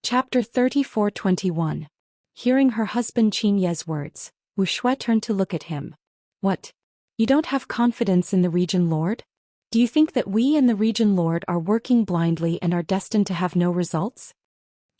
Chapter 34:21. Hearing her husband Qin Ye's words, Wuxia turned to look at him. What? You don't have confidence in the region lord? Do you think that we and the region lord are working blindly and are destined to have no results?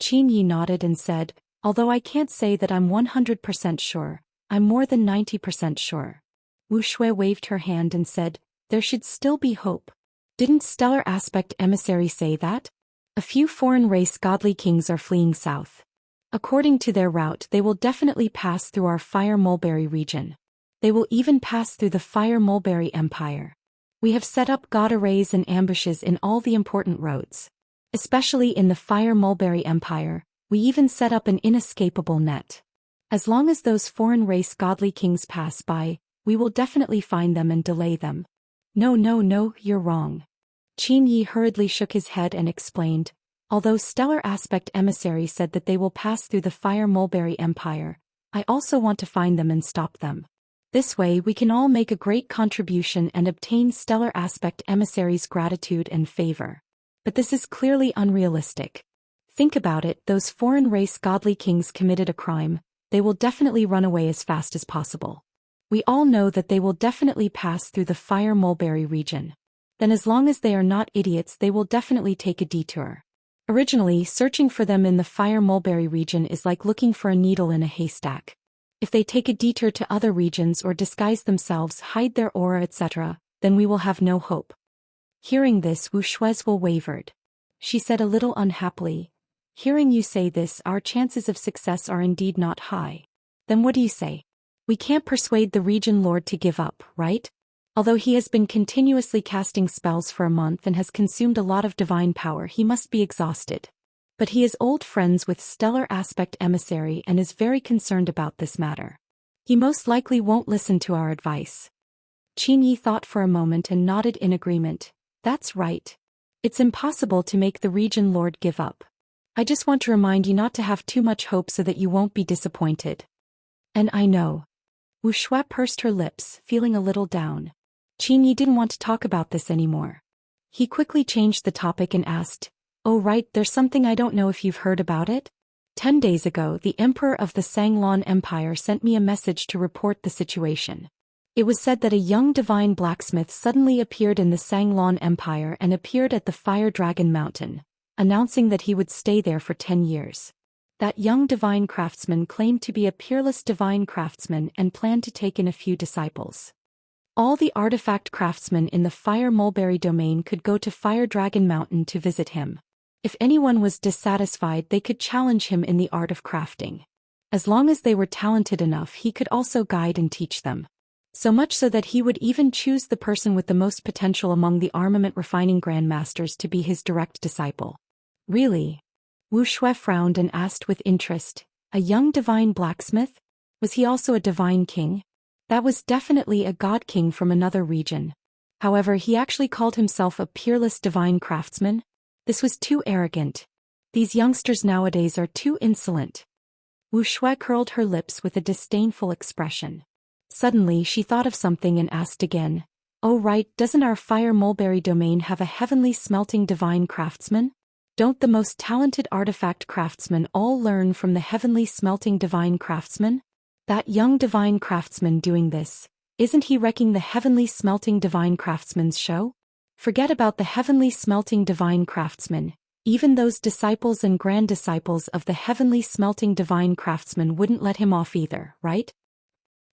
Qin Yi nodded and said, although I can't say that I'm 100% sure, I'm more than 90% sure. Wuxia waved her hand and said, there should still be hope. Didn't Stellar Aspect Emissary say that? A few foreign race godly kings are fleeing south. According to their route, they will definitely pass through our Fire Mulberry region. They will even pass through the Fire Mulberry Empire. We have set up god arrays and ambushes in all the important roads. Especially in the Fire Mulberry Empire, we even set up an inescapable net. As long as those foreign race godly kings pass by, we will definitely find them and delay them. No, you're wrong. Qin Yi hurriedly shook his head and explained, although Stellar Aspect Emissary said that they will pass through the Fire Mulberry Empire, I also want to find them and stop them. This way we can all make a great contribution and obtain Stellar Aspect Emissary's gratitude and favor. But this is clearly unrealistic. Think about it, those foreign race godly kings committed a crime, they will definitely run away as fast as possible. We all know that they will definitely pass through the Fire Mulberry region. Then as long as they are not idiots, they will definitely take a detour. Originally, searching for them in the Fire Mulberry region is like looking for a needle in a haystack. If they take a detour to other regions or disguise themselves, hide their aura, etc., then we will have no hope. Hearing this, Wuxia wavered. She said a little unhappily, hearing you say this, our chances of success are indeed not high. Then what do you say? We can't persuade the region lord to give up, right? Although he has been continuously casting spells for a month and has consumed a lot of divine power, he must be exhausted. But he is old friends with Stellar Aspect Emissary and is very concerned about this matter. He most likely won't listen to our advice. Qin Yi thought for a moment and nodded in agreement. That's right. It's impossible to make the region lord give up. I just want to remind you not to have too much hope so that you won't be disappointed. And I know. Wuxia pursed her lips, feeling a little down. Qin Yi didn't want to talk about this anymore. He quickly changed the topic and asked, oh right, there's something I don't know if you've heard about it? 10 days ago, the Emperor of the Sanglan Empire sent me a message to report the situation. It was said that a young divine blacksmith suddenly appeared in the Sanglan Empire and appeared at the Fire Dragon Mountain, announcing that he would stay there for 10 years. That young divine craftsman claimed to be a peerless divine craftsman and planned to take in a few disciples. All the artifact craftsmen in the Fire Mulberry domain could go to Fire Dragon Mountain to visit him. If anyone was dissatisfied, they could challenge him in the art of crafting. As long as they were talented enough, he could also guide and teach them. So much so that he would even choose the person with the most potential among the armament refining grandmasters to be his direct disciple. Really? Wuxia frowned and asked with interest, a young divine blacksmith? Was he also a divine king? That was definitely a god king from another region. However, he actually called himself a peerless divine craftsman. This was too arrogant. These youngsters nowadays are too insolent. Wuxia curled her lips with a disdainful expression. Suddenly she thought of something and asked again, oh right, doesn't our Fire Mulberry domain have a heavenly smelting divine craftsman? Don't the most talented artifact craftsmen all learn from the heavenly smelting divine craftsman? That young divine craftsman doing this, isn't he wrecking the heavenly smelting divine craftsman's show? Forget about the heavenly smelting divine craftsman, even those disciples and grand disciples of the heavenly smelting divine craftsman wouldn't let him off either, right?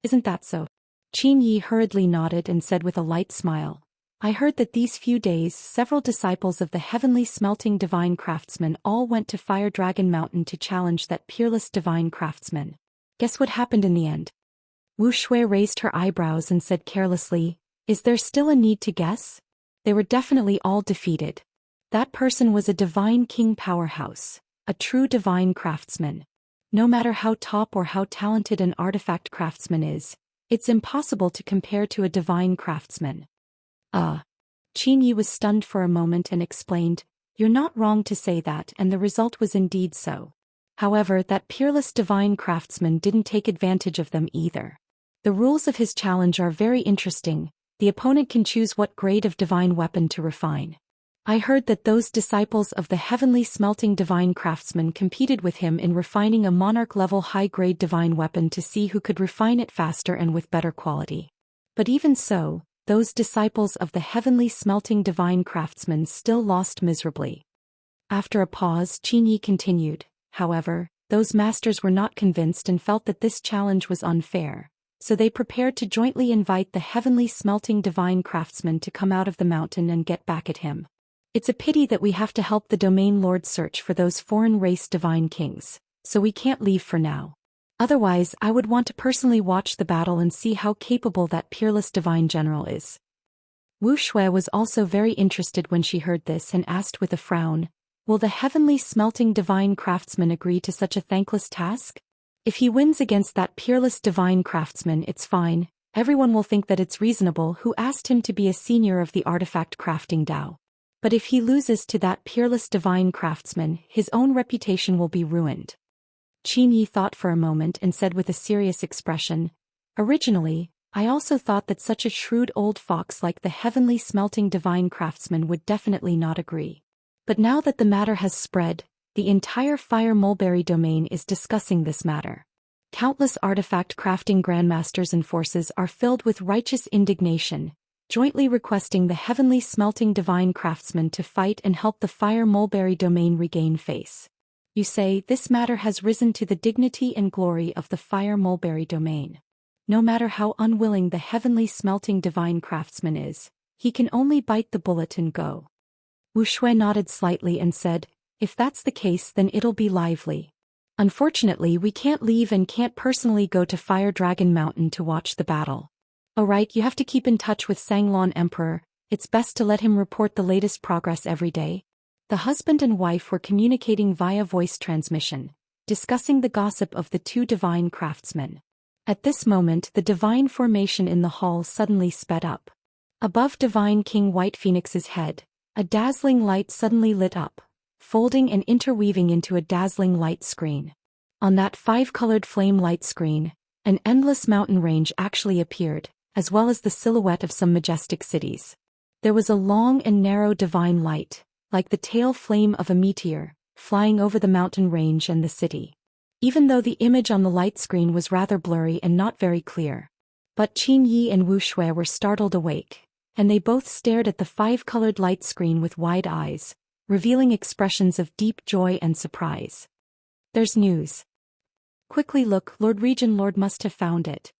Isn't that so? Qin Yi hurriedly nodded and said with a light smile, I heard that these few days several disciples of the heavenly smelting divine craftsman all went to Fire Dragon Mountain to challenge that peerless divine craftsman. Guess what happened in the end? Wuxia raised her eyebrows and said carelessly, is there still a need to guess? They were definitely all defeated. That person was a divine king powerhouse, a true divine craftsman. No matter how top or how talented an artifact craftsman is, it's impossible to compare to a divine craftsman. Qin Yi was stunned for a moment and explained, you're not wrong to say that, and the result was indeed so. However, that peerless divine craftsman didn't take advantage of them either. The rules of his challenge are very interesting. The opponent can choose what grade of divine weapon to refine. I heard that those disciples of the heavenly smelting divine craftsman competed with him in refining a monarch-level high-grade divine weapon to see who could refine it faster and with better quality. But even so, those disciples of the heavenly smelting divine craftsman still lost miserably. After a pause, Qin Yi continued, however, those masters were not convinced and felt that this challenge was unfair, so they prepared to jointly invite the heavenly smelting divine craftsman to come out of the mountain and get back at him. It's a pity that we have to help the domain lord search for those foreign race divine kings, so we can't leave for now. Otherwise, I would want to personally watch the battle and see how capable that peerless divine general is. Wu Shui was also very interested when she heard this and asked with a frown, will the heavenly smelting divine craftsman agree to such a thankless task? If he wins against that peerless divine craftsman, it's fine, everyone will think that it's reasonable who asked him to be a senior of the artifact crafting Dao. But if he loses to that peerless divine craftsman, his own reputation will be ruined. Qin Yi thought for a moment and said with a serious expression, originally, I also thought that such a shrewd old fox like the heavenly smelting divine craftsman would definitely not agree. But now that the matter has spread, the entire Fire Mulberry domain is discussing this matter. Countless artifact crafting grandmasters and forces are filled with righteous indignation, jointly requesting the heavenly smelting divine craftsman to fight and help the Fire Mulberry domain regain face. You say, this matter has risen to the dignity and glory of the Fire Mulberry domain. No matter how unwilling the heavenly smelting divine craftsman is, he can only bite the bullet and go. Wu Shui nodded slightly and said, if that's the case then it'll be lively. Unfortunately we can't leave and can't personally go to Fire Dragon Mountain to watch the battle. Alright, you have to keep in touch with Sanglon Emperor, it's best to let him report the latest progress every day. The husband and wife were communicating via voice transmission, discussing the gossip of the two divine craftsmen. At this moment the divine formation in the hall suddenly sped up. Above Divine King White Phoenix's head, a dazzling light suddenly lit up, folding and interweaving into a dazzling light screen. On that five-colored flame light screen, an endless mountain range actually appeared, as well as the silhouette of some majestic cities. There was a long and narrow divine light, like the tail flame of a meteor, flying over the mountain range and the city. Even though the image on the light screen was rather blurry and not very clear. But Qin Yi and Wu Shui were startled awake, and they both stared at the five-colored light screen with wide eyes, revealing expressions of deep joy and surprise. There's news. Quickly look, Lord Region Lord must have found it.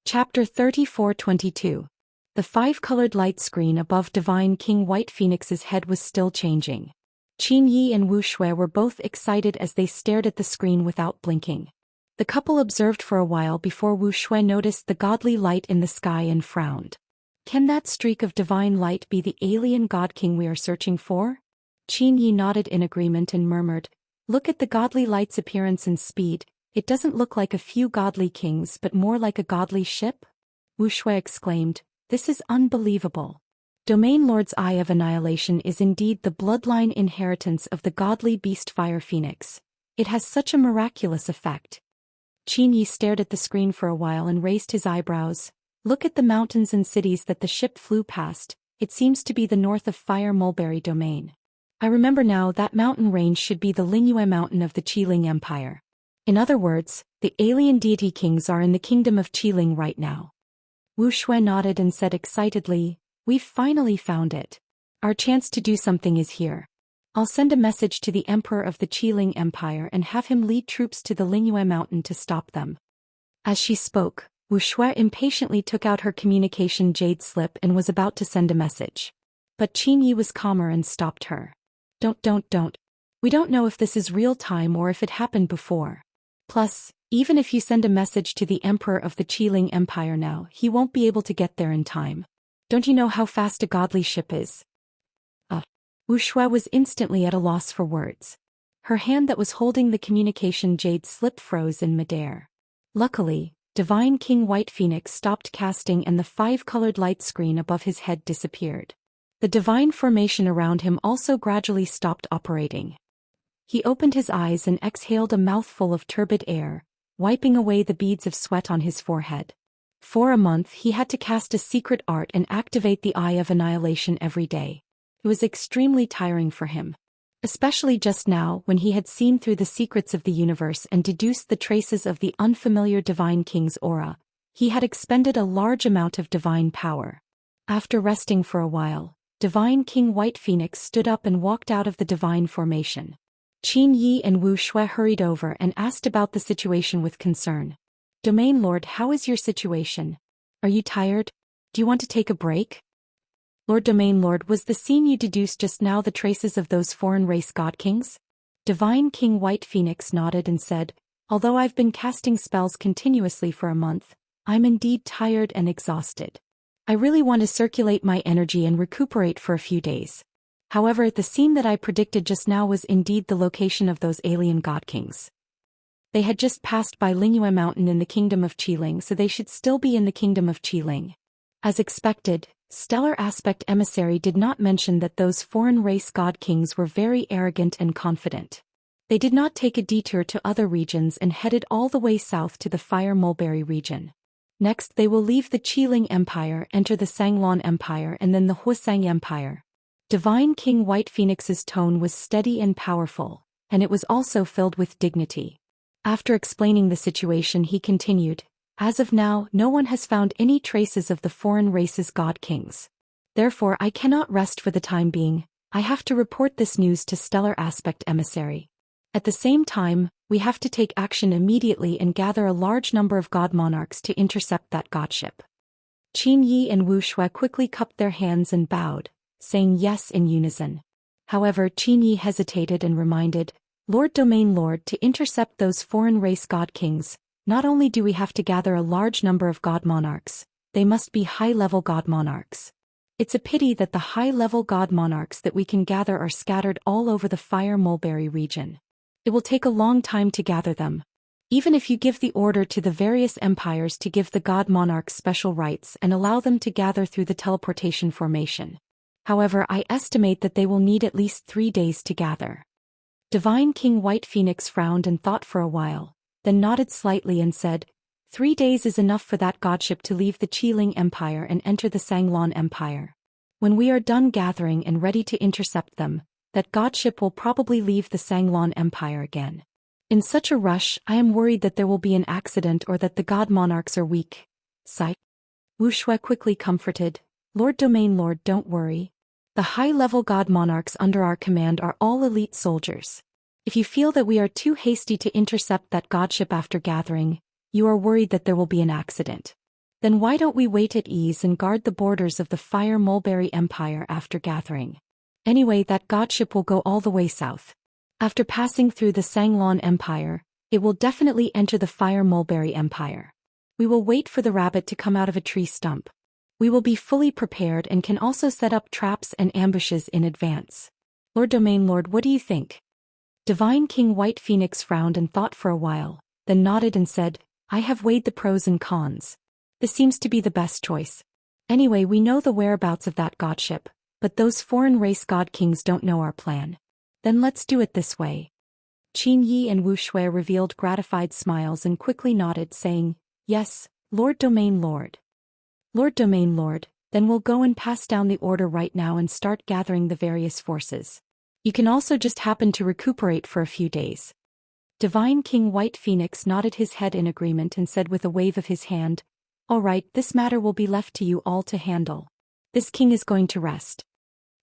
Chapter 34-22. The five-colored light screen above Divine King White Phoenix's head was still changing. Qin Yi and Wu Shui were both excited as they stared at the screen without blinking. The couple observed for a while before Wu Shui noticed the godly light in the sky and frowned. Can that streak of divine light be the alien god king we are searching for? Qin Yi nodded in agreement and murmured, look at the godly light's appearance and speed, it doesn't look like a few godly kings but more like a godly ship? Wu Shui exclaimed, this is unbelievable. Domain Lord's Eye of Annihilation is indeed the bloodline inheritance of the godly beast Fire Phoenix. It has such a miraculous effect. Qin Yi stared at the screen for a while and raised his eyebrows. Look at the mountains and cities that the ship flew past, it seems to be the north of Fire Mulberry domain. I remember now that mountain range should be the Lingyue mountain of the Qiling Empire. In other words, the alien deity kings are in the kingdom of Qiling right now. Wu Shui nodded and said excitedly, we've finally found it. Our chance to do something is here. I'll send a message to the Emperor of the Qiling Empire and have him lead troops to the Lingyue mountain to stop them. As she spoke, Wu Shui impatiently took out her communication jade slip and was about to send a message. But Qin Yi was calmer and stopped her. Don't. We don't know if this is real time or if it happened before. Plus, even if you send a message to the Emperor of the Qiling Empire now, he won't be able to get there in time. Don't you know how fast a godly ship is? Wu Shui was instantly at a loss for words. Her hand that was holding the communication jade slip froze in midair. Luckily, Divine King White Phoenix stopped casting and the five-colored light screen above his head disappeared. The divine formation around him also gradually stopped operating. He opened his eyes and exhaled a mouthful of turbid air, wiping away the beads of sweat on his forehead. For a month he had to cast a secret art and activate the Eye of Annihilation every day. It was extremely tiring for him. Especially just now when he had seen through the secrets of the universe and deduced the traces of the unfamiliar Divine King's aura, he had expended a large amount of divine power. After resting for a while, Divine King White Phoenix stood up and walked out of the divine formation. Qin Yi and Wu Shui hurried over and asked about the situation with concern. Domain Lord, how is your situation? Are you tired? Do you want to take a break? Lord Domain Lord, was the scene you deduced just now the traces of those foreign race god kings? Divine King White Phoenix nodded and said, although I've been casting spells continuously for a month, I'm indeed tired and exhausted. I really want to circulate my energy and recuperate for a few days. However, the scene that I predicted just now was indeed the location of those alien god kings. They had just passed by Lingyue Mountain in the kingdom of Qiling, so they should still be in the kingdom of Qiling. As expected, Stellar Aspect Emissary did not mention that those foreign race god kings were very arrogant and confident. They did not take a detour to other regions and headed all the way south to the Fire Mulberry region. Next they will leave the Qiling Empire, enter the Sanglon Empire and then the Huasang Empire. Divine King White Phoenix's tone was steady and powerful, and it was also filled with dignity. After explaining the situation he continued, as of now no one has found any traces of the foreign race's god kings. Therefore I cannot rest for the time being, I have to report this news to Stellar Aspect Emissary. At the same time, we have to take action immediately and gather a large number of god monarchs to intercept that godship. Qin Yi and Wu Shui quickly cupped their hands and bowed, saying yes in unison. However, Qin Yi hesitated and reminded, Lord Domain Lord, to intercept those foreign race god kings, not only do we have to gather a large number of god monarchs, they must be high-level god monarchs. It's a pity that the high-level god monarchs that we can gather are scattered all over the Fire Mulberry region. It will take a long time to gather them. Even if you give the order to the various empires to give the god monarchs special rights and allow them to gather through the teleportation formation. However, I estimate that they will need at least 3 days to gather. Divine King White Phoenix frowned and thought for a while, then nodded slightly and said, 3 days is enough for that godship to leave the Qiling Empire and enter the Sanglon Empire. When we are done gathering and ready to intercept them, that godship will probably leave the Sanglon Empire again. In such a rush, I am worried that there will be an accident or that the god monarchs are weak. Sigh. Wu Shui quickly comforted, Lord Domain Lord, don't worry. The high-level god monarchs under our command are all elite soldiers. If you feel that we are too hasty to intercept that godship after gathering, you are worried that there will be an accident. Then why don't we wait at ease and guard the borders of the Fire Mulberry Empire after gathering? Anyway, that godship will go all the way south. After passing through the Sanglon Empire, it will definitely enter the Fire Mulberry Empire. We will wait for the rabbit to come out of a tree stump. We will be fully prepared and can also set up traps and ambushes in advance. Lord Domain Lord, what do you think? Divine King White Phoenix frowned and thought for a while, then nodded and said, I have weighed the pros and cons. This seems to be the best choice. Anyway, we know the whereabouts of that godship, but those foreign race god kings don't know our plan. Then let's do it this way. Qin Yi and Wu Shui revealed gratified smiles and quickly nodded, saying, yes, Lord Domain Lord. Lord Domain Lord, then we'll go and pass down the order right now and start gathering the various forces. You can also just happen to recuperate for a few days. Divine King White Phoenix nodded his head in agreement and said with a wave of his hand, all right, this matter will be left to you all to handle. This king is going to rest.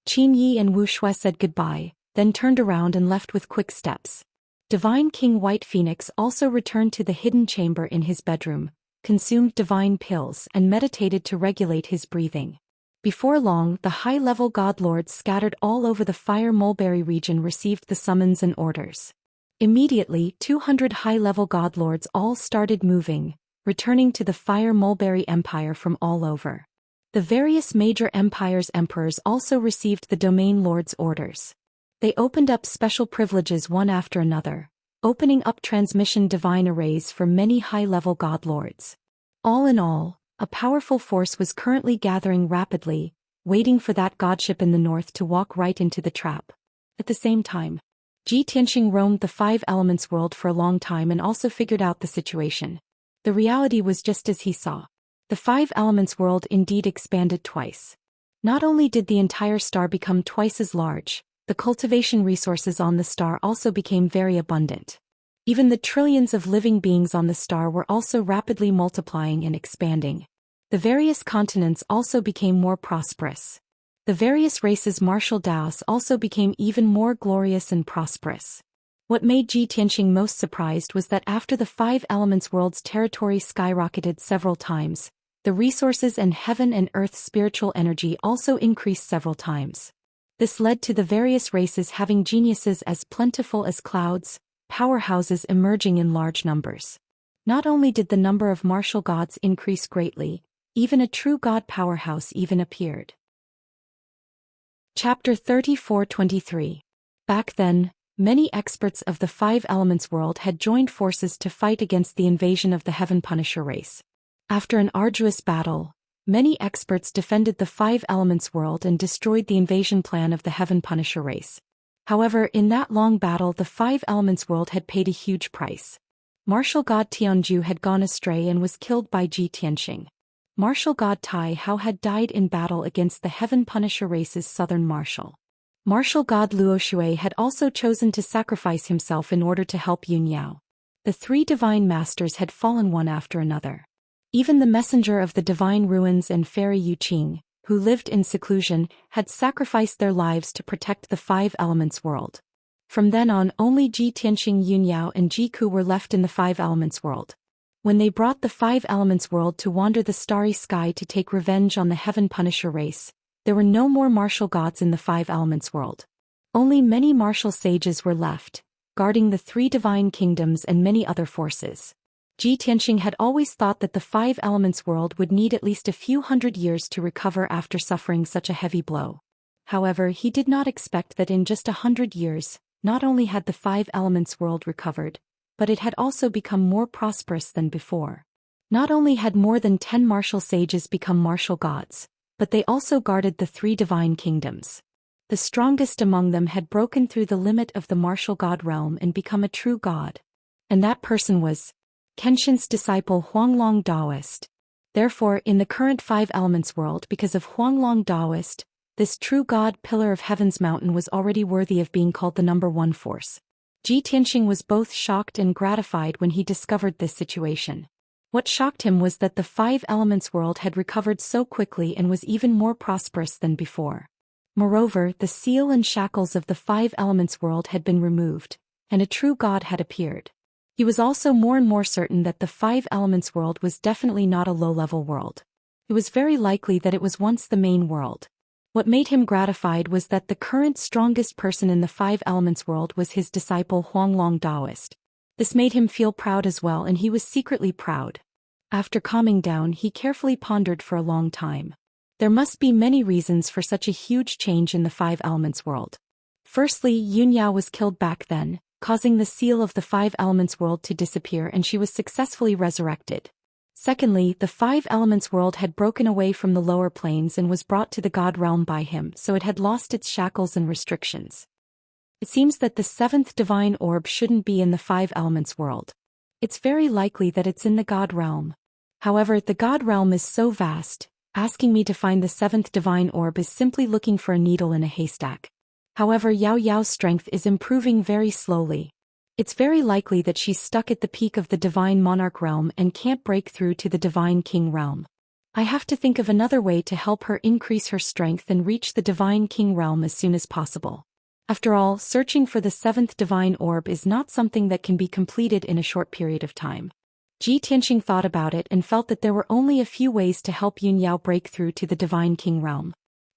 Qin Yi and Wu Shui said goodbye, then turned around and left with quick steps. Divine King White Phoenix also returned to the hidden chamber in his bedroom, consumed divine pills and meditated to regulate his breathing. Before long, the high-level god lords scattered all over the Fire Mulberry region received the summons and orders. Immediately, 200 high-level god lords all started moving, returning to the Fire Mulberry Empire from all over. The various major empires' emperors also received the domain lords' orders. They opened up special privileges one after another, opening up transmission divine arrays for many high-level god lords. All in all, a powerful force was currently gathering rapidly, waiting for that godship in the north to walk right into the trap. At the same time, Ji Tianxing roamed the Five Elements world for a long time and also figured out the situation. The reality was just as he saw. The five elements world indeed expanded twice. Not only did the entire star become twice as large, the cultivation resources on the star also became very abundant. Even the trillions of living beings on the star were also rapidly multiplying and expanding. The various continents also became more prosperous. The various races' martial Daos also became even more glorious and prosperous. What made Ji Tianxing most surprised was that after the five elements world's territory skyrocketed several times, the resources and heaven and earth's spiritual energy also increased several times. This led to the various races having geniuses as plentiful as clouds, powerhouses emerging in large numbers. Not only did the number of martial gods increase greatly, even a true god powerhouse even appeared. Chapter 34-23. Back then, many experts of the five elements world had joined forces to fight against the invasion of the Heaven Punisher race. After an arduous battle, many experts defended the five elements world and destroyed the invasion plan of the Heaven Punisher race. However, in that long battle the five elements world had paid a huge price. Martial god Tianju had gone astray and was killed by Ji Tianxing. Martial god Tai Hao had died in battle against the Heaven Punisher race's southern marshal. Martial god Luo Shui had also chosen to sacrifice himself in order to help Yun Yao. The three divine masters had fallen one after another. Even the messenger of the divine ruins and fairy Yu Qing, who lived in seclusion, had sacrificed their lives to protect the five elements world. From then on only Ji Tianxing, Yun Yao and Ji Ku were left in the five elements world. When they brought the five elements world to wander the starry sky to take revenge on the Heaven Punisher race, there were no more martial gods in the five elements world. Only many martial sages were left, guarding the three divine kingdoms and many other forces. Ji Tianxing had always thought that the five elements world would need at least a few hundred years to recover after suffering such a heavy blow. However, he did not expect that in just 100 years, not only had the five elements world recovered, but it had also become more prosperous than before. Not only had more than 10 martial sages become martial gods, but they also guarded the three divine kingdoms. The strongest among them had broken through the limit of the martial god realm and become a true god. And that person was Kenshin's disciple Huanglong Daoist. Therefore, in the current five elements world, because of Huanglong Daoist, this true god pillar of heaven's mountain was already worthy of being called the number one force. Ji Tianxing was both shocked and gratified when he discovered this situation. What shocked him was that the five elements world had recovered so quickly and was even more prosperous than before. Moreover, the seal and shackles of the five elements world had been removed, and a true god had appeared. He was also more and more certain that the five elements world was definitely not a low-level world. It was very likely that it was once the main world. What made him gratified was that the current strongest person in the five elements world was his disciple Huanglong Daoist. This made him feel proud as well, and he was secretly proud. After calming down, he carefully pondered for a long time. There must be many reasons for such a huge change in the five elements world. Firstly, Yun Yao was killed back then, causing the seal of the five elements world to disappear, and she was successfully resurrected. Secondly, the five elements world had broken away from the lower planes and was brought to the god realm by him, so it had lost its shackles and restrictions. It seems that the seventh divine orb shouldn't be in the five elements world. It's very likely that it's in the god realm. However, the god realm is so vast, asking me to find the seventh divine orb is simply looking for a needle in a haystack. However, Yao Yao's strength is improving very slowly. It's very likely that she's stuck at the peak of the divine monarch realm and can't break through to the divine king realm. I have to think of another way to help her increase her strength and reach the divine king realm as soon as possible. After all, searching for the seventh divine orb is not something that can be completed in a short period of time. Ji Tianxing thought about it and felt that there were only a few ways to help Yun Yao break through to the divine king realm.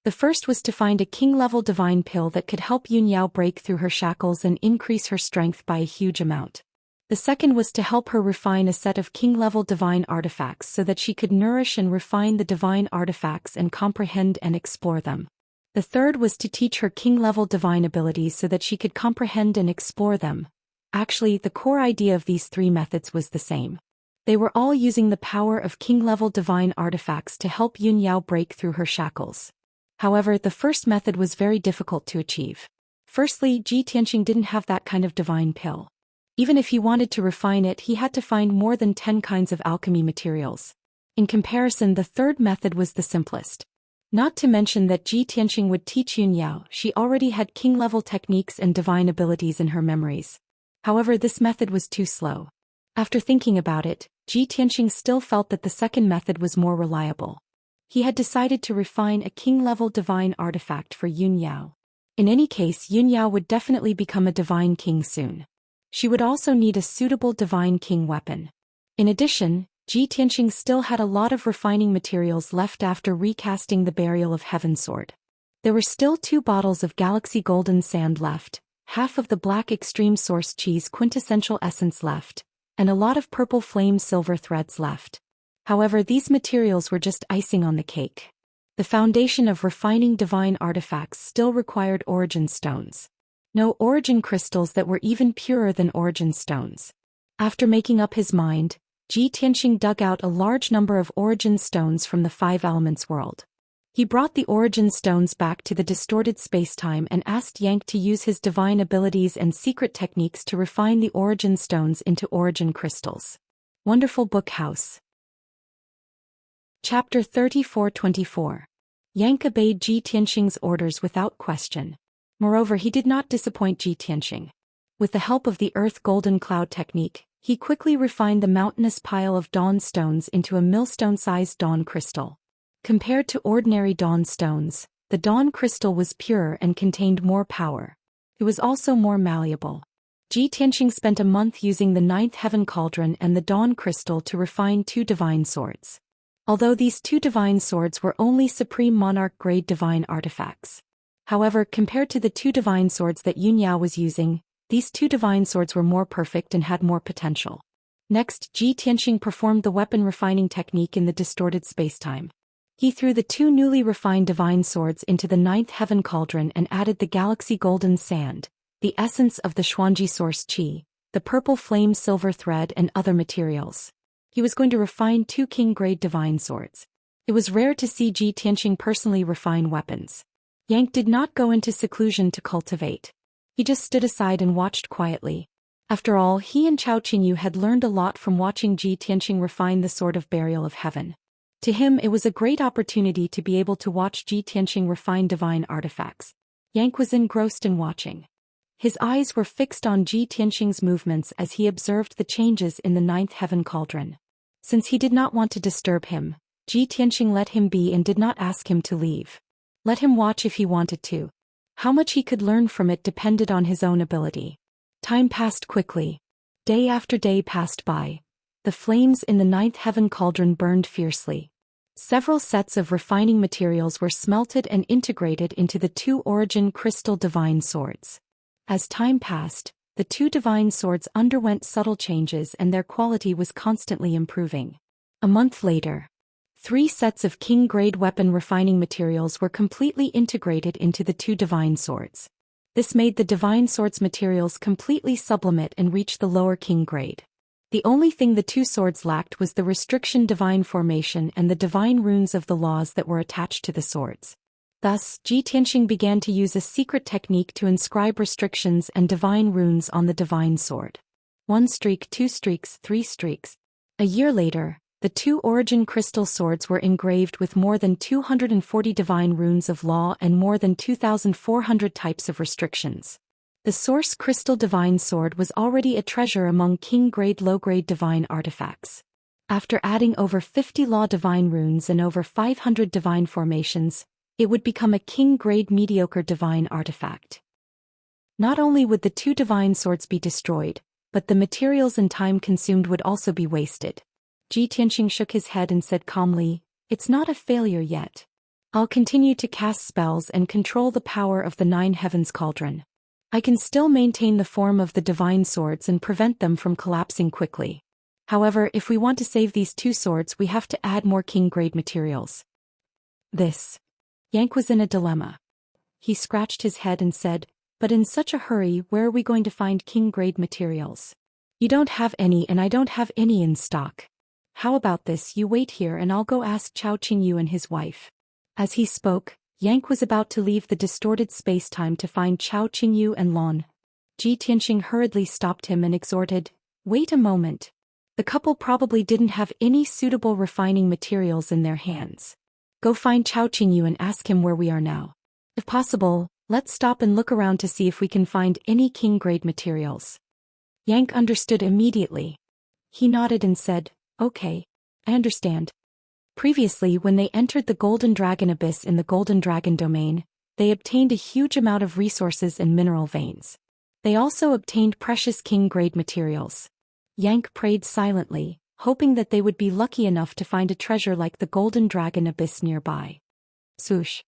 The first was to find a king-level divine pill that could help Yun Yao break through her shackles and increase her strength by a huge amount. The second was to help her refine a set of king-level divine artifacts so that she could nourish and refine the divine artifacts and comprehend and explore them. The third was to teach her king-level divine abilities so that she could comprehend and explore them. Actually, the core idea of these three methods was the same. They were all using the power of king-level divine artifacts to help Yun Yao break through her shackles. However, the first method was very difficult to achieve. Firstly, Ji Tianxing didn't have that kind of divine pill. Even if he wanted to refine it, he had to find more than 10 kinds of alchemy materials. In comparison, the third method was the simplest. Not to mention that Ji Tianqing would teach Yun Yao, she already had king-level techniques and divine abilities in her memories. However, this method was too slow. After thinking about it, Ji Tianqing still felt that the second method was more reliable. He had decided to refine a king-level divine artifact for Yun Yao. In any case, Yun Yao would definitely become a divine king soon. She would also need a suitable divine king weapon. In addition, Ji Tianqing still had a lot of refining materials left after recasting the Burial of Heaven sword. There were still 2 bottles of Galaxy Golden Sand left, half of the Black Extreme Source Cheese quintessential essence left, and a lot of purple flame silver threads left. However, these materials were just icing on the cake. The foundation of refining divine artifacts still required origin stones. No origin crystals that were even purer than origin stones. After making up his mind, Ji Tianqing dug out a large number of origin stones from the 5 elements world. He brought the origin stones back to the distorted spacetime and asked Yank to use his divine abilities and secret techniques to refine the origin stones into origin crystals. Wonderful Book House. Chapter 34-24. Yank obeyed Ji Tianqing's orders without question. Moreover, he did not disappoint Ji Tianqing. With the help of the Earth Golden Cloud technique, he quickly refined the mountainous pile of dawn stones into a millstone-sized dawn crystal. Compared to ordinary dawn stones, the dawn crystal was purer and contained more power. It was also more malleable. Ji Tianqing spent a month using the 9th Heaven Cauldron and the dawn crystal to refine 2 divine swords. Although these 2 divine swords were only Supreme Monarch-grade divine artifacts. However, compared to the 2 divine swords that Yun Yao was using, these 2 divine swords were more perfect and had more potential. Next, Ji Tianqing performed the weapon refining technique in the distorted spacetime. He threw the 2 newly refined divine swords into the 9th Heaven Cauldron and added the Galaxy Golden Sand, the essence of the Xuanji Source Qi, the purple flame silver thread and other materials. He was going to refine 2 king-grade divine swords. It was rare to see Ji Tianqing personally refine weapons. Yank did not go into seclusion to cultivate. He just stood aside and watched quietly. After all, he and Chao Qingyu had learned a lot from watching Ji Tianqing refine the Sword of Burial of Heaven. To him, it was a great opportunity to be able to watch Ji Tianqing refine divine artifacts. Yank was engrossed in watching. His eyes were fixed on Ji Tianqing's movements as he observed the changes in the 9th Heaven Cauldron. Since he did not want to disturb him, Ji Tianqing let him be and did not ask him to leave. Let him watch if he wanted to. How much he could learn from it depended on his own ability. Time passed quickly. Day after day passed by. The flames in the 9th Heaven Cauldron burned fiercely. Several sets of refining materials were smelted and integrated into the 2 origin crystal divine swords. As time passed, the 2 divine swords underwent subtle changes and their quality was constantly improving. A month later, 3 sets of king-grade weapon refining materials were completely integrated into the 2 divine swords. This made the divine swords materials completely sublimate and reach the lower king grade. The only thing the 2 swords lacked was the restriction divine formation and the divine runes of the laws that were attached to the swords. Thus, Ji Tianqing began to use a secret technique to inscribe restrictions and divine runes on the divine sword. 1 streak, 2 streaks, 3 streaks. A year later, the 2 origin crystal swords were engraved with more than 240 divine runes of law and more than 2,400 types of restrictions. The source crystal divine sword was already a treasure among king-grade low-grade divine artifacts. After adding over 50 law divine runes and over 500 divine formations, it would become a king-grade mediocre divine artifact. Not only would the 2 divine swords be destroyed, but the materials and time consumed would also be wasted. Ji Tianqing shook his head and said calmly, "It's not a failure yet. I'll continue to cast spells and control the power of the 9 Heavens Cauldron. I can still maintain the form of the divine swords and prevent them from collapsing quickly. However, if we want to save these 2 swords, we have to add more king-grade materials." Yank was in a dilemma. He scratched his head and said, "But in such a hurry, where are we going to find king-grade materials? You don't have any and I don't have any in stock. How about this, you wait here and I'll go ask Chao Qingyu and his wife." As he spoke, Yank was about to leave the distorted space-time to find Chao Qingyu and Lon. Ji Tianqing hurriedly stopped him and exhorted, "Wait a moment. The couple probably didn't have any suitable refining materials in their hands. Go find Chao Qingyu and ask him where we are now. If possible, let's stop and look around to see if we can find any king-grade materials. Yang understood immediately. He nodded and said, "Okay, I understand." Previously, when they entered the Golden Dragon Abyss in the Golden Dragon domain, they obtained a huge amount of resources and mineral veins. They also obtained precious king-grade materials. Yang prayed silently, hoping that they would be lucky enough to find a treasure like the Golden Dragon Abyss nearby. Swoosh.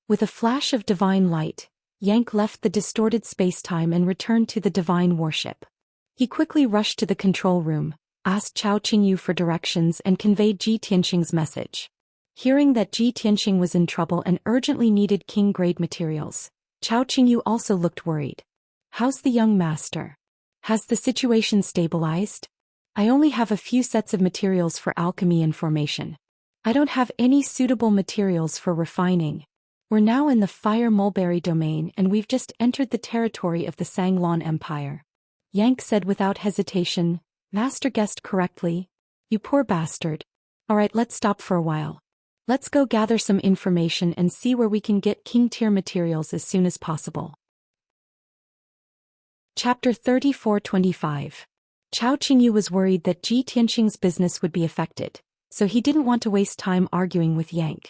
With a flash of divine light, Yang left the distorted space-time and returned to the divine warship. He quickly rushed to the control room, asked Chao Qingyu for directions and conveyed Ji Tianxing's message. Hearing that Ji Tianxing was in trouble and urgently needed king-grade materials, Chao Qingyu also looked worried. "How's the young master? Has the situation stabilized? I only have a few sets of materials for alchemy and formation. I don't have any suitable materials for refining. We're now in the Fire Mulberry domain and we've just entered the territory of the Sanglon Empire." Yang said without hesitation, "Master guessed correctly. You poor bastard. Alright, let's stop for a while. Let's go gather some information and see where we can get king-tier materials as soon as possible." Chapter 34-25. Chao Qingyu was worried that Ji Tianxing's business would be affected, so he didn't want to waste time arguing with Yang.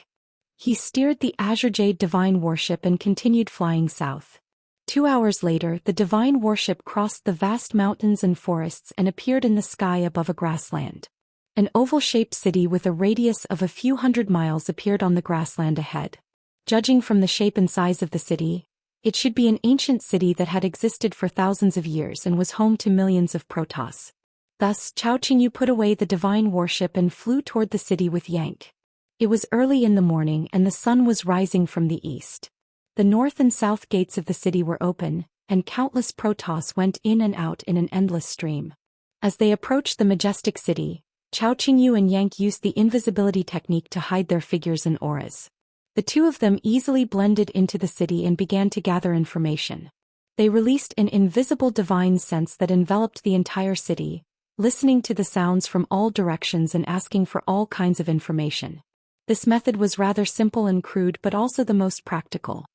He steered the Azure Jade Divine Warship and continued flying south. 2 hours later, the Divine Warship crossed the vast mountains and forests and appeared in the sky above a grassland. An oval-shaped city with a radius of a few hundred miles appeared on the grassland ahead. Judging from the shape and size of the city, it should be an ancient city that had existed for thousands of years and was home to millions of Protoss. Thus, Chao Qingyu put away the Divine Warship and flew toward the city with Yang. It was early in the morning and the sun was rising from the east. The north and south gates of the city were open, and countless Protoss went in and out in an endless stream. As they approached the majestic city, Chao Qingyu and Yang used the invisibility technique to hide their figures and auras. The two of them easily blended into the city and began to gather information. They released an invisible divine sense that enveloped the entire city, listening to the sounds from all directions and asking for all kinds of information. This method was rather simple and crude but also the most practical.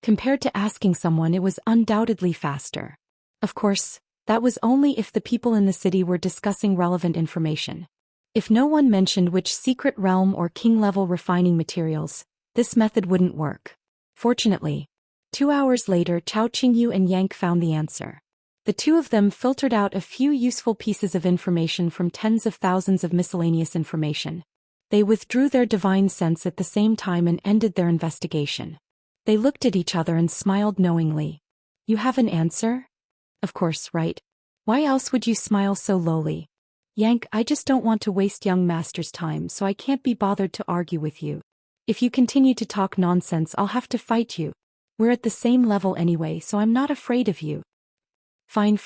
Compared to asking someone, it was undoubtedly faster. Of course, that was only if the people in the city were discussing relevant information. If no one mentioned which secret realm or king-level refining materials, this method wouldn't work. Fortunately, 2 hours later Chao Qingyu and Yang found the answer. The two of them filtered out a few useful pieces of information from tens of thousands of miscellaneous information. They withdrew their divine sense at the same time and ended their investigation. They looked at each other and smiled knowingly. "You have an answer? Of course, right? Why else would you smile so lowly?" "Yang, I just don't want to waste young master's time, so I can't be bothered to argue with you. If you continue to talk nonsense, I'll have to fight you. We're at the same level anyway, so I'm not afraid of you." Fine.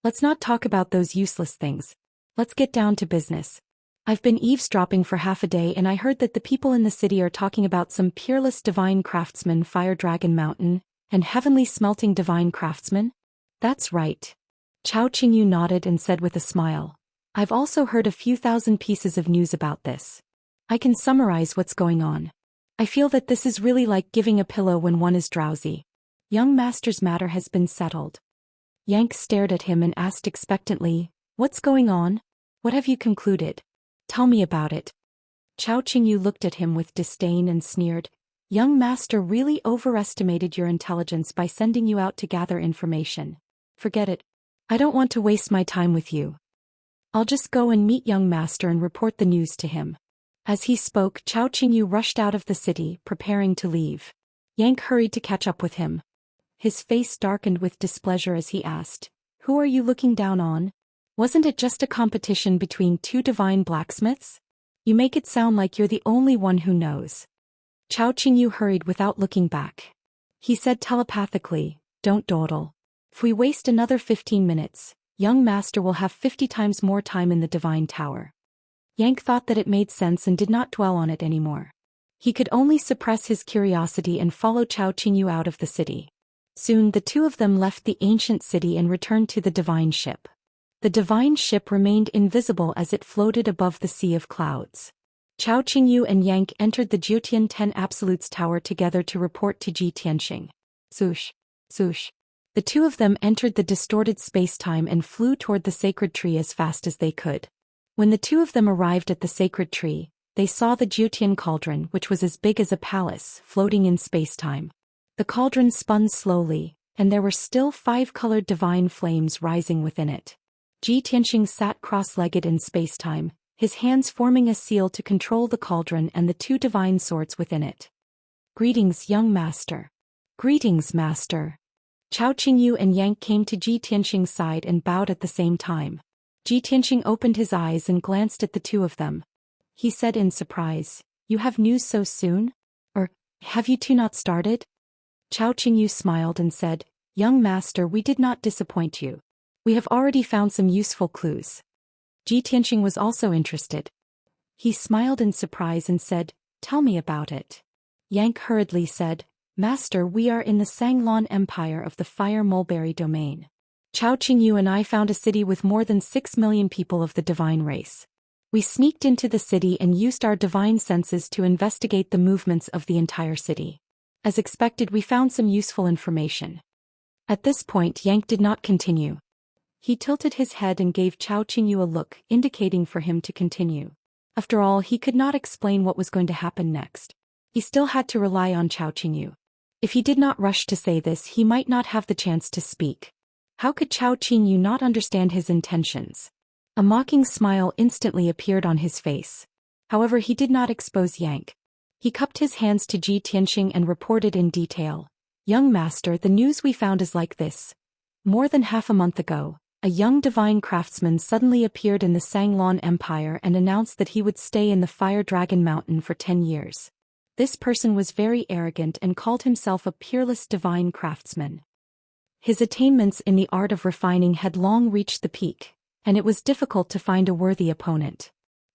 Let's not talk about those useless things. Let's get down to business. I've been eavesdropping for half a day and I heard that the people in the city are talking about some peerless divine craftsman Fire Dragon Mountain, and heavenly smelting divine craftsman? That's right. Chao Qingyu nodded and said with a smile, "I've also heard a few thousand pieces of news about this. I can summarize what's going on. I feel that this is really like giving a pillow when one is drowsy. Young master's matter has been settled." Yang stared at him and asked expectantly, "What's going on? What have you concluded? Tell me about it." Chao Qingyu looked at him with disdain and sneered, "Young master really overestimated your intelligence by sending you out to gather information. Forget it. I don't want to waste my time with you. I'll just go and meet young master and report the news to him." As he spoke, Chao Qingyu rushed out of the city, preparing to leave. Yang hurried to catch up with him. His face darkened with displeasure as he asked, "Who are you looking down on? Wasn't it just a competition between two divine blacksmiths? You make it sound like you're the only one who knows." Chao Qingyu hurried without looking back. He said telepathically, "Don't dawdle. If we waste another 15 minutes, young master will have 50 times more time in the divine tower." Yang thought that it made sense and did not dwell on it anymore. He could only suppress his curiosity and follow Chao Qingyu out of the city. Soon the two of them left the ancient city and returned to the divine ship. The divine ship remained invisible as it floated above the sea of clouds. Chao Qingyu and Yang entered the Jiutian 10 Absolutes Tower together to report to Ji Tianxing. Swoosh, swoosh. The two of them entered the distorted space-time and flew toward the sacred tree as fast as they could. When the two of them arrived at the sacred tree, they saw the Jiutian cauldron, which was as big as a palace, floating in space-time. The cauldron spun slowly, and there were still 5 colored divine flames rising within it. Ji Tianxing sat cross-legged in space-time, his hands forming a seal to control the cauldron and the 2 divine swords within it. Greetings, young master. Greetings, master. Chao Qingyu and Yang came to Ji Tianxing's side and bowed at the same time. Ji Tianxing opened his eyes and glanced at the two of them. He said in surprise, "You have news so soon? Or, have you two not started?" Chao Qingyu smiled and said, "Young master, we did not disappoint you. We have already found some useful clues." Ji Tianxing was also interested. He smiled in surprise and said, "Tell me about it." Yang hurriedly said, "Master, we are in the Sanglon Empire of the Fire Mulberry Domain. Chao Qingyu and I found a city with more than 6 million people of the divine race. We sneaked into the city and used our divine senses to investigate the movements of the entire city. As expected, we found some useful information." At this point, Yang did not continue. He tilted his head and gave Chao Qingyu a look, indicating for him to continue. After all, he could not explain what was going to happen next. He still had to rely on Chao Qingyu. If he did not rush to say this, he might not have the chance to speak. How could Chao Qingyu not understand his intentions? A mocking smile instantly appeared on his face. However, he did not expose Yang. He cupped his hands to Ji Tianxing and reported in detail. "Young master, the news we found is like this. More than half a month ago, a young divine craftsman suddenly appeared in the Sanglon Empire and announced that he would stay in the Fire Dragon Mountain for 10 years. This person was very arrogant and called himself a peerless divine craftsman. His attainments in the art of refining had long reached the peak, and it was difficult to find a worthy opponent.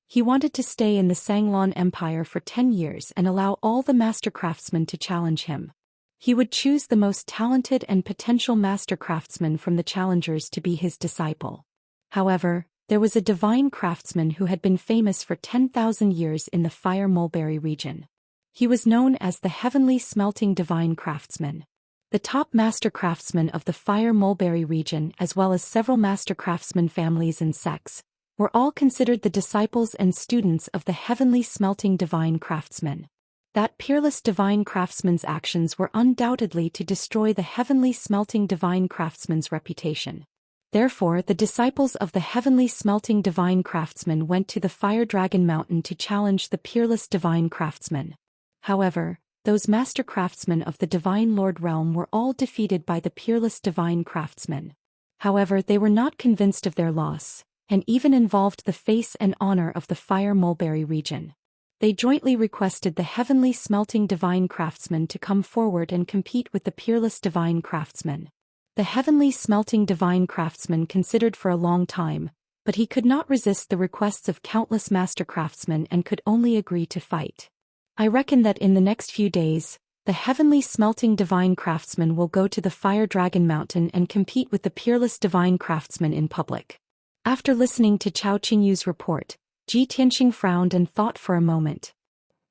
He wanted to stay in the Sanglon Empire for 10 years and allow all the master craftsmen to challenge him. He would choose the most talented and potential master craftsmen from the challengers to be his disciple. However, there was a divine craftsman who had been famous for 10,000 years in the Fire Mulberry region. He was known as the Heavenly Smelting Divine Craftsman. The top master craftsmen of the Fire Mulberry region, as well as several master craftsman families and sects, were all considered the disciples and students of the Heavenly Smelting Divine Craftsman. That peerless divine craftsman's actions were undoubtedly to destroy the Heavenly Smelting Divine Craftsman's reputation. Therefore, the disciples of the Heavenly Smelting Divine Craftsman went to the Fire Dragon Mountain to challenge the peerless divine craftsman. However, those master craftsmen of the Divine Lord Realm were all defeated by the peerless divine craftsman. However, they were not convinced of their loss, and even involved the face and honor of the Fire Mulberry region. They jointly requested the Heavenly Smelting Divine Craftsman to come forward and compete with the peerless divine craftsman. The Heavenly Smelting Divine Craftsman considered for a long time, but he could not resist the requests of countless master craftsmen and could only agree to fight. "I reckon that in the next few days, the Heavenly Smelting Divine Craftsman will go to the Fire Dragon Mountain and compete with the peerless divine craftsman in public." After listening to Chao Qingyu's report, Ji Tianxing frowned and thought for a moment.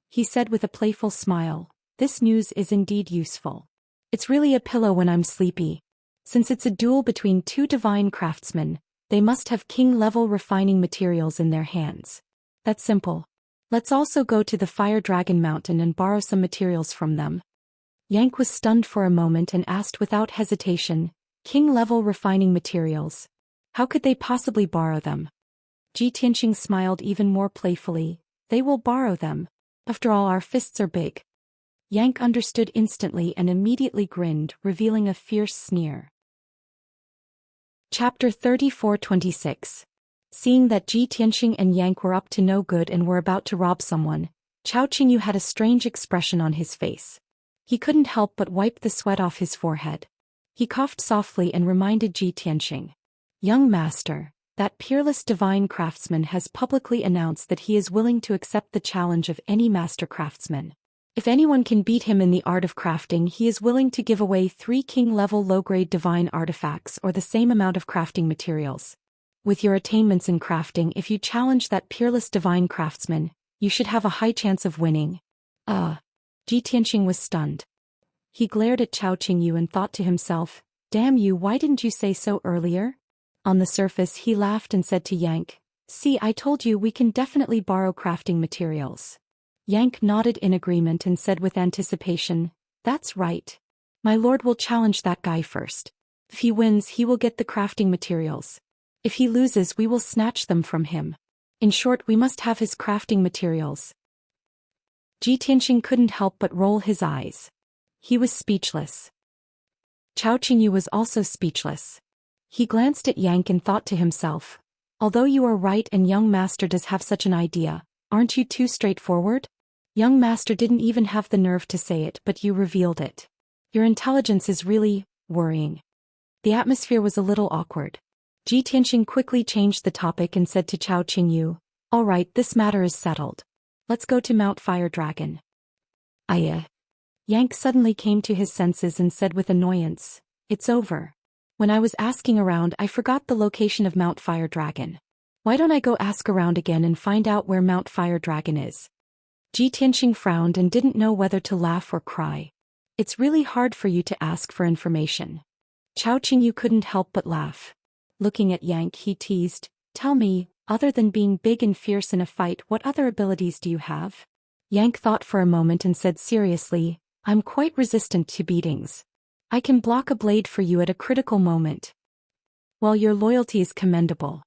He said with a playful smile, "This news is indeed useful. It's really a pillow when I'm sleepy. Since it's a duel between 2 divine craftsmen, they must have king-level refining materials in their hands. That's simple. Let's also go to the Fire Dragon Mountain and borrow some materials from them." Yang was stunned for a moment and asked without hesitation, "King-level refining materials? How could they possibly borrow them?" Ji Tianxing smiled even more playfully. "They will borrow them. After all, our fists are big." Yang understood instantly and immediately grinned, revealing a fierce sneer. Chapter 34-26. Seeing that Ji Tianxing and Yang were up to no good and were about to rob someone, Chao Qingyu had a strange expression on his face. He couldn't help but wipe the sweat off his forehead. He coughed softly and reminded Ji Tianxing, "Young master, that peerless divine craftsman has publicly announced that he is willing to accept the challenge of any master craftsman. If anyone can beat him in the art of crafting, he is willing to give away 3 king-level low-grade divine artifacts or the same amount of crafting materials. With your attainments in crafting, if you challenge that peerless divine craftsman, you should have a high chance of winning. Ji Tianxing was stunned. He glared at Chao Qingyu and thought to himself, damn you, why didn't you say so earlier? On the surface he laughed and said to Yank, see, I told you we can definitely borrow crafting materials. Yank nodded in agreement and said with anticipation, that's right. My lord will challenge that guy first. If he wins, he will get the crafting materials. If he loses, we will snatch them from him. In short, we must have his crafting materials. Ji Tianxing couldn't help but roll his eyes. He was speechless. Chao Qingyu was also speechless. He glanced at Yank and thought to himself, although you are right and young master does have such an idea, aren't you too straightforward? Young master didn't even have the nerve to say it, but you revealed it. Your intelligence is really worrying. The atmosphere was a little awkward. Ji Tianxing quickly changed the topic and said to Chao Qingyu, all right, this matter is settled. Let's go to Mount Fire Dragon. Yank suddenly came to his senses and said with annoyance, it's over. When I was asking around, I forgot the location of Mount Fire Dragon. Why don't I go ask around again and find out where Mount Fire Dragon is? Ji Tianxing frowned and didn't know whether to laugh or cry. It's really hard for you to ask for information. Chao Qingyu couldn't help but laugh. Looking at Yank, he teased, tell me, other than being big and fierce in a fight, what other abilities do you have? Yank thought for a moment and said seriously, I'm quite resistant to beatings. I can block a blade for you at a critical moment. Well, your loyalty is commendable.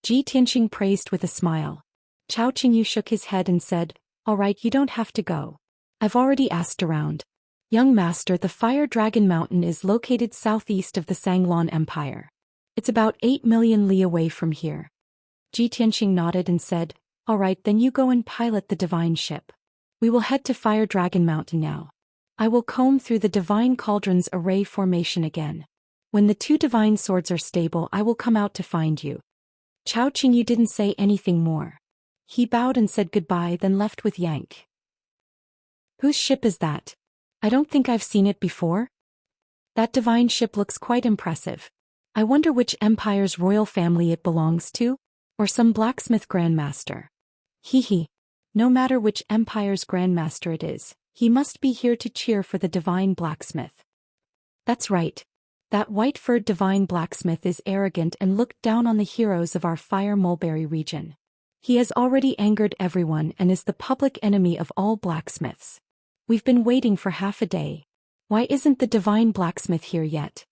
Ji Tianxing praised with a smile. Chao Qingyu shook his head and said, all right, you don't have to go. I've already asked around. Young master, the Fire Dragon Mountain is located southeast of the Sanglon Empire. It's about 8 million li away from here. Ji Tianxing nodded and said, all right, then you go and pilot the divine ship. We will head to Fire Dragon Mountain now. I will comb through the divine cauldron's array formation again. When the 2 divine swords are stable, I will come out to find you. Chao Qingyu didn't say anything more. He bowed and said goodbye, then left with Yank. Whose ship is that? I don't think I've seen it before. That divine ship looks quite impressive. I wonder which empire's royal family it belongs to? Or some blacksmith grandmaster. Hee. No matter which empire's grandmaster it is, he must be here to cheer for the divine blacksmith. That's right. That white-furred divine blacksmith is arrogant and looked down on the heroes of our Fire Mulberry region. He has already angered everyone and is the public enemy of all blacksmiths. We've been waiting for half a day. Why isn't the divine blacksmith here yet?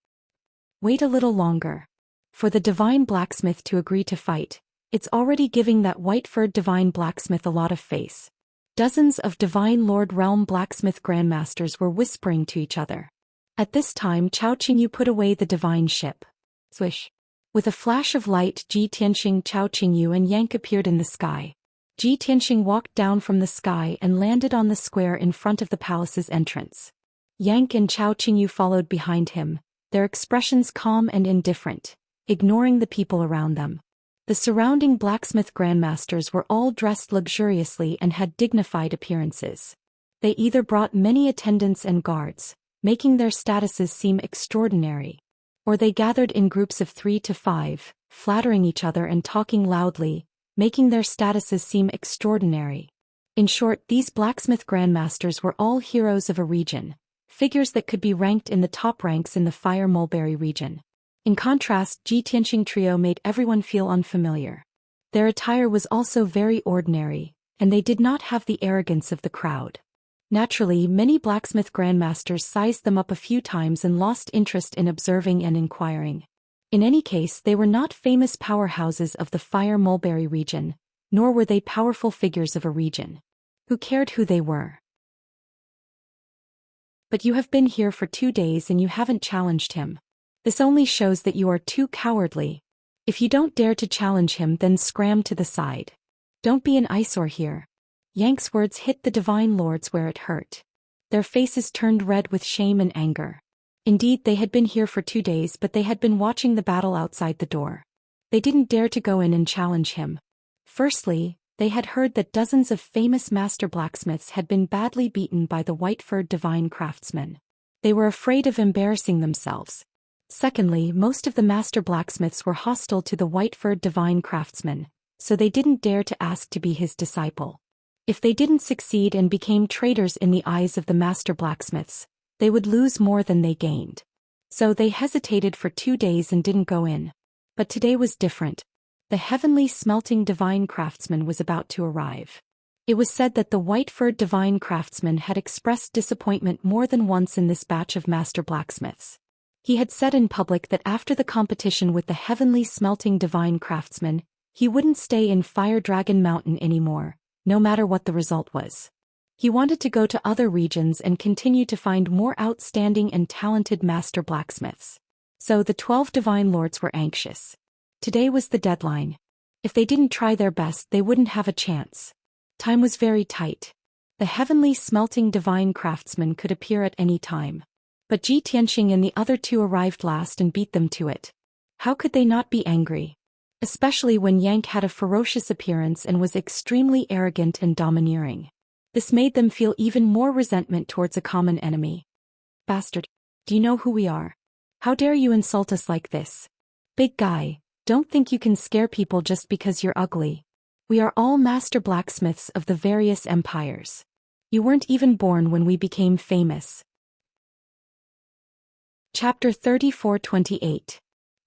Wait a little longer. For the divine blacksmith to agree to fight, it's already giving that white-furred divine blacksmith a lot of face. Dozens of divine Lord Realm blacksmith grandmasters were whispering to each other. At this time, Chao Qingyu put away the divine ship. Swish. With a flash of light, Ji Tianxing, Chao Qingyu and Yank appeared in the sky. Ji Tianxing walked down from the sky and landed on the square in front of the palace's entrance. Yank and Chao Qingyu followed behind him, their expressions calm and indifferent, ignoring the people around them. The surrounding blacksmith grandmasters were all dressed luxuriously and had dignified appearances. They either brought many attendants and guards, making their statuses seem extraordinary, or they gathered in groups of 3 to 5, flattering each other and talking loudly, making their statuses seem extraordinary. In short, these blacksmith grandmasters were all heroes of a region, figures that could be ranked in the top ranks in the Fire Mulberry region. In contrast, Ji Tianxing trio made everyone feel unfamiliar. Their attire was also very ordinary, and they did not have the arrogance of the crowd. Naturally, many blacksmith grandmasters sized them up a few times and lost interest in observing and inquiring. In any case, they were not famous powerhouses of the Fire Mulberry region, nor were they powerful figures of a region. Who cared who they were? But you have been here for 2 days and you haven't challenged him. This only shows that you are too cowardly. If you don't dare to challenge him, then scram to the side. Don't be an eyesore here. Yank's words hit the divine lords where it hurt. Their faces turned red with shame and anger. Indeed, they had been here for 2 days, but they had been watching the battle outside the door. They didn't dare to go in and challenge him. Firstly, they had heard that dozens of famous master blacksmiths had been badly beaten by the white-furred divine craftsman. They were afraid of embarrassing themselves. Secondly, most of the master blacksmiths were hostile to the white-furred divine craftsman, so they didn't dare to ask to be his disciple. If they didn't succeed and became traitors in the eyes of the master blacksmiths, they would lose more than they gained. So they hesitated for 2 days and didn't go in. But today was different. The heavenly smelting divine craftsman was about to arrive. It was said that the white-furred divine craftsman had expressed disappointment more than once in this batch of master blacksmiths. He had said in public that after the competition with the heavenly smelting divine craftsman, he wouldn't stay in Fire Dragon Mountain anymore, no matter what the result was. He wanted to go to other regions and continue to find more outstanding and talented master blacksmiths. So the 12 divine lords were anxious. Today was the deadline. If they didn't try their best, they wouldn't have a chance. Time was very tight. The heavenly smelting divine craftsman could appear at any time. But Ji Tianxing and the other 2 arrived last and beat them to it. How could they not be angry? Especially when Yank had a ferocious appearance and was extremely arrogant and domineering. This made them feel even more resentment towards a common enemy. Bastard! Do you know who we are? How dare you insult us like this? Big guy, don't think you can scare people just because you're ugly. We are all master blacksmiths of the various empires. You weren't even born when we became famous. Chapter 34-28.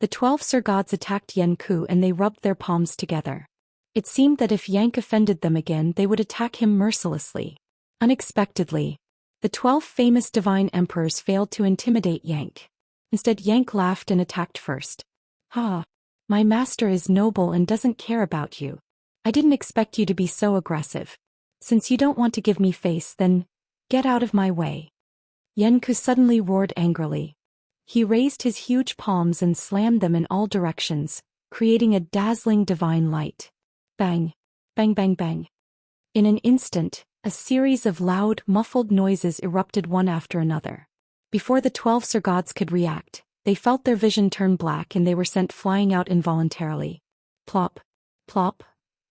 The 12 Sir Gods attacked Yanku and they rubbed their palms together. It seemed that if Yank offended them again they would attack him mercilessly. Unexpectedly, the 12 famous divine emperors failed to intimidate Yank. Instead Yank laughed and attacked first. "Ha! My master is noble and doesn't care about you. I didn't expect you to be so aggressive. Since you don't want to give me face, then get out of my way." Yanku suddenly roared angrily. He raised his huge palms and slammed them in all directions, creating a dazzling divine light. Bang! Bang bang bang. In an instant, a series of loud, muffled noises erupted one after another. Before the 12 Sir Gods could react, they felt their vision turn black and they were sent flying out involuntarily. Plop! Plop!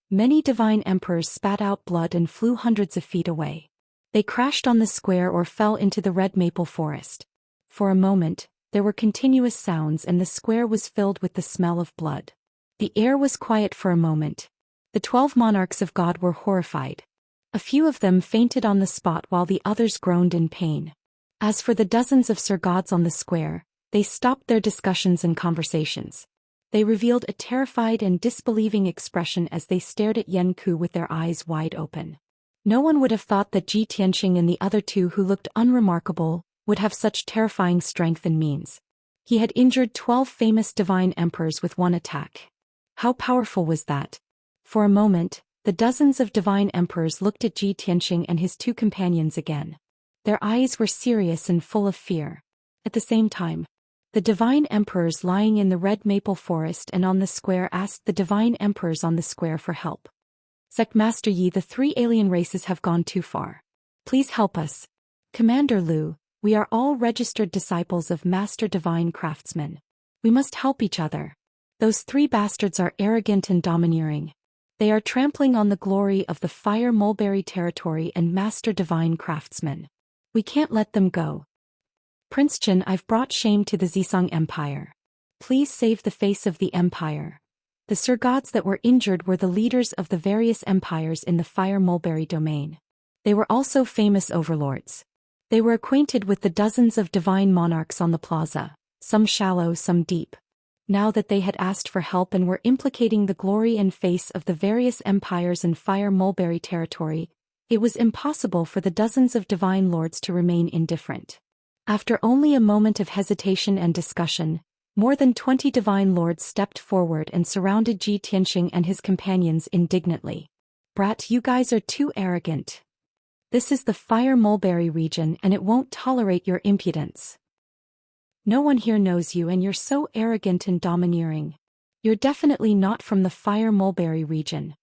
Many divine emperors spat out blood and flew hundreds of feet away. They crashed on the square or fell into the red maple forest. For a moment, there were continuous sounds and the square was filled with the smell of blood. The air was quiet for a moment. The 12 monarchs of God were horrified. A few of them fainted on the spot while the others groaned in pain. As for the dozens of Sir Gods on the square, they stopped their discussions and conversations. They revealed a terrified and disbelieving expression as they stared at Yanku with their eyes wide open. No one would have thought that Ji Tianxing and the other 2 who looked unremarkable would have such terrifying strength and means. He had injured 12 famous divine emperors with one attack. How powerful was that? For a moment, the dozens of divine emperors looked at Ji Tianxing and his 2 companions again. Their eyes were serious and full of fear. At the same time, the divine emperors lying in the red maple forest and on the square asked the divine emperors on the square for help. "Sect Master Yi, the 3 alien races have gone too far. Please help us. Commander Lu, we are all registered disciples of Master Divine Craftsmen. We must help each other. Those 3 bastards are arrogant and domineering. They are trampling on the glory of the Fire Mulberry territory and Master Divine Craftsmen. We can't let them go. Prince Chen, I've brought shame to the Zisong Empire. Please save the face of the empire." The Sir Gods that were injured were the leaders of the various empires in the Fire Mulberry domain. They were also famous overlords. They were acquainted with the dozens of divine monarchs on the plaza, some shallow, some deep. Now that they had asked for help and were implicating the glory and face of the various empires in Fire Mulberry territory, it was impossible for the dozens of divine lords to remain indifferent. After only a moment of hesitation and discussion, more than 20 divine lords stepped forward and surrounded Ji Tianxing and his companions indignantly. "Brat, you guys are too arrogant. This is the Fire Mulberry region and it won't tolerate your impudence. No one here knows you and you're so arrogant and domineering. You're definitely not from the Fire Mulberry region.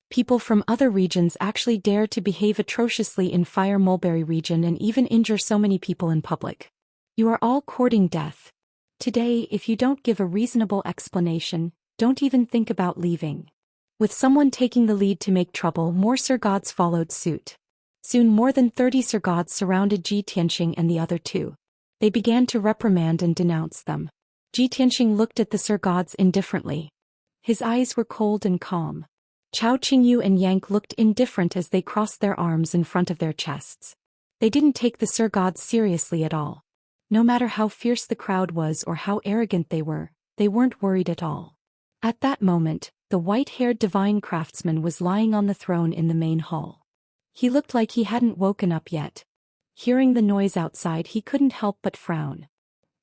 People from other regions actually dare to behave atrociously in Fire Mulberry region and even injure so many people in public. You are all courting death. Today, if you don't give a reasonable explanation, don't even think about leaving." With someone taking the lead to make trouble, more Sir Gods followed suit. Soon more than 30 Sir Gods surrounded Ji Tianxing and the other 2. They began to reprimand and denounce them. Ji Tianxing looked at the Sir Gods indifferently. His eyes were cold and calm. Chao Qingyu and Yank looked indifferent as they crossed their arms in front of their chests. They didn't take the Sir Gods seriously at all. No matter how fierce the crowd was or how arrogant they weren't worried at all. At that moment, the white-haired divine craftsman was lying on the throne in the main hall. He looked like he hadn't woken up yet. Hearing the noise outside, he couldn't help but frown.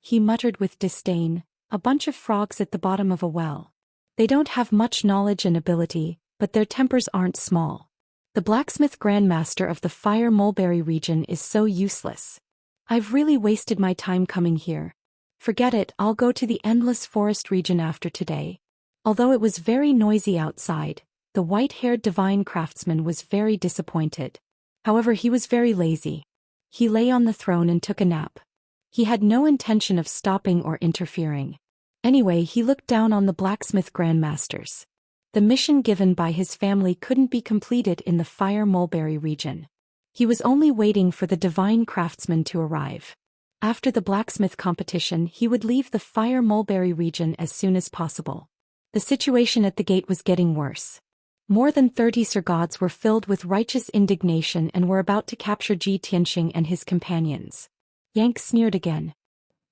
He muttered with disdain, "A bunch of frogs at the bottom of a well. They don't have much knowledge and ability, but their tempers aren't small. The blacksmith grandmaster of the Fire Mulberry region is so useless. I've really wasted my time coming here. Forget it, I'll go to the Endless Forest region after today." Although it was very noisy outside, the white-haired divine craftsman was very disappointed. However, he was very lazy. He lay on the throne and took a nap. He had no intention of stopping or interfering. Anyway, he looked down on the blacksmith grandmasters. The mission given by his family couldn't be completed in the Fire Mulberry region. He was only waiting for the divine craftsman to arrive. After the blacksmith competition, he would leave the Fire Mulberry region as soon as possible. The situation at the gate was getting worse. More than 30 Sir Gods were filled with righteous indignation and were about to capture Ji Tianxing and his companions. Yank sneered again.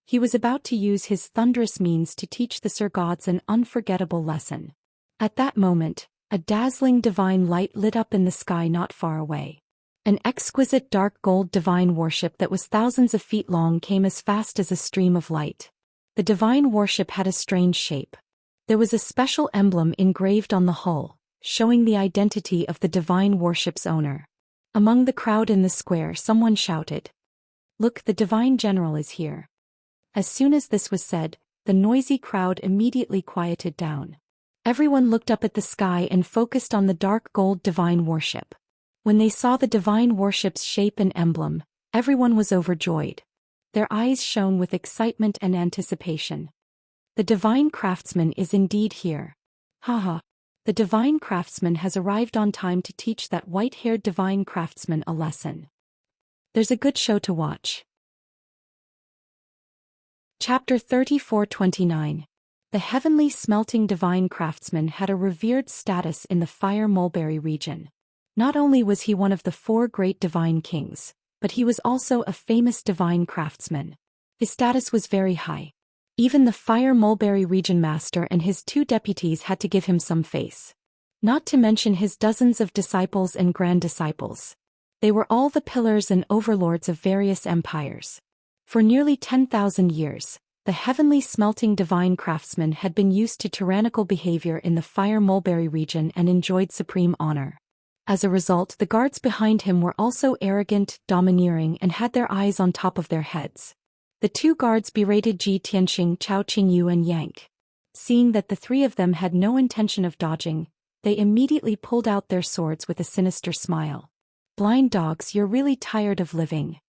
He was about to use his thunderous means to teach the Sir Gods an unforgettable lesson. At that moment, a dazzling divine light lit up in the sky not far away. An exquisite dark gold divine worship that was thousands of feet long came as fast as a stream of light. The divine worship had a strange shape. There was a special emblem engraved on the hull, showing the identity of the divine worship's owner. Among the crowd in the square, someone shouted, "Look, the divine general is here." As soon as this was said, the noisy crowd immediately quieted down. Everyone looked up at the sky and focused on the dark gold divine worship. When they saw the divine worship's shape and emblem, everyone was overjoyed. Their eyes shone with excitement and anticipation. The divine craftsman is indeed here. Haha. The divine craftsman has arrived on time to teach that white-haired divine craftsman a lesson. There's a good show to watch. Chapter 34-29. The heavenly smelting divine craftsman had a revered status in the Fire Mulberry region. Not only was he one of the 4 great divine kings, but he was also a famous divine craftsman. His status was very high. Even the Fire Mulberry region master and his 2 deputies had to give him some face. Not to mention his dozens of disciples and grand disciples. They were all the pillars and overlords of various empires. For nearly 10,000 years, the heavenly smelting divine craftsman had been used to tyrannical behavior in the Fire Mulberry region and enjoyed supreme honor. As a result, the guards behind him were also arrogant, domineering, and had their eyes on top of their heads. The 2 guards berated Ji Tianxing, Chao Qingyu and Yank. Seeing that the 3 of them had no intention of dodging, they immediately pulled out their swords with a sinister smile. "Blind dogs, you're really tired of living.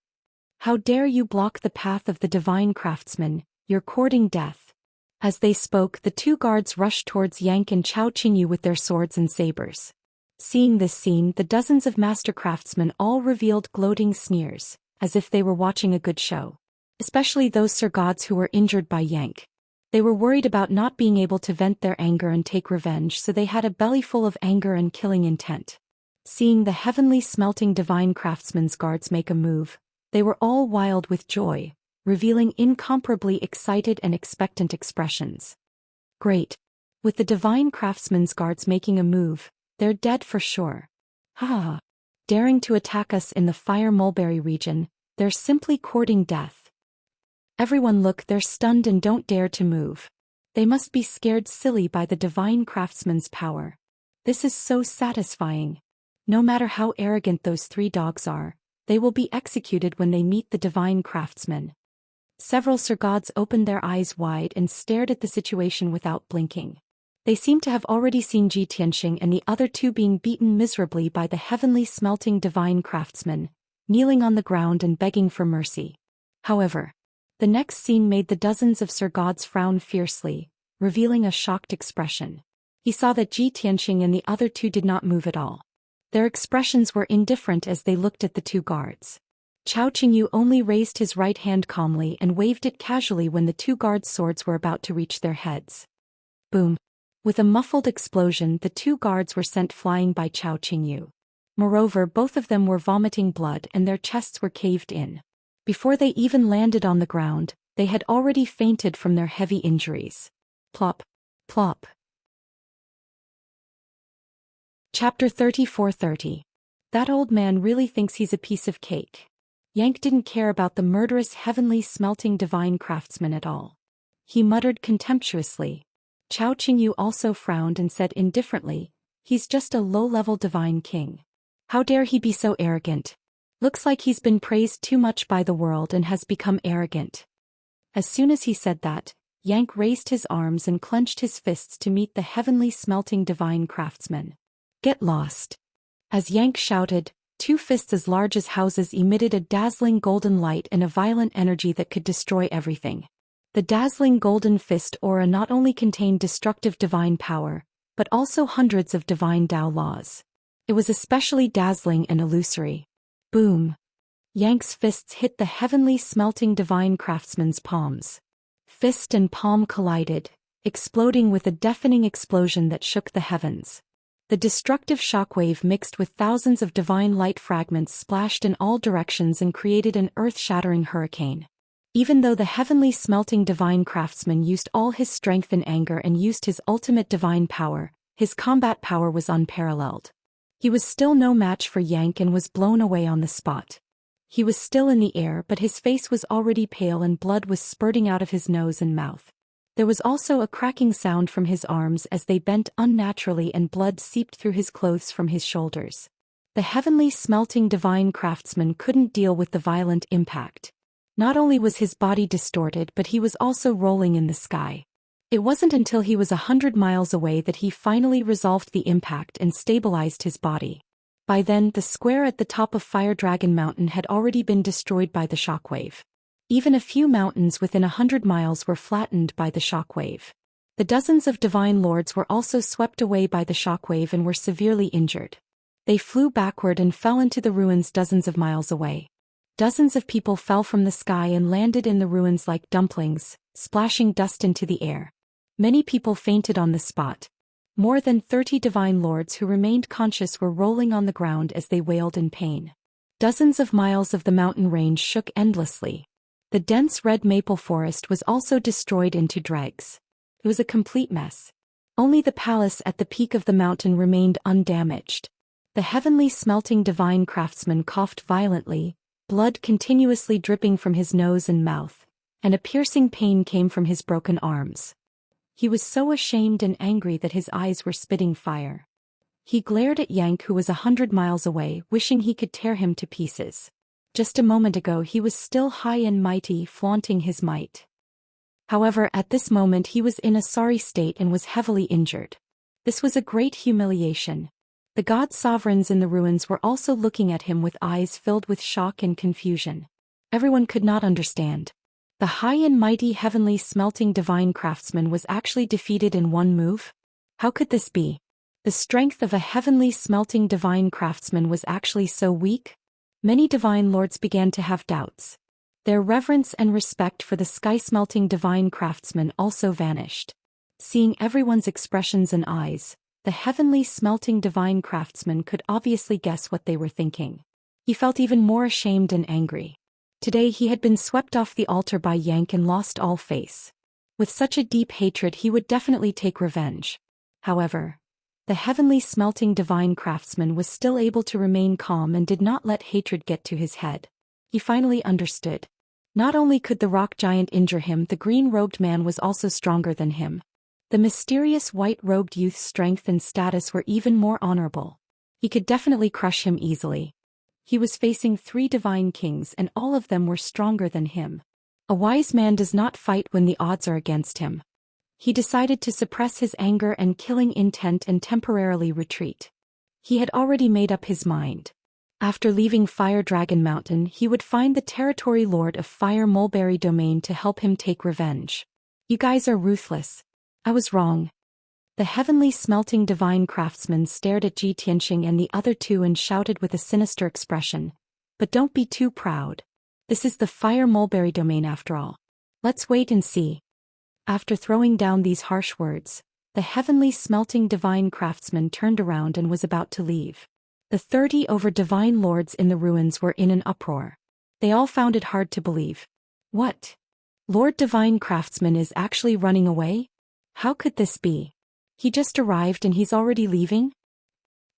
How dare you block the path of the divine craftsman, you're courting death." As they spoke, the 2 guards rushed towards Yank and Chao Qingyu with their swords and sabers. Seeing this scene, the dozens of master craftsmen all revealed gloating sneers, as if they were watching a good show. Especially those Sir Gods who were injured by Yank. They were worried about not being able to vent their anger and take revenge, so they had a belly full of anger and killing intent. Seeing the heavenly smelting divine craftsman's guards make a move, they were all wild with joy, revealing incomparably excited and expectant expressions. Great. With the divine craftsman's guards making a move, they're dead for sure. Ha! Daring to attack us in the Fire Mulberry region, they're simply courting death. Everyone look, they're stunned and don't dare to move. They must be scared silly by the divine craftsman's power. This is so satisfying. No matter how arrogant those 3 dogs are, they will be executed when they meet the divine craftsman. Several Sir Gods opened their eyes wide and stared at the situation without blinking. They seemed to have already seen Ji Tianxing and the other 2 being beaten miserably by the heavenly smelting divine craftsman, kneeling on the ground and begging for mercy. However, the next scene made the dozens of Sir Gods frown fiercely, revealing a shocked expression. He saw that Ji Tianxing and the other 2 did not move at all. Their expressions were indifferent as they looked at the 2 guards. Chao Qingyu only raised his right hand calmly and waved it casually when the two guards' swords were about to reach their heads. Boom. With a muffled explosion, the two guards were sent flying by Chao Qingyu. Moreover, both of them were vomiting blood and their chests were caved in. Before they even landed on the ground, they had already fainted from their heavy injuries. Plop. Plop. Chapter 34:30. That old man really thinks he's a piece of cake. Yank didn't care about the murderous heavenly smelting divine craftsman at all. He muttered contemptuously. Chao Qingyu also frowned and said indifferently, "He's just a low-level divine king. How dare he be so arrogant? Looks like he's been praised too much by the world and has become arrogant." As soon as he said that, Yank raised his arms and clenched his fists to meet the heavenly smelting divine craftsman. "Get lost." As Yank shouted, two fists as large as houses emitted a dazzling golden light and a violent energy that could destroy everything. The dazzling golden fist aura not only contained destructive divine power, but also hundreds of divine Tao laws. It was especially dazzling and illusory. Boom. Yank's fists hit the heavenly smelting divine craftsman's palms. Fist and palm collided, exploding with a deafening explosion that shook the heavens. The destructive shockwave mixed with thousands of divine light fragments splashed in all directions and created an earth-shattering hurricane. Even though the heavenly smelting divine craftsman used all his strength and anger and used his ultimate divine power, his combat power was unparalleled. He was still no match for Yank and was blown away on the spot. He was still in the air, but his face was already pale and blood was spurting out of his nose and mouth. There was also a cracking sound from his arms as they bent unnaturally and blood seeped through his clothes from his shoulders. The heavenly smelting divine craftsman couldn't deal with the violent impact. Not only was his body distorted, but he was also rolling in the sky. It wasn't until he was 100 miles away that he finally resolved the impact and stabilized his body. By then, the square at the top of Fire Dragon Mountain had already been destroyed by the shockwave. Even a few mountains within 100 miles were flattened by the shockwave. The dozens of divine lords were also swept away by the shockwave and were severely injured. They flew backward and fell into the ruins dozens of miles away. Dozens of people fell from the sky and landed in the ruins like dumplings, splashing dust into the air. Many people fainted on the spot. More than 30 divine lords who remained conscious were rolling on the ground as they wailed in pain. Dozens of miles of the mountain range shook endlessly. The dense red maple forest was also destroyed into dregs. It was a complete mess. Only the palace at the peak of the mountain remained undamaged. The heavenly smelting divine craftsman coughed violently, blood continuously dripping from his nose and mouth, and a piercing pain came from his broken arms. He was so ashamed and angry that his eyes were spitting fire. He glared at Yank, who was 100 miles away, wishing he could tear him to pieces. Just a moment ago he was still high and mighty, flaunting his might. However, at this moment he was in a sorry state and was heavily injured. This was a great humiliation. The god sovereigns in the ruins were also looking at him with eyes filled with shock and confusion. Everyone could not understand. The high and mighty heavenly smelting divine craftsman was actually defeated in one move? How could this be? The strength of a heavenly smelting divine craftsman was actually so weak? Many divine lords began to have doubts. Their reverence and respect for the sky-smelting divine craftsman also vanished. Seeing everyone's expressions and eyes, the heavenly smelting divine craftsman could obviously guess what they were thinking. He felt even more ashamed and angry. Today he had been swept off the altar by Yank and lost all face. With such a deep hatred he would definitely take revenge. However, the heavenly smelting divine craftsman was still able to remain calm and did not let hatred get to his head. He finally understood. Not only could the rock giant injure him, the green-robed man was also stronger than him. The mysterious white-robed youth's strength and status were even more honorable. He could definitely crush him easily. He was facing 3 divine kings and all of them were stronger than him. A wise man does not fight when the odds are against him. He decided to suppress his anger and killing intent and temporarily retreat. He had already made up his mind. After leaving Fire Dragon Mountain, he would find the territory lord of Fire Mulberry Domain to help him take revenge. "You guys are ruthless. I was wrong." The heavenly smelting divine craftsman stared at Ji Tianxing and the other two and shouted with a sinister expression, But don't be too proud. This is the fire mulberry domain after all. Let's wait and see. After throwing down these harsh words, the heavenly smelting divine craftsman turned around and was about to leave. The 30 over divine lords in the ruins were in an uproar. They all found it hard to believe. What? Lord Divine Craftsman is actually running away? How could this be? He just arrived and he's already leaving?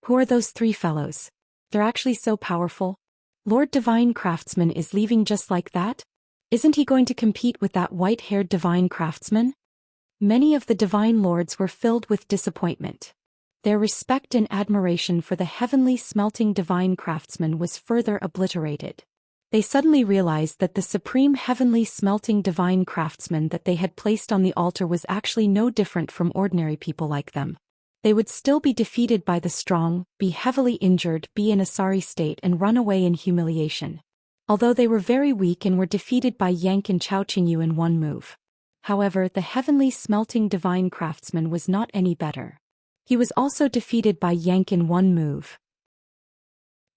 Who are those 3 fellows? They're actually so powerful. Lord Divine Craftsman is leaving just like that? Isn't he going to compete with that white-haired Divine Craftsman? Many of the Divine Lords were filled with disappointment. Their respect and admiration for the heavenly smelting Divine Craftsman was further obliterated. They suddenly realized that the supreme heavenly smelting Divine Craftsman that they had placed on the altar was actually no different from ordinary people like them. They would still be defeated by the strong, be heavily injured, be in a sorry state and run away in humiliation. Although they were very weak and were defeated by Yang and Chao Qingyu in one move. However, the heavenly smelting Divine Craftsman was not any better. He was also defeated by Yang in one move.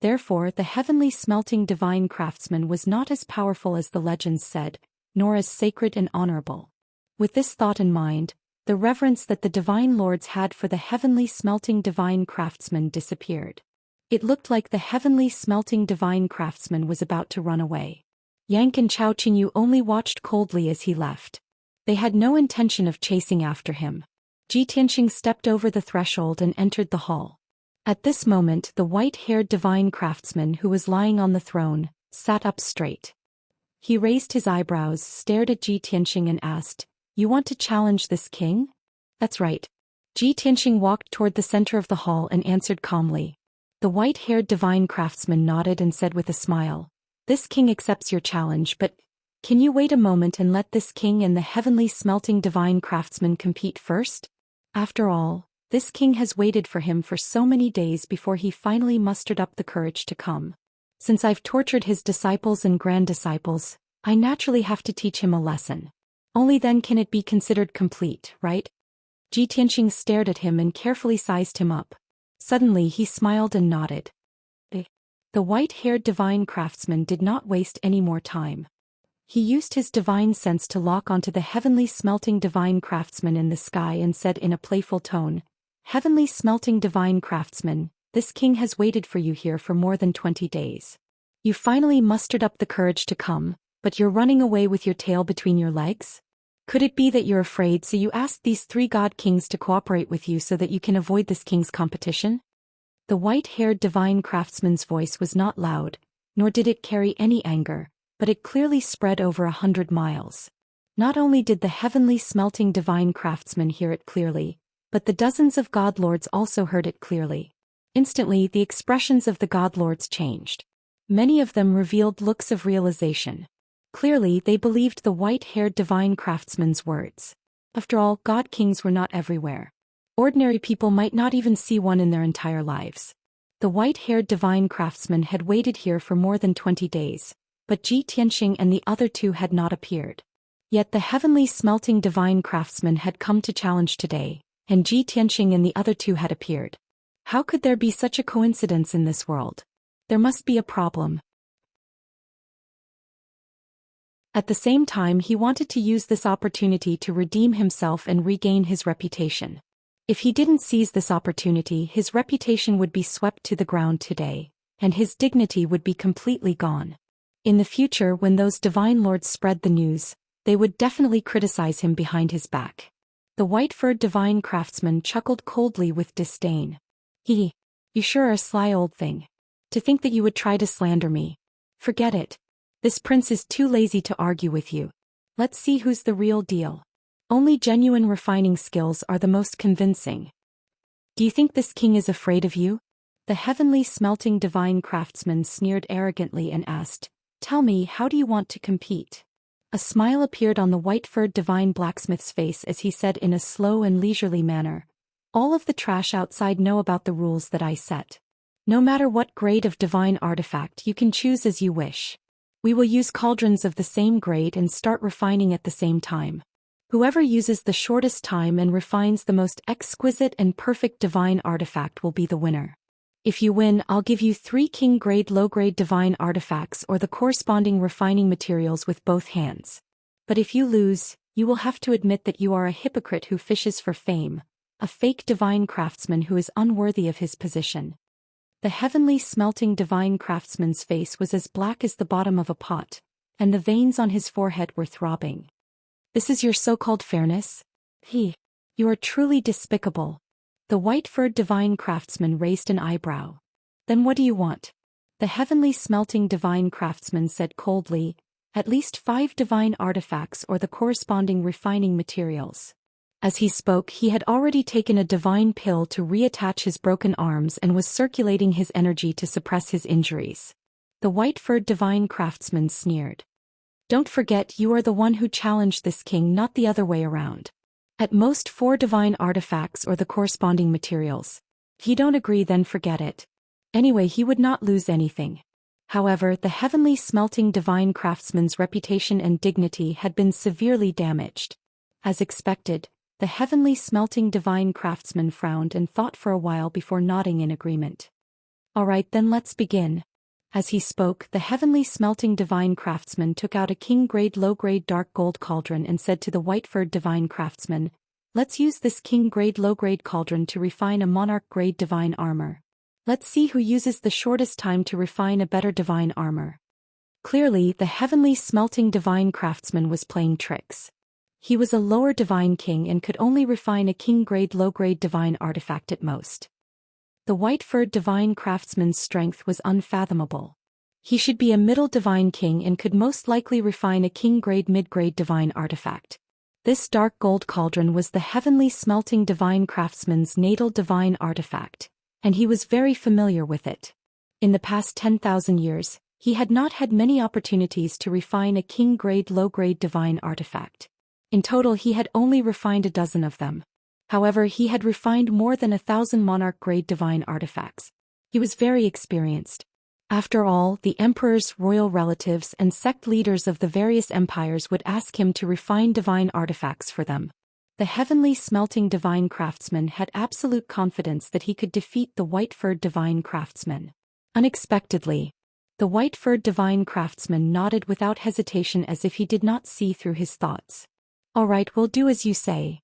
Therefore, the heavenly smelting Divine Craftsman was not as powerful as the legends said, nor as sacred and honorable. With this thought in mind, the reverence that the Divine Lords had for the heavenly smelting Divine Craftsman disappeared. It looked like the heavenly smelting Divine Craftsman was about to run away. Yang and Chao Qingyu only watched coldly as he left. They had no intention of chasing after him. Ji Tianxing stepped over the threshold and entered the hall. At this moment, the white-haired Divine Craftsman who was lying on the throne sat up straight. He raised his eyebrows, stared at Ji Tianxing and asked, "You want to challenge this king?" "That's right." Ji Tianxing walked toward the center of the hall and answered calmly. The white-haired Divine Craftsman nodded and said with a smile, "This king accepts your challenge, but can you wait a moment and let this king and the heavenly smelting Divine Craftsman compete first? After all, this king has waited for him for so many days before he finally mustered up the courage to come. Since I've tortured his disciples and grand-disciples, I naturally have to teach him a lesson. Only then can it be considered complete, right?" Ji Tianxing stared at him and carefully sized him up. Suddenly he smiled and nodded. The white-haired Divine Craftsman did not waste any more time. He used his divine sense to lock onto the heavenly smelting Divine Craftsman in the sky and said in a playful tone, "Heavenly smelting Divine Craftsman, this king has waited for you here for more than 20 days. You finally mustered up the courage to come, but you're running away with your tail between your legs? Could it be that you're afraid so you asked these 3 god kings to cooperate with you so that you can avoid this king's competition?" The white-haired Divine Craftsman's voice was not loud, nor did it carry any anger, but it clearly spread over 100 miles. Not only did the heavenly smelting Divine Craftsman hear it clearly, but the dozens of God Lords also heard it clearly. Instantly, the expressions of the God Lords changed. Many of them revealed looks of realization. Clearly, they believed the white-haired Divine Craftsman's words. After all, God Kings were not everywhere. Ordinary people might not even see one in their entire lives. The white-haired Divine Craftsman had waited here for more than 20 days, but Ji Tianxing and the other 2 had not appeared. Yet the heavenly smelting Divine Craftsman had come to challenge today, and Ji Tianxing and the other 2 had appeared. How could there be such a coincidence in this world? There must be a problem. At the same time, he wanted to use this opportunity to redeem himself and regain his reputation. If he didn't seize this opportunity, his reputation would be swept to the ground today, and his dignity would be completely gone. In the future, when those Divine Lords spread the news, they would definitely criticize him behind his back. The white-furred Divine Craftsman chuckled coldly with disdain. "You sure are a sly old thing. To think that you would try to slander me. Forget it. This prince is too lazy to argue with you. Let's see who's the real deal. Only genuine refining skills are the most convincing. Do you think this king is afraid of you?" The heavenly smelting Divine Craftsman sneered arrogantly and asked, "Tell me, how do you want to compete?" A smile appeared on the white-furred Divine Blacksmith's face as he said in a slow and leisurely manner, "All of the trash outside know about the rules that I set. No matter what grade of divine artifact, you can choose as you wish. We will use cauldrons of the same grade and start refining at the same time. Whoever uses the shortest time and refines the most exquisite and perfect divine artifact will be the winner." If you win, I'll give you 3 king-grade low-grade divine artifacts or the corresponding refining materials with both hands. But if you lose, you will have to admit that you are a hypocrite who fishes for fame, a fake divine craftsman who is unworthy of his position. The heavenly smelting divine craftsman's face was as black as the bottom of a pot, and the veins on his forehead were throbbing. This is your so-called fairness? You are truly despicable. The white-furred divine craftsman raised an eyebrow. Then what do you want? The heavenly smelting divine craftsman said coldly, at least 5 divine artifacts or the corresponding refining materials. As he spoke, he had already taken a divine pill to reattach his broken arms and was circulating his energy to suppress his injuries. The white-furred divine craftsman sneered. Don't forget, you are the one who challenged this king, not the other way around. At most 4 divine artifacts or the corresponding materials. If you don't agree, then forget it. Anyway, he would not lose anything. However, the heavenly smelting divine craftsman's reputation and dignity had been severely damaged. As expected, the heavenly smelting divine craftsman frowned and thought for a while before nodding in agreement. All right, then let's begin. As he spoke, the heavenly smelting divine craftsman took out a king-grade low-grade dark gold cauldron and said to the white-furred divine craftsman, let's use this king-grade low-grade cauldron to refine a monarch-grade divine armor. Let's see who uses the shortest time to refine a better divine armor. Clearly, the heavenly smelting divine craftsman was playing tricks. He was a lower divine king and could only refine a king-grade low-grade divine artifact at most. The white-furred divine craftsman's strength was unfathomable. He should be a middle divine king and could most likely refine a king-grade mid-grade divine artifact. This dark gold cauldron was the heavenly smelting divine craftsman's natal divine artifact, and he was very familiar with it. In the past 10,000 years, he had not had many opportunities to refine a king-grade low-grade divine artifact. In total, he had only refined a dozen of them. However, he had refined more than 1,000 monarch-grade divine artifacts. He was very experienced. After all, the emperor's royal relatives and sect leaders of the various empires would ask him to refine divine artifacts for them. The heavenly smelting divine craftsman had absolute confidence that he could defeat the white-furred divine craftsman. Unexpectedly, the white-furred divine craftsman nodded without hesitation as if he did not see through his thoughts. All right, we'll do as you say.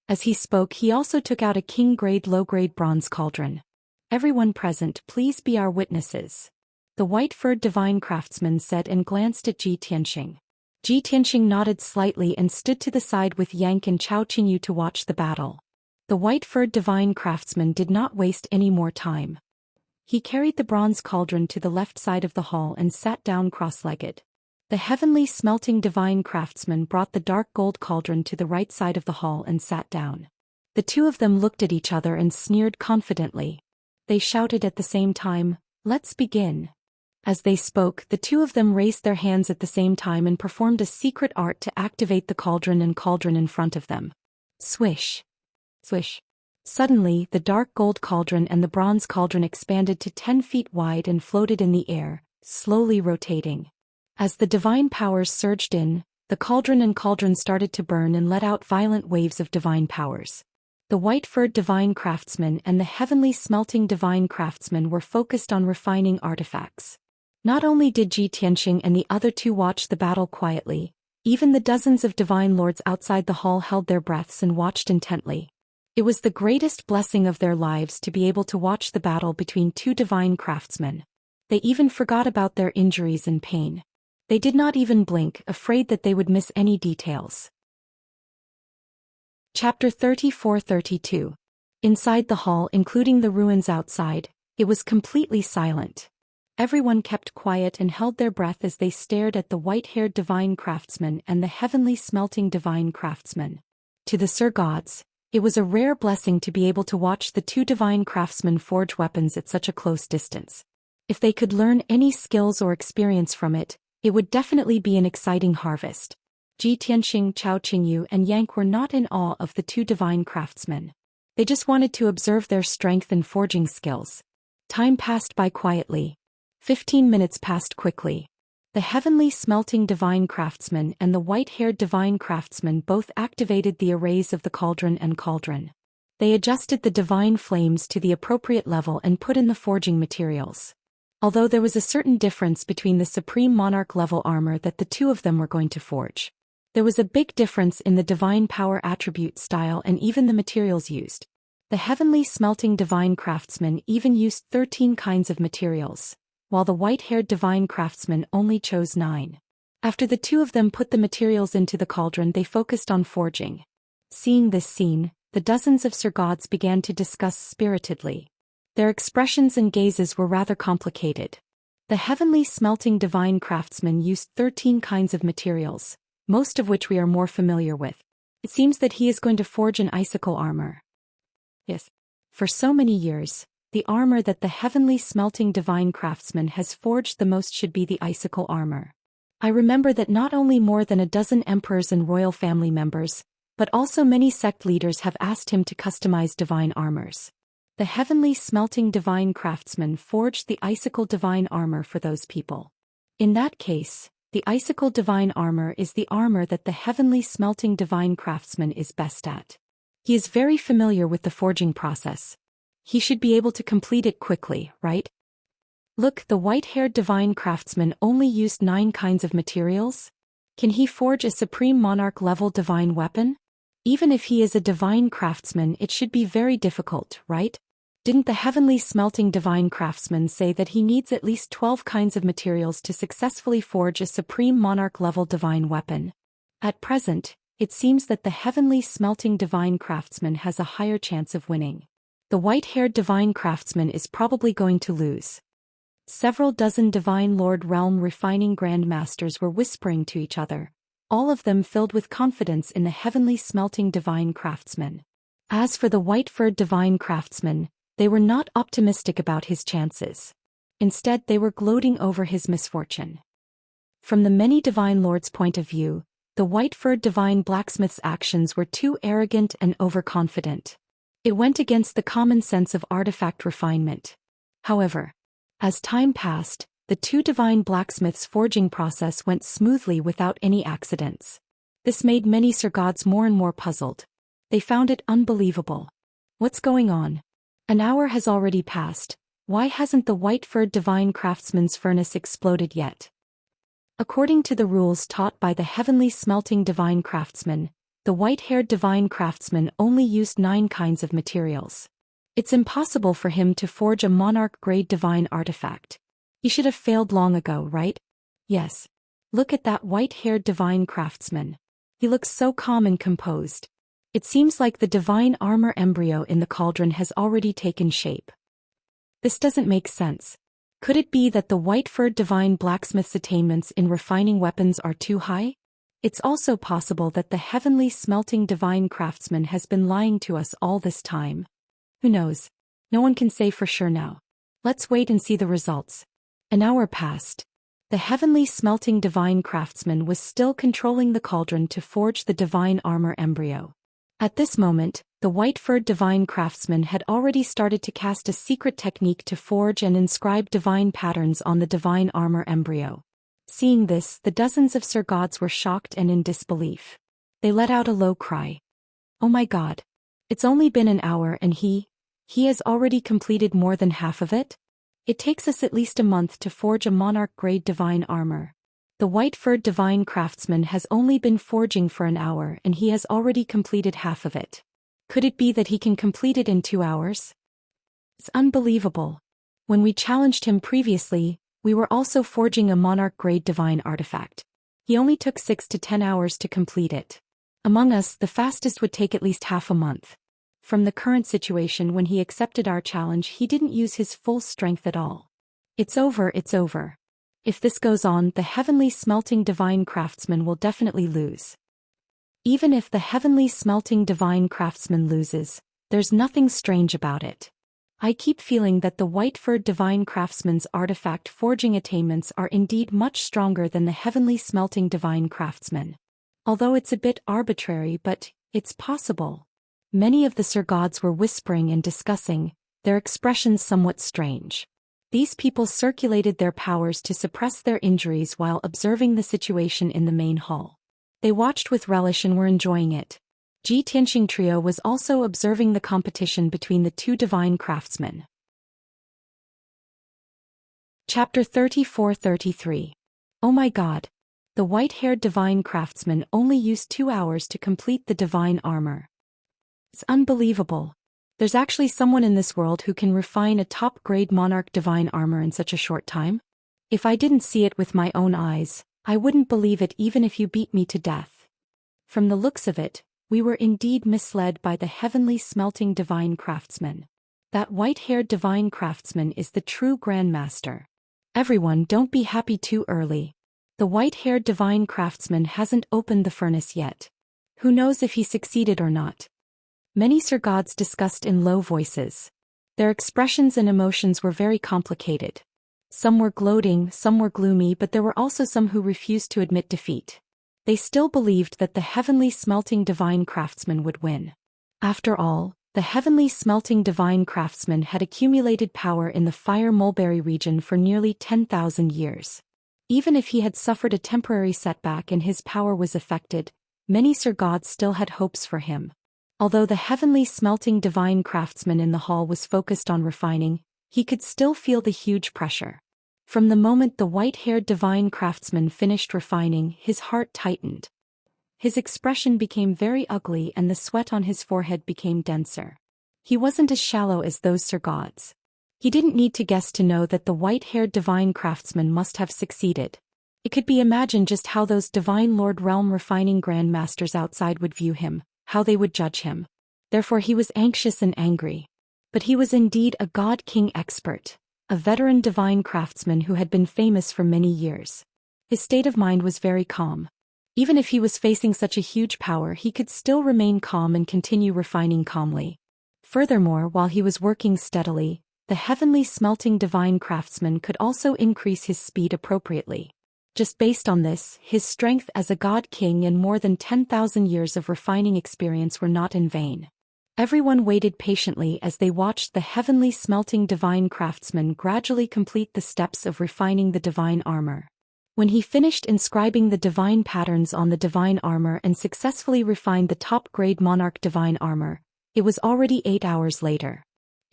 As he spoke, he also took out a king-grade low-grade bronze cauldron. Everyone present, please be our witnesses. The white-furred divine craftsman said and glanced at Zhi Tianxing. Zhi Tianxing nodded slightly and stood to the side with Yang and Chao Qingyu to watch the battle. The white-furred divine craftsman did not waste any more time. He carried the bronze cauldron to the left side of the hall and sat down cross-legged. The heavenly smelting divine craftsman brought the dark gold cauldron to the right side of the hall and sat down. The two of them looked at each other and sneered confidently. They shouted at the same time, "Let's begin." As they spoke, the two of them raised their hands at the same time and performed a secret art to activate the cauldron in front of them. Swish. Swish. Suddenly, the dark gold cauldron and the bronze cauldron expanded to 10 feet wide and floated in the air, slowly rotating. As the divine powers surged in, the cauldron started to burn and let out violent waves of divine powers. The white-furred divine craftsman and the heavenly smelting divine craftsman were focused on refining artifacts. Not only did Zhi Tianxing and the other two watch the battle quietly, even the dozens of divine lords outside the hall held their breaths and watched intently. It was the greatest blessing of their lives to be able to watch the battle between two divine craftsmen. They even forgot about their injuries and pain. They did not even blink, afraid that they would miss any details. Chapter 34-32. Inside the hall, including the ruins outside, it was completely silent. Everyone kept quiet and held their breath as they stared at the white-haired divine craftsman and the heavenly smelting divine craftsman. To the Sir Gods, it was a rare blessing to be able to watch the two divine craftsmen forge weapons at such a close distance. If they could learn any skills or experience from it, it would definitely be an exciting harvest. Zhi Tianxing, Chao Qingyu, and Yang were not in awe of the two divine craftsmen. They just wanted to observe their strength and forging skills. Time passed by quietly. 15 minutes passed quickly. The heavenly smelting divine craftsman and the white-haired divine craftsman both activated the arrays of the cauldron. They adjusted the divine flames to the appropriate level and put in the forging materials. Although there was a certain difference between the Supreme Monarch level armor that the two of them were going to forge. There was a big difference in the divine power attribute style and even the materials used. The heavenly smelting divine craftsman even used 13 kinds of materials, while the white-haired divine craftsman only chose 9. After the two of them put the materials into the cauldron, they focused on forging. Seeing this scene, the dozens of Sir Gods began to discuss spiritedly. Their expressions and gazes were rather complicated. The heavenly smelting divine craftsman used 13 kinds of materials, most of which we are more familiar with. It seems that he is going to forge an icicle armor. Yes. For so many years, the armor that the heavenly smelting divine craftsman has forged the most should be the icicle armor. I remember that not only more than a dozen emperors and royal family members, but also many sect leaders have asked him to customize divine armors. The heavenly smelting divine craftsman forged the icicle divine armor for those people. In that case, the icicle divine armor is the armor that the heavenly smelting divine craftsman is best at. He is very familiar with the forging process. He should be able to complete it quickly, right? Look, the white-haired divine craftsman only used 9 kinds of materials. Can he forge a supreme monarch level divine weapon? Even if he is a divine craftsman, it should be very difficult, right? Didn't the heavenly smelting divine craftsman say that he needs at least 12 kinds of materials to successfully forge a supreme monarch level divine weapon? At present, it seems that the heavenly smelting divine craftsman has a higher chance of winning. The white-haired divine craftsman is probably going to lose. Several dozen divine lord realm refining grandmasters were whispering to each other, all of them filled with confidence in the heavenly smelting divine craftsman. As for the white-furred divine craftsman, they were not optimistic about his chances. Instead, they were gloating over his misfortune. From the many divine lords' point of view, the white-furred divine blacksmith's actions were too arrogant and overconfident. It went against the common sense of artifact refinement. However, as time passed, the two divine blacksmiths' forging process went smoothly without any accidents. This made many Sir Gods more and more puzzled. They found it unbelievable. What's going on? An hour has already passed. Why hasn't the white-furred divine craftsman's furnace exploded yet? According to the rules taught by the heavenly smelting divine craftsman, the white-haired divine craftsman only used 9 kinds of materials. It's impossible for him to forge a monarch-grade divine artifact. He should have failed long ago, right? Yes. Look at that white-haired divine craftsman. He looks so calm and composed. It seems like the divine armor embryo in the cauldron has already taken shape. This doesn't make sense. Could it be that the white-furred divine blacksmith's attainments in refining weapons are too high? It's also possible that the heavenly smelting divine craftsman has been lying to us all this time. Who knows? No one can say for sure now. Let's wait and see the results. An hour passed. The heavenly smelting divine craftsman was still controlling the cauldron to forge the divine armor embryo. At this moment, the white-furred divine craftsman had already started to cast a secret technique to forge and inscribe divine patterns on the divine armor embryo. Seeing this, the dozens of Sir Gods were shocked and in disbelief. They let out a low cry. Oh my God! It's only been an hour and he has already completed more than half of it? It takes us at least a month to forge a monarch-grade divine armor. The white-furred divine craftsman has only been forging for an hour and he has already completed half of it. Could it be that he can complete it in 2 hours? It's unbelievable. When we challenged him previously, we were also forging a monarch-grade divine artifact. He only took 6 to 10 hours to complete it. Among us, the fastest would take at least half a month. From the current situation, when he accepted our challenge, he didn't use his full strength at all. It's over, it's over. If this goes on, the heavenly smelting divine craftsman will definitely lose. Even if the heavenly smelting divine craftsman loses, there's nothing strange about it. I keep feeling that the white-furred divine craftsman's artifact forging attainments are indeed much stronger than the heavenly smelting divine craftsman. Although it's a bit arbitrary, but it's possible. Many of the Sir Gods were whispering and discussing, their expressions somewhat strange. These people circulated their powers to suppress their injuries while observing the situation in the main hall. They watched with relish and were enjoying it. Ji Tianxing trio was also observing the competition between the two divine craftsmen. Chapter 34-33. Oh my God! The white-haired divine craftsman only used 2 hours to complete the divine armor. It's unbelievable. There's actually someone in this world who can refine a top-grade monarch divine armor in such a short time? If I didn't see it with my own eyes, I wouldn't believe it even if you beat me to death. From the looks of it, we were indeed misled by the heavenly smelting divine craftsman. That white-haired divine craftsman is the true grandmaster. Everyone, don't be happy too early. The white-haired divine craftsman hasn't opened the furnace yet. Who knows if he succeeded or not? Many Sir Gods discussed in low voices. Their expressions and emotions were very complicated. Some were gloating, some were gloomy, but there were also some who refused to admit defeat. They still believed that the heavenly smelting divine craftsman would win. After all, the heavenly smelting divine craftsman had accumulated power in the Fire Mulberry region for nearly 10,000 years. Even if he had suffered a temporary setback and his power was affected, many Sir Gods still had hopes for him. Although the heavenly smelting divine craftsman in the hall was focused on refining, he could still feel the huge pressure. From the moment the white-haired divine craftsman finished refining, his heart tightened. His expression became very ugly and the sweat on his forehead became denser. He wasn't as shallow as those Sir Gods. He didn't need to guess to know that the white-haired divine craftsman must have succeeded. It could be imagined just how those divine Lord Realm refining grandmasters outside would view him, how they would judge him. Therefore he was anxious and angry. But he was indeed a God-King expert, a veteran divine craftsman who had been famous for many years. His state of mind was very calm. Even if he was facing such a huge power, he could still remain calm and continue refining calmly. Furthermore, while he was working steadily, the heavenly smelting divine craftsman could also increase his speed appropriately. Just based on this, his strength as a God-King and more than 10,000 years of refining experience were not in vain. Everyone waited patiently as they watched the heavenly smelting divine craftsman gradually complete the steps of refining the divine armor. When he finished inscribing the divine patterns on the divine armor and successfully refined the top-grade monarch divine armor, it was already 8 hours later.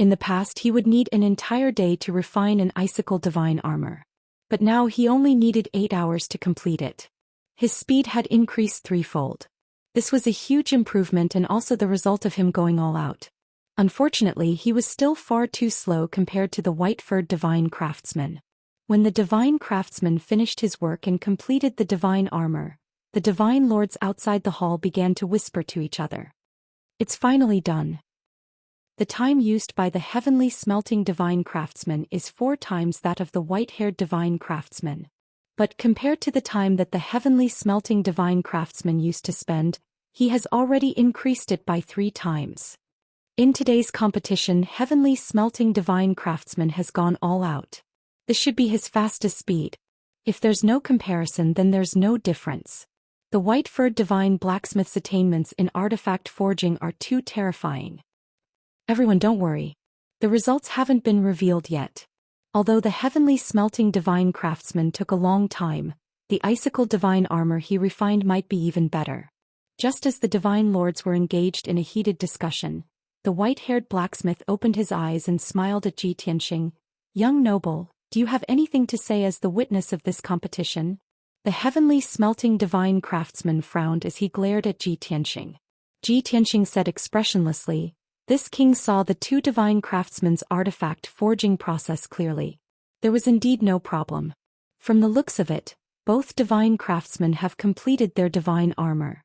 In the past he would need an entire day to refine an icicle divine armor. But now he only needed 8 hours to complete it. His speed had increased threefold. This was a huge improvement and also the result of him going all out. Unfortunately, he was still far too slow compared to the white-furred divine craftsman. When the divine craftsman finished his work and completed the divine armor, the divine lords outside the hall began to whisper to each other. It's finally done. The time used by the heavenly smelting divine craftsman is 4 times that of the white-haired divine craftsman. But compared to the time that the heavenly smelting divine craftsman used to spend, he has already increased it by 3 times. In today's competition, heavenly smelting divine craftsman has gone all out. This should be his fastest speed. If there's no comparison, then there's no difference. The white-furred divine blacksmith's attainments in artifact forging are too terrifying. Everyone, don't worry. The results haven't been revealed yet. Although the heavenly smelting divine craftsman took a long time, the icicle divine armor he refined might be even better. Just as the divine lords were engaged in a heated discussion, the white-haired blacksmith opened his eyes and smiled at Ji Tianxing. Young noble, do you have anything to say as the witness of this competition? The heavenly smelting divine craftsman frowned as he glared at Ji Tianxing. Ji Tianxing said expressionlessly, "This king saw the 2 divine craftsmen's artifact forging process clearly. There was indeed no problem. From the looks of it, both divine craftsmen have completed their divine armor.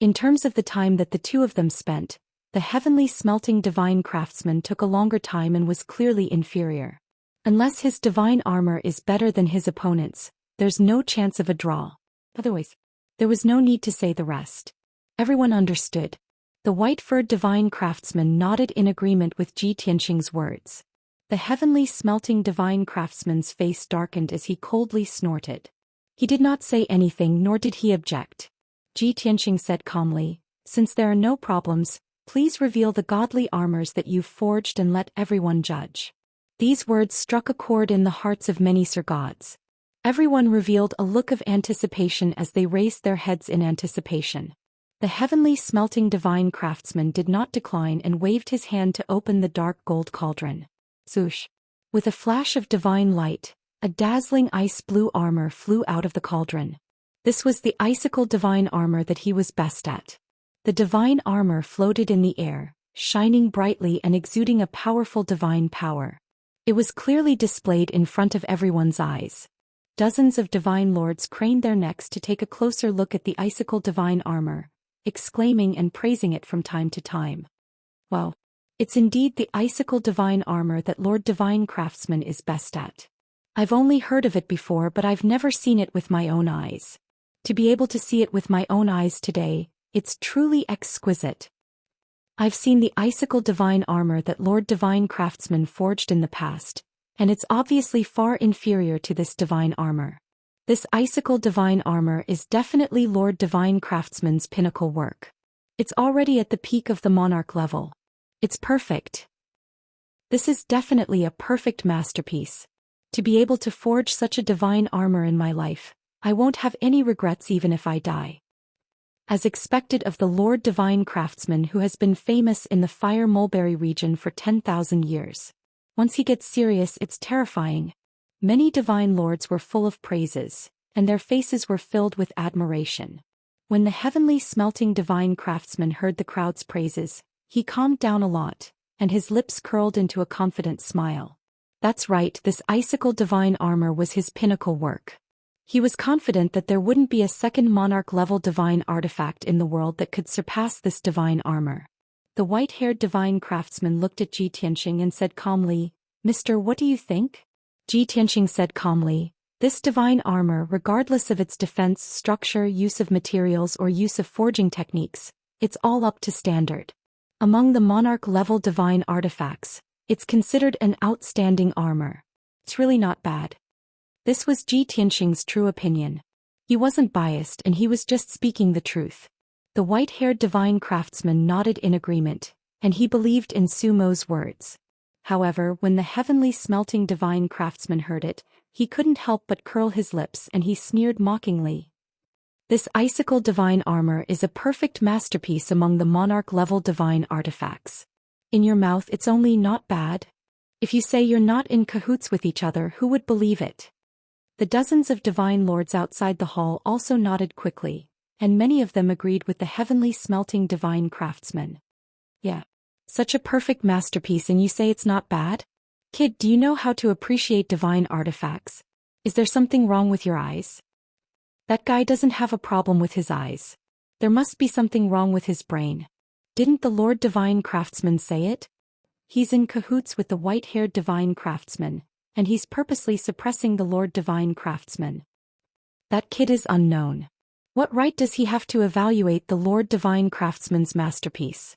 In terms of the time that the 2 of them spent, the heavenly smelting divine craftsman took a longer time and was clearly inferior. Unless his divine armor is better than his opponent's, there's no chance of a draw." Otherwise, there was no need to say the rest. Everyone understood. The white-furred divine craftsman nodded in agreement with Ji Tianxing's words. The heavenly smelting divine craftsman's face darkened as he coldly snorted. He did not say anything, nor did he object. Ji Tianxing said calmly, "Since there are no problems, please reveal the godly armors that you've forged and let everyone judge." These words struck a chord in the hearts of many Sir Gods. Everyone revealed a look of anticipation as they raised their heads in anticipation. The heavenly smelting divine craftsman did not decline and waved his hand to open the dark gold cauldron. Swoosh! With a flash of divine light, a dazzling ice blue armor flew out of the cauldron. This was the icicle divine armor that he was best at. The divine armor floated in the air, shining brightly and exuding a powerful divine power. It was clearly displayed in front of everyone's eyes. Dozens of divine lords craned their necks to take a closer look at the icicle divine armor, exclaiming and praising it from time to time. Wow! It's indeed the icicle divine armor that Lord Divine Craftsman is best at. I've only heard of it before, but I've never seen it with my own eyes. To be able to see it with my own eyes today, it's truly exquisite. I've seen the icicle divine armor that Lord Divine Craftsman forged in the past, and it's obviously far inferior to this divine armor. This icicle divine armor is definitely Lord Divine Craftsman's pinnacle work. It's already at the peak of the monarch level. It's perfect. This is definitely a perfect masterpiece. To be able to forge such a divine armor in my life, I won't have any regrets even if I die. As expected of the Lord Divine Craftsman who has been famous in the Fire Mulberry region for 10,000 years. Once he gets serious, it's terrifying. Many divine lords were full of praises, and their faces were filled with admiration. When the heavenly smelting divine craftsman heard the crowd's praises, he calmed down a lot, and his lips curled into a confident smile. That's right, this icicle divine armor was his pinnacle work. He was confident that there wouldn't be a second monarch-level divine artifact in the world that could surpass this divine armor. The white-haired divine craftsman looked at Zhi Tianxing and said calmly, "Mister, what do you think?" Zhi Tianxing said calmly, "This divine armor, regardless of its defense, structure, use of materials or use of forging techniques, it's all up to standard. Among the monarch-level divine artifacts, it's considered an outstanding armor. It's really not bad." This was Zhi Tianxing's true opinion. He wasn't biased and he was just speaking the truth. The white-haired divine craftsman nodded in agreement, and he believed in Sumo's words. However, when the heavenly smelting divine craftsman heard it, he couldn't help but curl his lips and he sneered mockingly. "This icicle divine armor is a perfect masterpiece among the monarch-level divine artifacts. In your mouth it's only not bad. If you say you're not in cahoots with each other, who would believe it?" The dozens of divine lords outside the hall also nodded quickly, and many of them agreed with the heavenly smelting divine craftsman. "Yeah. Such a perfect masterpiece and you say it's not bad? Kid, do you know how to appreciate divine artifacts? Is there something wrong with your eyes? That guy doesn't have a problem with his eyes. There must be something wrong with his brain. Didn't the Lord Divine Craftsman say it? He's in cahoots with the white-haired divine craftsman, and he's purposely suppressing the Lord Divine Craftsman. That kid is unknown. What right does he have to evaluate the Lord Divine Craftsman's masterpiece?"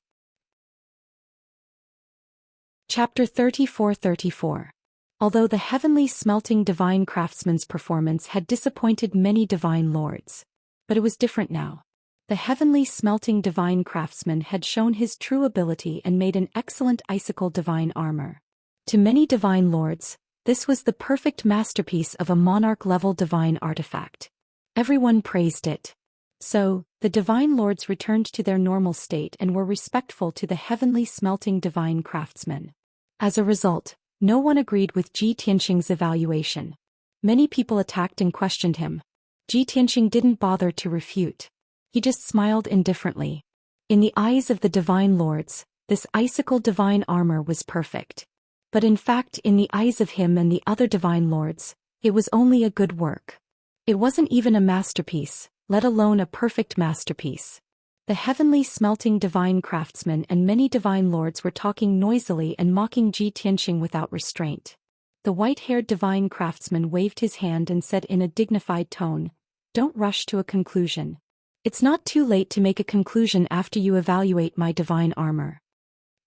Chapter 34-34. Although the heavenly smelting divine craftsman's performance had disappointed many divine lords, but it was different now. The heavenly smelting divine craftsman had shown his true ability and made an excellent icicle divine armor. To many divine lords, this was the perfect masterpiece of a monarch-level divine artifact. Everyone praised it. So, the divine lords returned to their normal state and were respectful to the heavenly smelting divine craftsman. As a result, no one agreed with Zhi Tianxing's evaluation. Many people attacked and questioned him. Zhi Tianxing didn't bother to refute. He just smiled indifferently. In the eyes of the divine lords, this icicle divine armor was perfect. But in fact, in the eyes of him and the other divine lords, it was only a good work. It wasn't even a masterpiece, let alone a perfect masterpiece. The heavenly smelting divine craftsman and many divine lords were talking noisily and mocking Zhi Tianxing without restraint. The white-haired divine craftsman waved his hand and said in a dignified tone, "Don't rush to a conclusion. It's not too late to make a conclusion after you evaluate my divine armor."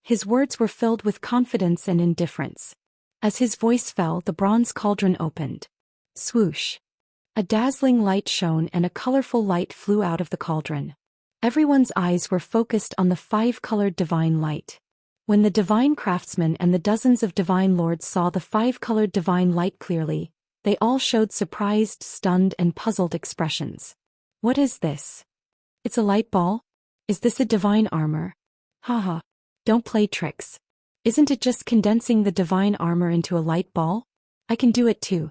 His words were filled with confidence and indifference. As his voice fell, the bronze cauldron opened. Swoosh! A dazzling light shone and a colorful light flew out of the cauldron. Everyone's eyes were focused on the five-colored divine light. When the divine craftsman and the dozens of divine lords saw the five-colored divine light clearly, they all showed surprised, stunned, and puzzled expressions. "What is this? It's a light ball? Is this a divine armor? Haha. Don't play tricks. Isn't it just condensing the divine armor into a light ball? I can do it too.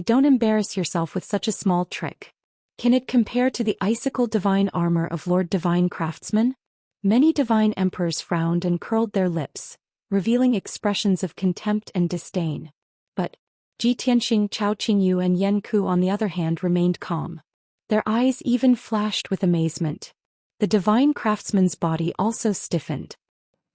Don't embarrass yourself with such a small trick. Can it compare to the icicle divine armor of Lord Divine Craftsman? Many divine emperors frowned and curled their lips, revealing expressions of contempt and disdain. But Ji Tianxing, Chao Qingyu and Yan Ku on the other hand remained calm. Their eyes even flashed with amazement. The divine craftsman's body also stiffened.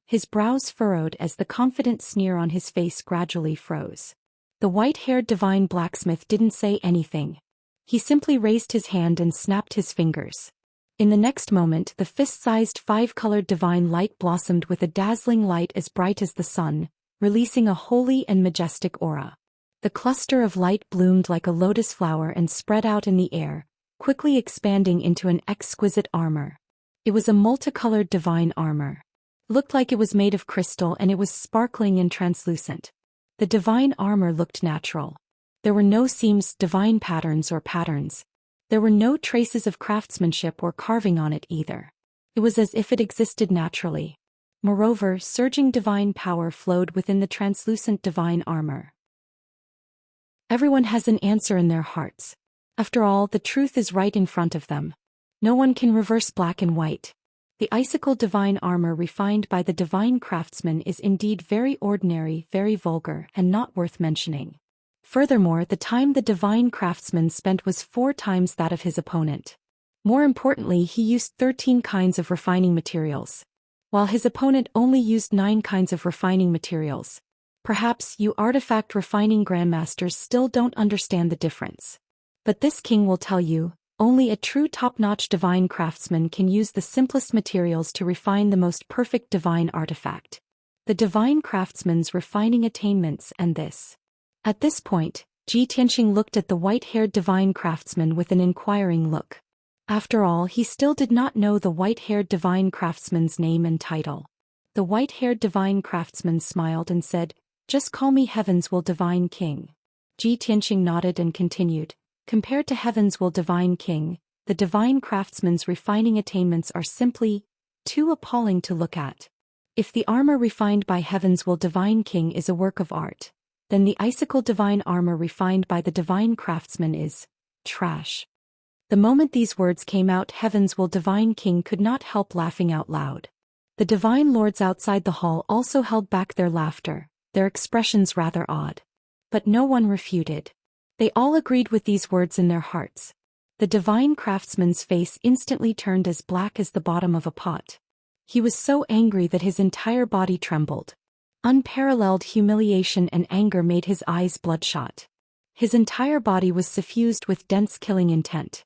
His brows furrowed as the confident sneer on his face gradually froze. The white-haired divine blacksmith didn't say anything. He simply raised his hand and snapped his fingers. In the next moment, the fist-sized five-colored divine light blossomed with a dazzling light as bright as the sun, releasing a holy and majestic aura. The cluster of light bloomed like a lotus flower and spread out in the air, quickly expanding into an exquisite armor. It was a multicolored divine armor. Looked like it was made of crystal and it was sparkling and translucent. The divine armor looked natural. There were no seams, divine patterns or patterns. There were no traces of craftsmanship or carving on it either. It was as if it existed naturally. Moreover, surging divine power flowed within the translucent divine armor. Everyone has an answer in their hearts. After all, the truth is right in front of them. No one can reverse black and white. The icicle divine armor refined by the divine craftsman is indeed very ordinary, very vulgar, and not worth mentioning. Furthermore, the time the divine craftsman spent was 4 times that of his opponent. More importantly, he used 13 kinds of refining materials, while his opponent only used 9 kinds of refining materials. Perhaps you artifact refining grandmasters still don't understand the difference. But this king will tell you, only a true top-notch divine craftsman can use the simplest materials to refine the most perfect divine artifact. The divine craftsman's refining attainments and this. At this point, Ji Tianxing looked at the white-haired divine craftsman with an inquiring look. After all, he still did not know the white-haired divine craftsman's name and title. The white-haired divine craftsman smiled and said, "Just call me Heaven's Will Divine King." Ji Tianxing nodded and continued, "Compared to Heaven's Will Divine King, the divine craftsman's refining attainments are simply too appalling to look at. If the armor refined by Heaven's Will Divine King is a work of art, then the icicle divine armor refined by the divine craftsman is trash." The moment these words came out, Heaven's Will Divine King could not help laughing out loud. The divine lords outside the hall also held back their laughter, their expressions rather odd. But no one refuted. They all agreed with these words in their hearts. The divine craftsman's face instantly turned as black as the bottom of a pot. He was so angry that his entire body trembled. Unparalleled humiliation and anger made his eyes bloodshot. His entire body was suffused with dense killing intent.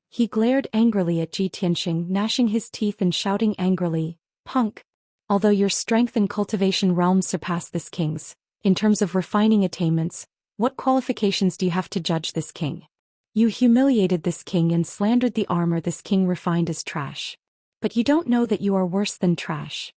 He glared angrily at Ji Tianxing, gnashing his teeth and shouting angrily, "Punk! Although your strength and cultivation realms surpass this king's, in terms of refining attainments, what qualifications do you have to judge this king? You humiliated this king and slandered the armor this king refined as trash. But you don't know that you are worse than trash."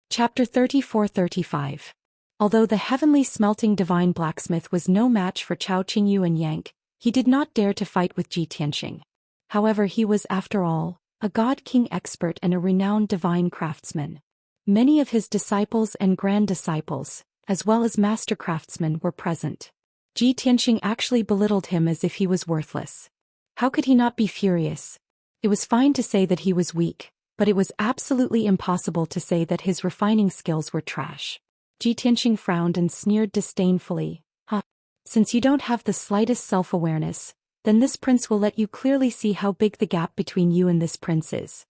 Chapter 34-35. Although the heavenly smelting divine blacksmith was no match for Chao Qingyu and Yank, he did not dare to fight with Ji Tianxing. However, he was, after all, a god-king expert and a renowned divine craftsman. Many of his disciples and grand disciples, as well as master craftsmen, were present. Ji Tianxing actually belittled him as if he was worthless. How could he not be furious? It was fine to say that he was weak, but it was absolutely impossible to say that his refining skills were trash. Ji Tianxing frowned and sneered disdainfully. Since you don't have the slightest self-awareness, then this prince will let you clearly see how big the gap between you and this prince is."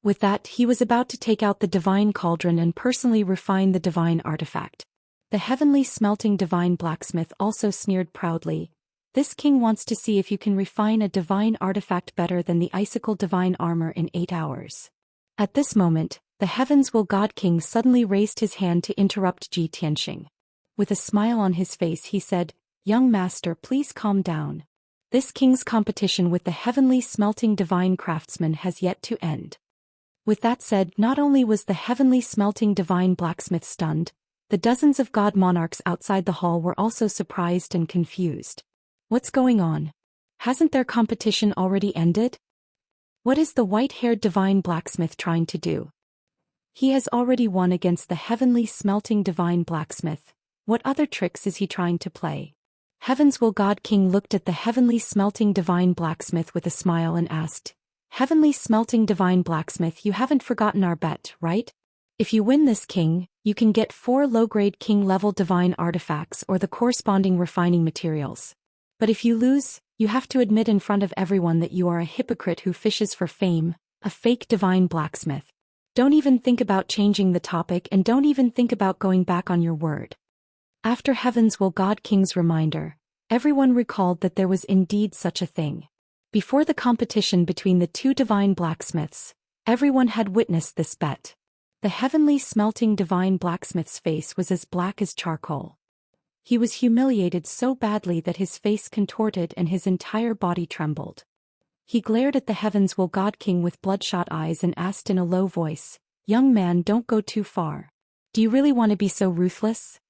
With that, he was about to take out the divine cauldron and personally refine the divine artifact. The heavenly smelting divine blacksmith also sneered proudly, "This king wants to see if you can refine a divine artifact better than the icicle divine armor in 8 hours. At this moment, the Heavens Will God King suddenly raised his hand to interrupt Ji Tianxing. With a smile on his face he said, "Young master, please calm down. This king's competition with the heavenly smelting divine craftsman has yet to end." With that said, not only was the heavenly smelting divine blacksmith stunned, the dozens of god monarchs outside the hall were also surprised and confused. What's going on? Hasn't their competition already ended? What is the white-haired divine blacksmith trying to do? He has already won against the heavenly smelting divine blacksmith. What other tricks is he trying to play? Heaven's Will God King looked at the heavenly smelting divine blacksmith with a smile and asked, Heavenly smelting divine blacksmith, you haven't forgotten our bet, right? If you win this, king, you can get 4 low-grade king-level divine artifacts or the corresponding refining materials. But if you lose, you have to admit in front of everyone that you are a hypocrite who fishes for fame, a fake divine blacksmith. Don't even think about changing the topic and don't even think about going back on your word. After Heaven's Will God King's reminder, everyone recalled that there was indeed such a thing. Before the competition between the 2 divine blacksmiths, everyone had witnessed this bet. The heavenly smelting divine blacksmith's face was as black as charcoal. He was humiliated so badly that his face contorted and his entire body trembled. He glared at the Heaven's Will God King with bloodshot eyes and asked in a low voice, Young man, don't go too far. Do you really want to be so ruthless?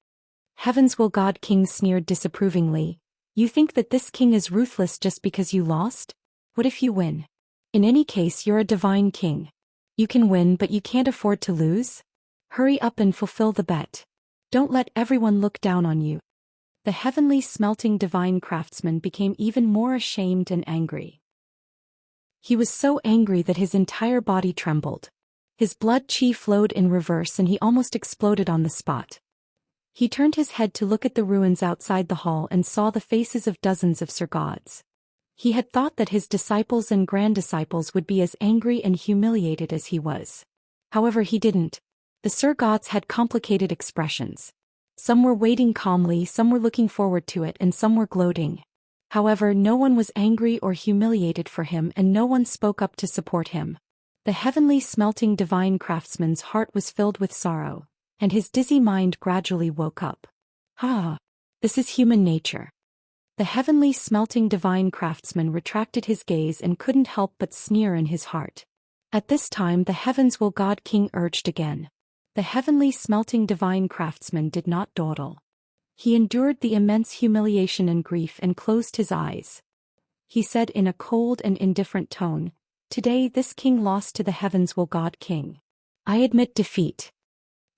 Heaven's Will God King sneered disapprovingly. You think that this king is ruthless just because you lost? What if you win? In any case, you're a divine king. You can win, but you can't afford to lose. Hurry up and fulfill the bet. Don't let everyone look down on you. The heavenly smelting divine craftsman became even more ashamed and angry. He was so angry that his entire body trembled. His blood chi flowed in reverse and he almost exploded on the spot. He turned his head to look at the ruins outside the hall and saw the faces of dozens of Sir Gods. He had thought that his disciples and grand-disciples would be as angry and humiliated as he was. However, he didn't. The Sir Gods had complicated expressions. Some were waiting calmly, some were looking forward to it, and some were gloating. However, no one was angry or humiliated for him and no one spoke up to support him. The heavenly smelting divine craftsman's heart was filled with sorrow, and his dizzy mind gradually woke up. This is human nature. The heavenly smelting divine craftsman retracted his gaze and couldn't help but sneer in his heart. At this time the Heaven's Will God King urged again. The heavenly smelting divine craftsman did not dawdle. He endured the immense humiliation and grief and closed his eyes. He said in a cold and indifferent tone, Today this king lost to the Heaven's Will God King. I admit defeat.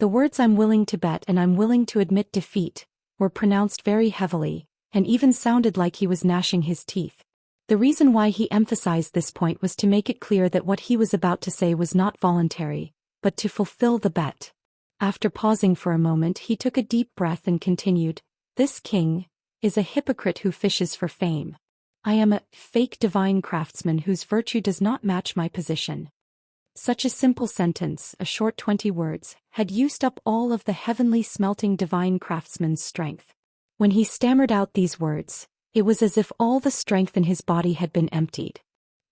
The words I'm willing to bet and I'm willing to admit defeat were pronounced very heavily, and even sounded like he was gnashing his teeth. The reason why he emphasized this point was to make it clear that what he was about to say was not voluntary, but to fulfill the bet. After pausing for a moment, he took a deep breath and continued, This king is a hypocrite who fishes for fame. I am a fake divine craftsman whose virtue does not match my position. Such a simple sentence, a short 20 words, had used up all of the heavenly smelting divine craftsman's strength. When he stammered out these words, it was as if all the strength in his body had been emptied.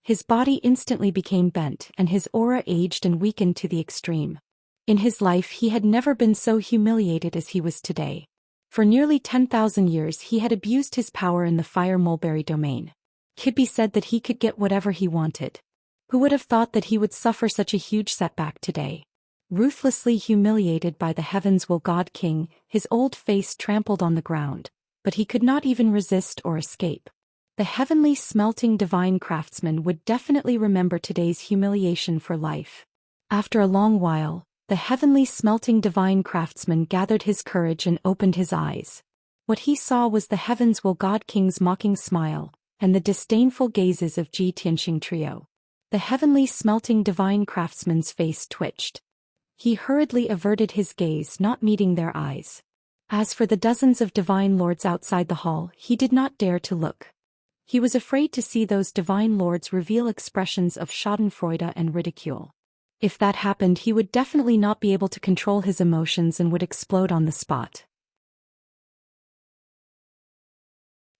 His body instantly became bent and his aura aged and weakened to the extreme. In his life he had never been so humiliated as he was today. For nearly 10,000 years he had abused his power in the Fire Mulberry domain. Kibbe said that he could get whatever he wanted. Who would have thought that he would suffer such a huge setback today? Ruthlessly humiliated by the Heaven's Will God King, his old face trampled on the ground, but he could not even resist or escape. The heavenly smelting divine craftsman would definitely remember today's humiliation for life. After a long while, the heavenly smelting divine craftsman gathered his courage and opened his eyes. What he saw was the Heaven's Will God King's mocking smile, and the disdainful gazes of Zhi Tianxing trio. The heavenly smelting divine craftsman's face twitched. He hurriedly averted his gaze, not meeting their eyes. As for the dozens of divine lords outside the hall, he did not dare to look. He was afraid to see those divine lords reveal expressions of schadenfreude and ridicule. If that happened, he would definitely not be able to control his emotions and would explode on the spot.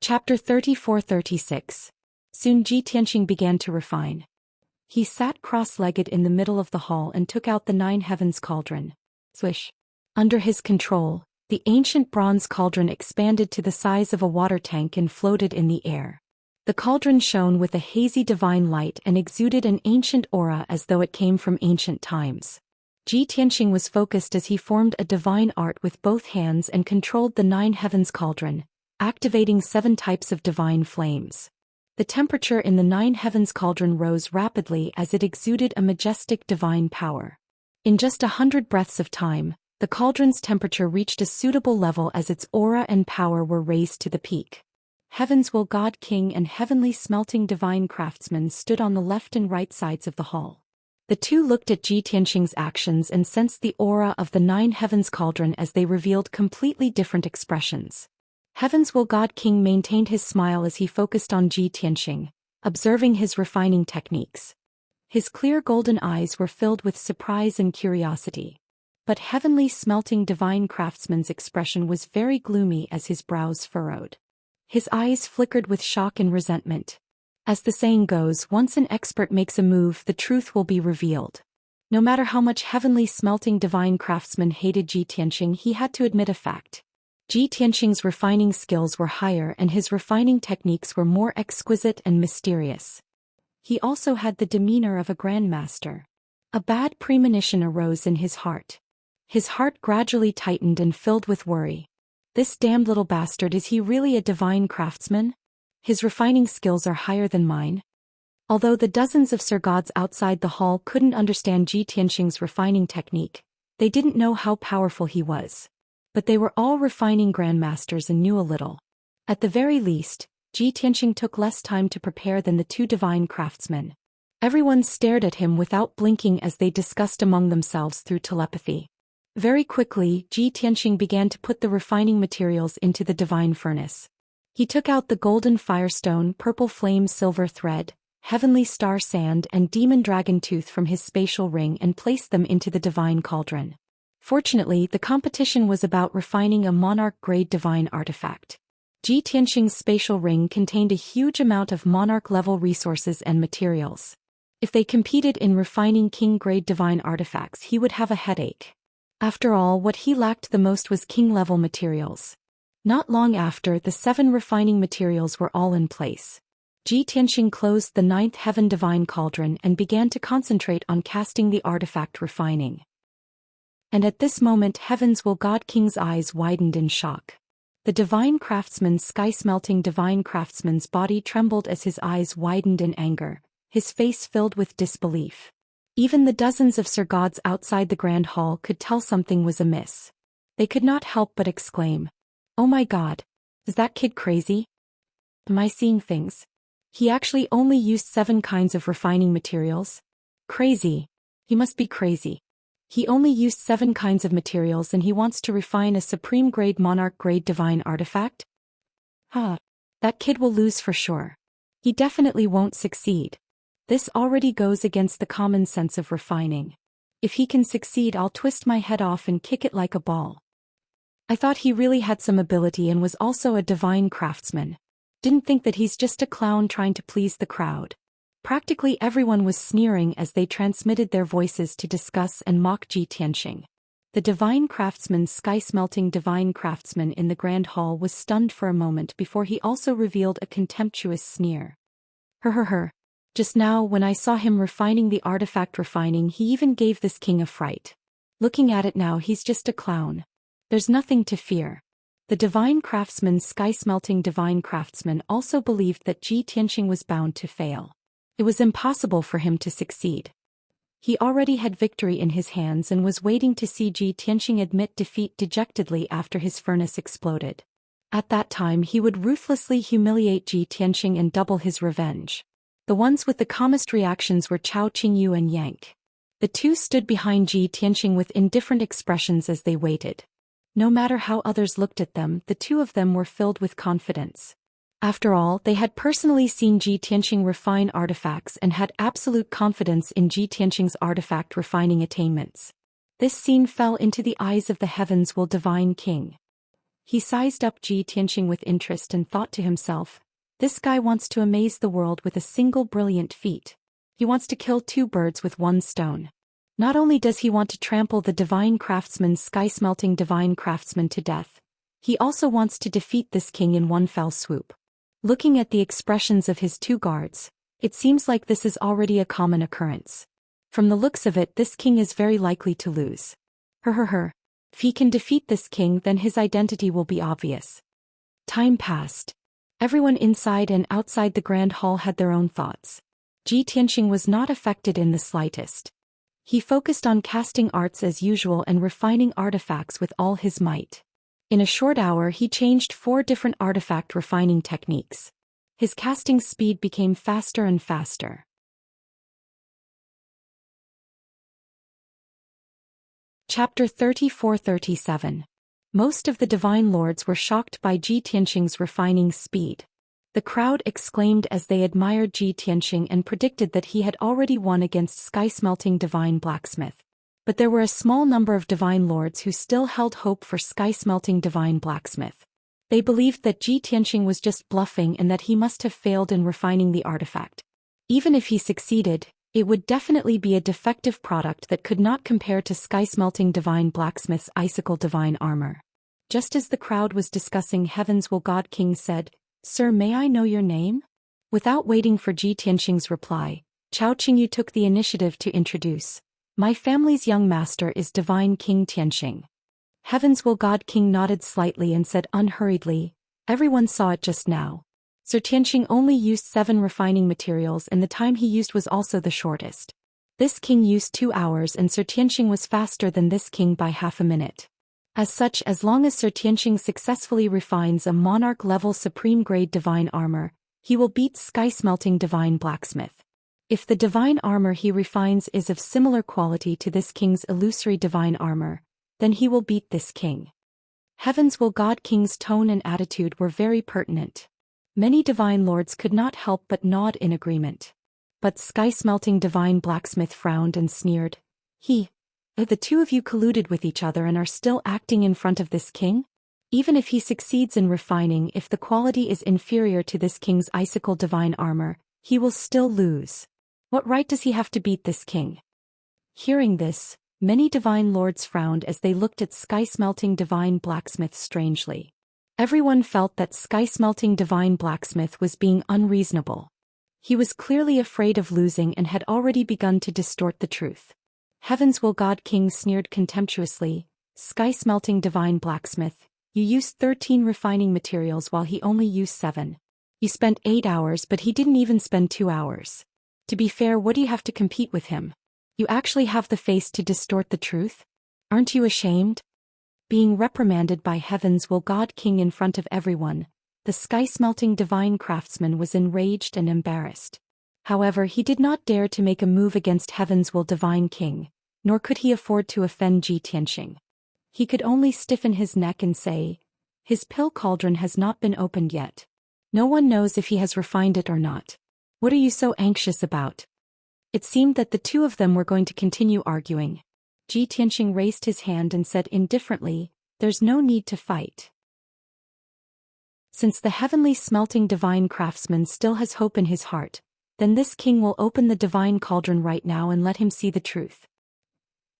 Chapter 34-36. Soon Zhi Tianxing began to refine. He sat cross-legged in the middle of the hall and took out the 9 heavens cauldron. Swish. Under his control, the ancient bronze cauldron expanded to the size of a water tank and floated in the air. The cauldron shone with a hazy divine light and exuded an ancient aura as though it came from ancient times. Zhi Tianxing was focused as he formed a divine art with both hands and controlled the 9 heavens cauldron, activating 7 types of divine flames. The temperature in the nine heavens cauldron rose rapidly as it exuded a majestic divine power. In just 100 breaths of time, the cauldron's temperature reached a suitable level as its aura and power were raised to the peak. Heaven's will God King and heavenly smelting divine craftsman stood on the left and right sides of the hall. The two looked at Ji Tianxing's actions and sensed the aura of the nine heavens cauldron as they revealed completely different expressions. Heaven's will God King maintained his smile as he focused on Ji Tianxing, observing his refining techniques. His clear golden eyes were filled with surprise and curiosity. But heavenly smelting divine craftsman's expression was very gloomy as his brows furrowed. His eyes flickered with shock and resentment. As the saying goes, once an expert makes a move, the truth will be revealed. No matter how much heavenly smelting divine craftsman hated Ji Tianxing, he had to admit a fact. Ji Tianxing's refining skills were higher and his refining techniques were more exquisite and mysterious. He also had the demeanor of a grandmaster. A bad premonition arose in his heart. His heart gradually tightened and filled with worry. This damned little bastard, is he really a divine craftsman? His refining skills are higher than mine. Although the dozens of Sir Gods outside the hall couldn't understand Ji Tianxing's refining technique, they didn't know how powerful he was. But they were all refining grandmasters and knew a little. At the very least, Ji Tianxing took less time to prepare than the two divine craftsmen. Everyone stared at him without blinking as they discussed among themselves through telepathy. Very quickly, Ji Tianxing began to put the refining materials into the divine furnace. He took out the golden firestone, purple flame, silver thread, heavenly star sand and demon dragon tooth from his spatial ring and placed them into the divine cauldron. Fortunately, the competition was about refining a monarch-grade divine artifact. Ji Tianxing's spatial ring contained a huge amount of monarch-level resources and materials. If they competed in refining king-grade divine artifacts, he would have a headache. After all, what he lacked the most was king-level materials. Not long after, the 7 refining materials were all in place. Ji Tianxing closed the 9th heaven divine cauldron and began to concentrate on casting the artifact refining. And at this moment, Heaven's will God King's eyes widened in shock. The divine craftsman's sky-smelting divine craftsman's body trembled as his eyes widened in anger, his face filled with disbelief. Even the dozens of Sir Gods outside the Grand Hall could tell something was amiss. They could not help but exclaim, "Oh my God! Is that kid crazy? Am I seeing things? He actually only used 7 kinds of refining materials? Crazy! He must be crazy. He only used 7 kinds of materials and he wants to refine a supreme-grade monarch-grade divine artifact? That kid will lose for sure. He definitely won't succeed. This already goes against the common sense of refining. If he can succeed, I'll twist my head off and kick it like a ball. I thought he really had some ability and was also a divine craftsman. Didn't think that he's just a clown trying to please the crowd." Practically everyone was sneering as they transmitted their voices to discuss and mock Ji Tianxing. The divine craftsman's sky-smelting divine craftsman in the Grand Hall was stunned for a moment before he also revealed a contemptuous sneer. Just now when I saw him refining the artifact refining, he even gave this king a fright. Looking at it now, he's just a clown. There's nothing to fear." The divine craftsman's sky-smelting divine craftsman also believed that Ji Tianxing was bound to fail. It was impossible for him to succeed. He already had victory in his hands and was waiting to see Ji Tianxing admit defeat dejectedly after his furnace exploded. At that time he would ruthlessly humiliate Ji Tianxing and double his revenge. The ones with the calmest reactions were Chao Qingyu and Yank. The two stood behind Ji Tianxing with indifferent expressions as they waited. No matter how others looked at them, the two of them were filled with confidence. After all, they had personally seen Ji Tianxing refine artifacts and had absolute confidence in Ji Tianxing's artifact refining attainments. This scene fell into the eyes of the Heavens will Divine King. He sized up Ji Tianxing with interest and thought to himself, "This guy wants to amaze the world with a single brilliant feat. He wants to kill 2 birds with 1 stone. Not only does he want to trample the divine craftsman's sky-smelting divine craftsman to death, he also wants to defeat this king in one fell swoop." Looking at the expressions of his 2 guards, it seems like this is already a common occurrence. From the looks of it, this king is very likely to lose. If he can defeat this king, then his identity will be obvious. Time passed. Everyone inside and outside the grand hall had their own thoughts. Ji Tianxing was not affected in the slightest. He focused on casting arts as usual and refining artifacts with all his might. In a short hour he changed 4 different artifact refining techniques. His casting speed became faster and faster. Chapter 34-37. Most of the divine lords were shocked by Ji Tianxing's refining speed. The crowd exclaimed as they admired Ji Tianxing and predicted that he had already won against sky-smelting divine blacksmith. But there were a small number of divine lords who still held hope for sky-smelting divine blacksmith. They believed that Ji Tianxing was just bluffing and that he must have failed in refining the artifact. Even if he succeeded, it would definitely be a defective product that could not compare to sky-smelting divine blacksmith's icicle divine armor. Just as the crowd was discussing, Heaven's Will God King said, "Sir, may I know your name?" Without waiting for Ji Tianxing's reply, Chao Qingyu took the initiative to introduce, "My family's young master is Divine King Tianxing." Heaven's Will God King nodded slightly and said unhurriedly, "Everyone saw it just now. Sir Tianxing only used 7 refining materials and the time he used was also the shortest. This king used 2 hours and Sir Tianxing was faster than this king by half a minute. As such, as long as Sir Tianxing successfully refines a monarch-level supreme-grade divine armor, he will beat sky-smelting divine blacksmith. If the divine armor he refines is of similar quality to this king's illusory divine armor, then he will beat this king." Heaven's Will God King's tone and attitude were very pertinent. Many divine lords could not help but nod in agreement. But sky-smelting divine blacksmith frowned and sneered. The 2 of you colluded with each other and are still acting in front of this king? Even if he succeeds in refining, if the quality is inferior to this king's icicle divine armor, he will still lose. What right does he have to beat this king?" Hearing this, many divine lords frowned as they looked at sky-smelting divine blacksmith strangely. Everyone felt that sky-smelting divine blacksmith was being unreasonable. He was clearly afraid of losing and had already begun to distort the truth. Heaven's Will God King sneered contemptuously, "Sky-smelting divine blacksmith, you used 13 refining materials while he only used 7. You spent 8 hours but he didn't even spend 2 hours. To be fair, what do you have to compete with him? You actually have the face to distort the truth? Aren't you ashamed?" Being reprimanded by Heaven's Will God King in front of everyone, the sky-smelting divine craftsman was enraged and embarrassed. However, he did not dare to make a move against Heaven's Will Divine King, nor could he afford to offend Ji Tianxing. He could only stiffen his neck and say, "His pill cauldron has not been opened yet. No one knows if he has refined it or not. What are you so anxious about?" It seemed that the 2 of them were going to continue arguing. Ji Tianxing raised his hand and said indifferently, "There's no need to fight. Since the heavenly smelting divine craftsman still has hope in his heart, then this king will open the divine cauldron right now and let him see the truth."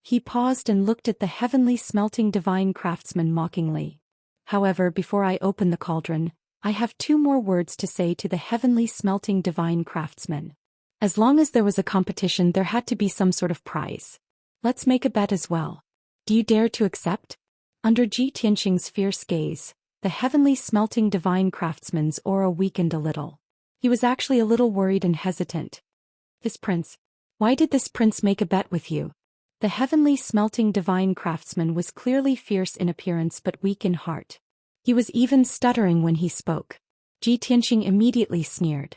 He paused and looked at the heavenly smelting divine craftsman mockingly. "However, before I open the cauldron, I have 2 more words to say to the heavenly smelting divine craftsman. As long as there was a competition, there had to be some sort of prize. Let's make a bet as well. Do you dare to accept?" Under Ji Tianxing's fierce gaze, the heavenly smelting divine craftsman's aura weakened a little. He was actually a little worried and hesitant. "This prince? Why did this prince make a bet with you?" The heavenly smelting divine craftsman was clearly fierce in appearance but weak in heart. He was even stuttering when he spoke. Ji Tianxing immediately sneered.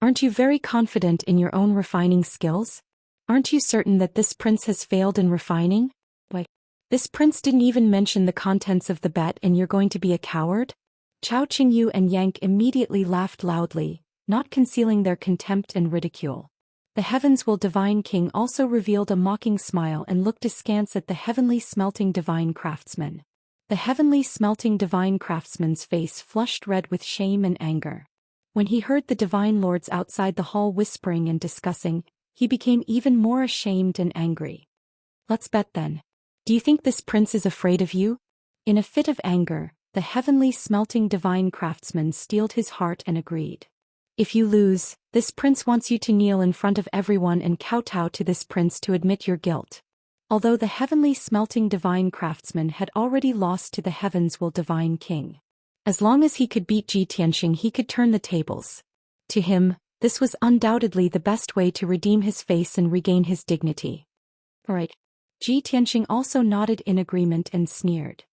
Aren't you very confident in your own refining skills? Aren't you certain that this prince has failed in refining? Why, this prince didn't even mention the contents of the bet and you're going to be a coward?" Chao Qingyu and Yank immediately laughed loudly, not concealing their contempt and ridicule. The Heavens Will Divine King also revealed a mocking smile and looked askance at the heavenly smelting divine craftsman. The heavenly smelting divine craftsman's face flushed red with shame and anger. When he heard the divine lords outside the hall whispering and discussing, he became even more ashamed and angry. "Let's bet then. Do you think this prince is afraid of you?" In a fit of anger, the heavenly smelting divine craftsman steeled his heart and agreed. "If you lose, this prince wants you to kneel in front of everyone and kowtow to this prince to admit your guilt." Although the heavenly smelting divine craftsman had already lost to the Heavens Will Divine King. As long as he could beat Ji Tianxing, he could turn the tables. To him, this was undoubtedly the best way to redeem his face and regain his dignity. Right. Ji Tianxing also nodded in agreement and sneered.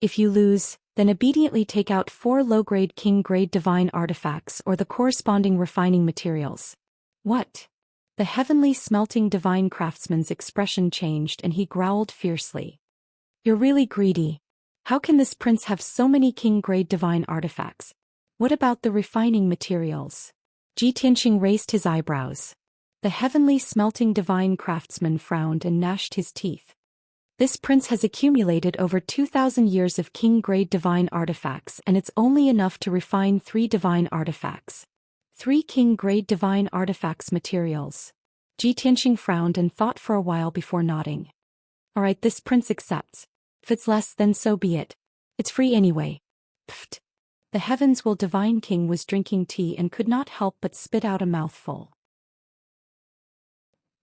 If you lose, then obediently take out 4 low-grade king-grade divine artifacts or the corresponding refining materials. What? The heavenly smelting divine craftsman's expression changed and he growled fiercely. You're really greedy. How can this prince have so many king-grade divine artifacts? What about the refining materials? Ji Tianxing raised his eyebrows. The heavenly smelting divine craftsman frowned and gnashed his teeth. This prince has accumulated over 2,000 years of king-grade divine artifacts, and it's only enough to refine 3 divine artifacts. 3 king-grade divine artifacts materials. Ji Tianxing frowned and thought for a while before nodding. Alright, this prince accepts. If it's less, then so be it. It's free anyway. Pfft. The heavens will divine king was drinking tea and could not help but spit out a mouthful.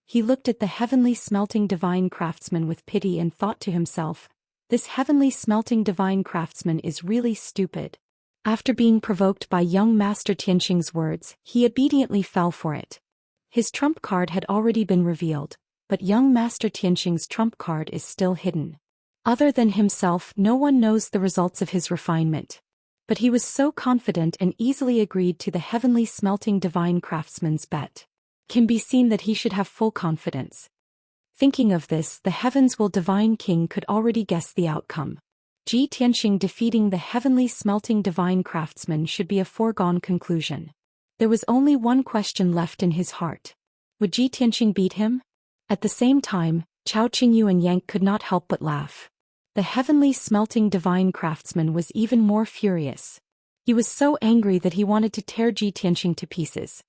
He looked at the heavenly smelting divine craftsman with pity and thought to himself, this heavenly smelting divine craftsman is really stupid. After being provoked by young Master Tianxing's words, he obediently fell for it. His trump card had already been revealed, but young Master Tianxing's trump card is still hidden. Other than himself, no one knows the results of his refinement. But he was so confident and easily agreed to the heavenly smelting divine craftsman's bet. Can be seen that he should have full confidence. Thinking of this, the heavens will divine king could already guess the outcome. Ji Tianxing defeating the heavenly smelting divine craftsman should be a foregone conclusion. There was only one question left in his heart. Would Ji Tianxing beat him? At the same time, Chao Qingyu and Yank could not help but laugh. The heavenly smelting divine craftsman was even more furious. He was so angry that he wanted to tear Ji Tianxing to pieces.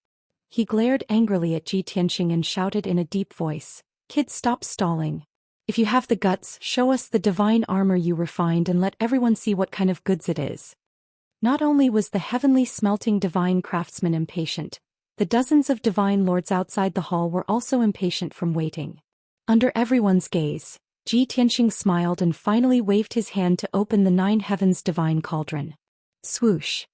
He glared angrily at Ji Tianxing and shouted in a deep voice, "Kid, stop stalling. If you have the guts, show us the divine armor you refined and let everyone see what kind of goods it is." Not only was the heavenly smelting divine craftsman impatient, the dozens of divine lords outside the hall were also impatient from waiting. Under everyone's gaze, Ji Tianxing smiled and finally waved his hand to open the 9 heavens divine cauldron. Swoosh!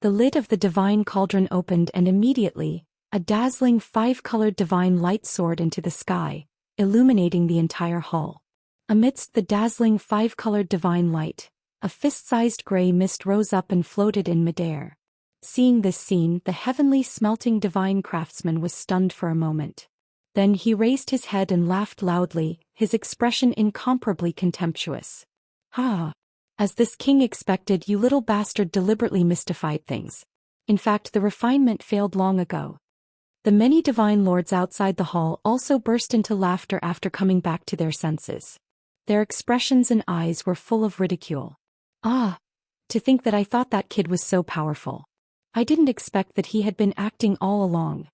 The lid of the divine cauldron opened and immediately, a dazzling 5-colored divine light soared into the sky, illuminating the entire hall. Amidst the dazzling 5-colored divine light, a fist-sized gray mist rose up and floated in midair. Seeing this scene, the heavenly smelting divine craftsman was stunned for a moment. Then he raised his head and laughed loudly, his expression incomparably contemptuous. "Ha! As this king expected, you little bastard deliberately mystified things. In fact, the refinement failed long ago." The many divine lords outside the hall also burst into laughter after coming back to their senses. Their expressions and eyes were full of ridicule. "Ah! To think that I thought that kid was so powerful. I didn't expect that he had been acting all along.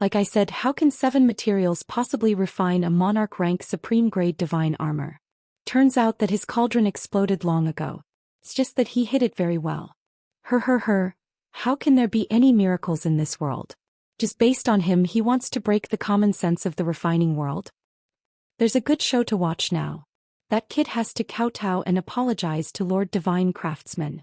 Like I said, how can 7 materials possibly refine a monarch rank supreme grade divine armor? Turns out that his cauldron exploded long ago. It's just that he hid it very well. How can there be any miracles in this world? Just based on him, he wants to break the common sense of the refining world. There's a good show to watch now. That kid has to kowtow and apologize to Lord Divine Craftsman."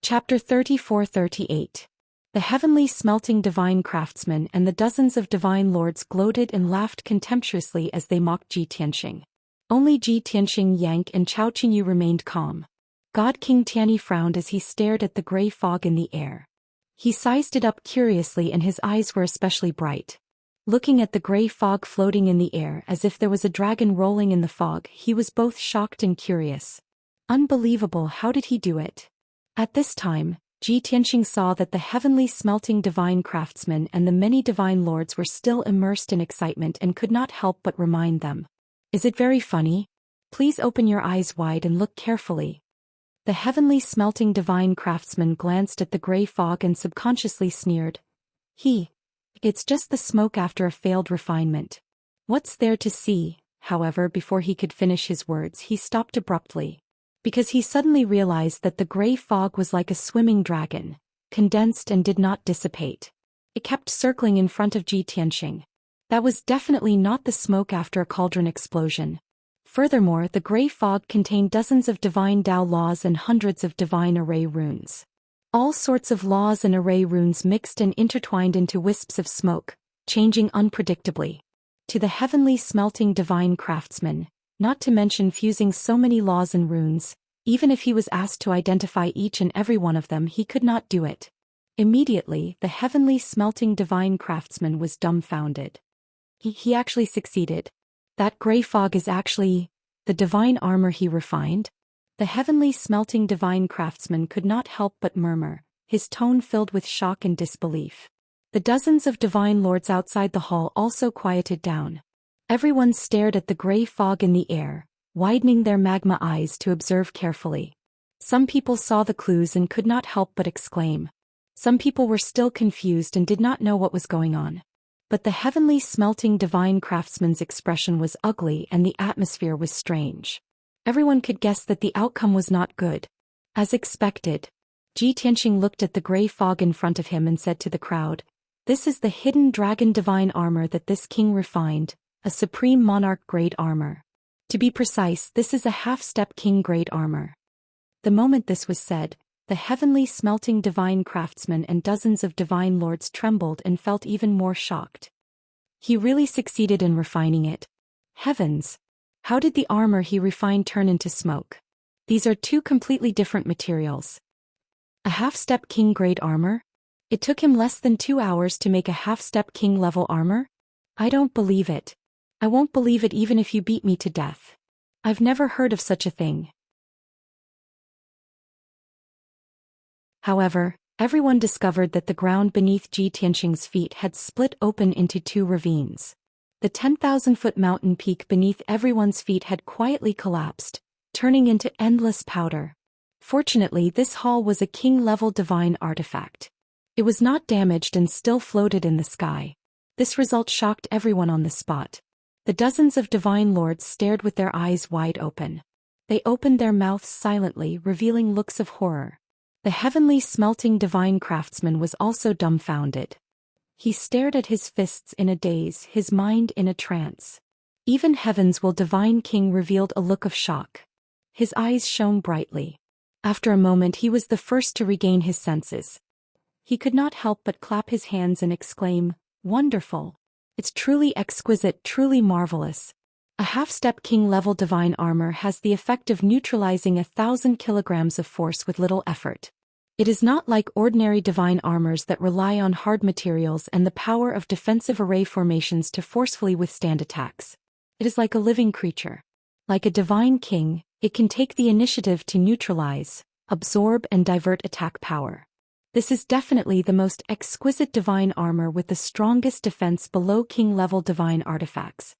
Chapter 34-38. The heavenly smelting divine craftsman and the dozens of divine lords gloated and laughed contemptuously as they mocked Ji Tianxing. Only Ji Tianxing, Yank, and Chao Qingyu remained calm. God King Tianyi frowned as he stared at the gray fog in the air. He sized it up curiously and his eyes were especially bright. Looking at the gray fog floating in the air as if there was a dragon rolling in the fog, he was both shocked and curious. Unbelievable, how did he do it? At this time, Ji Tianxing saw that the heavenly smelting divine craftsman and the many divine lords were still immersed in excitement and could not help but remind them. "Is it very funny? Please open your eyes wide and look carefully." The heavenly smelting divine craftsman glanced at the gray fog and subconsciously sneered. It's just the smoke after a failed refinement. What's there to see? However, before he could finish his words, he stopped abruptly. Because he suddenly realized that the gray fog was like a swimming dragon, condensed and did not dissipate. It kept circling in front of Ji Tianxing. That was definitely not the smoke after a cauldron explosion. Furthermore, the gray fog contained dozens of divine Dao laws and hundreds of divine array runes. All sorts of laws and array runes mixed and intertwined into wisps of smoke, changing unpredictably. To the heavenly smelting divine craftsman, not to mention fusing so many laws and runes, even if he was asked to identify each and every one of them, he could not do it. Immediately, the heavenly smelting divine craftsman was dumbfounded. He actually succeeded. That gray fog is actually the divine armor he refined? The heavenly smelting divine craftsman could not help but murmur, his tone filled with shock and disbelief. The dozens of divine lords outside the hall also quieted down. Everyone stared at the gray fog in the air, widening their magma eyes to observe carefully. Some people saw the clues and could not help but exclaim. Some people were still confused and did not know what was going on. But the heavenly smelting divine craftsman's expression was ugly and the atmosphere was strange. Everyone could guess that the outcome was not good. As expected, Ji Tianxing looked at the gray fog in front of him and said to the crowd, "This is the hidden dragon divine armor that this king refined, a supreme monarch grade armor. To be precise, this is a half-step king grade armor." The moment this was said, the heavenly smelting divine craftsman and dozens of divine lords trembled and felt even more shocked. He really succeeded in refining it. Heavens! How did the armor he refined turn into smoke? These are two completely different materials. A half-step king grade armor? It took him less than 2 hours to make a half-step king level armor? I don't believe it. I won't believe it even if you beat me to death. I've never heard of such a thing. However, everyone discovered that the ground beneath Ji Tianxing's feet had split open into 2 ravines. The 10,000-foot mountain peak beneath everyone's feet had quietly collapsed, turning into endless powder. Fortunately, this hall was a king-level divine artifact. It was not damaged and still floated in the sky. This result shocked everyone on the spot. The dozens of divine lords stared with their eyes wide open. They opened their mouths silently, revealing looks of horror. The heavenly smelting divine craftsman was also dumbfounded. He stared at his fists in a daze, his mind in a trance. Even Heaven's will divine king revealed a look of shock. His eyes shone brightly. After a moment he was the first to regain his senses. He could not help but clap his hands and exclaim, "Wonderful! It's truly exquisite, truly marvelous." A half-step king-level divine armor has the effect of neutralizing 1,000 kilograms of force with little effort. It is not like ordinary divine armors that rely on hard materials and the power of defensive array formations to forcefully withstand attacks. It is like a living creature. Like a divine king, it can take the initiative to neutralize, absorb and divert attack power. This is definitely the most exquisite divine armor with the strongest defense below king-level divine artifacts.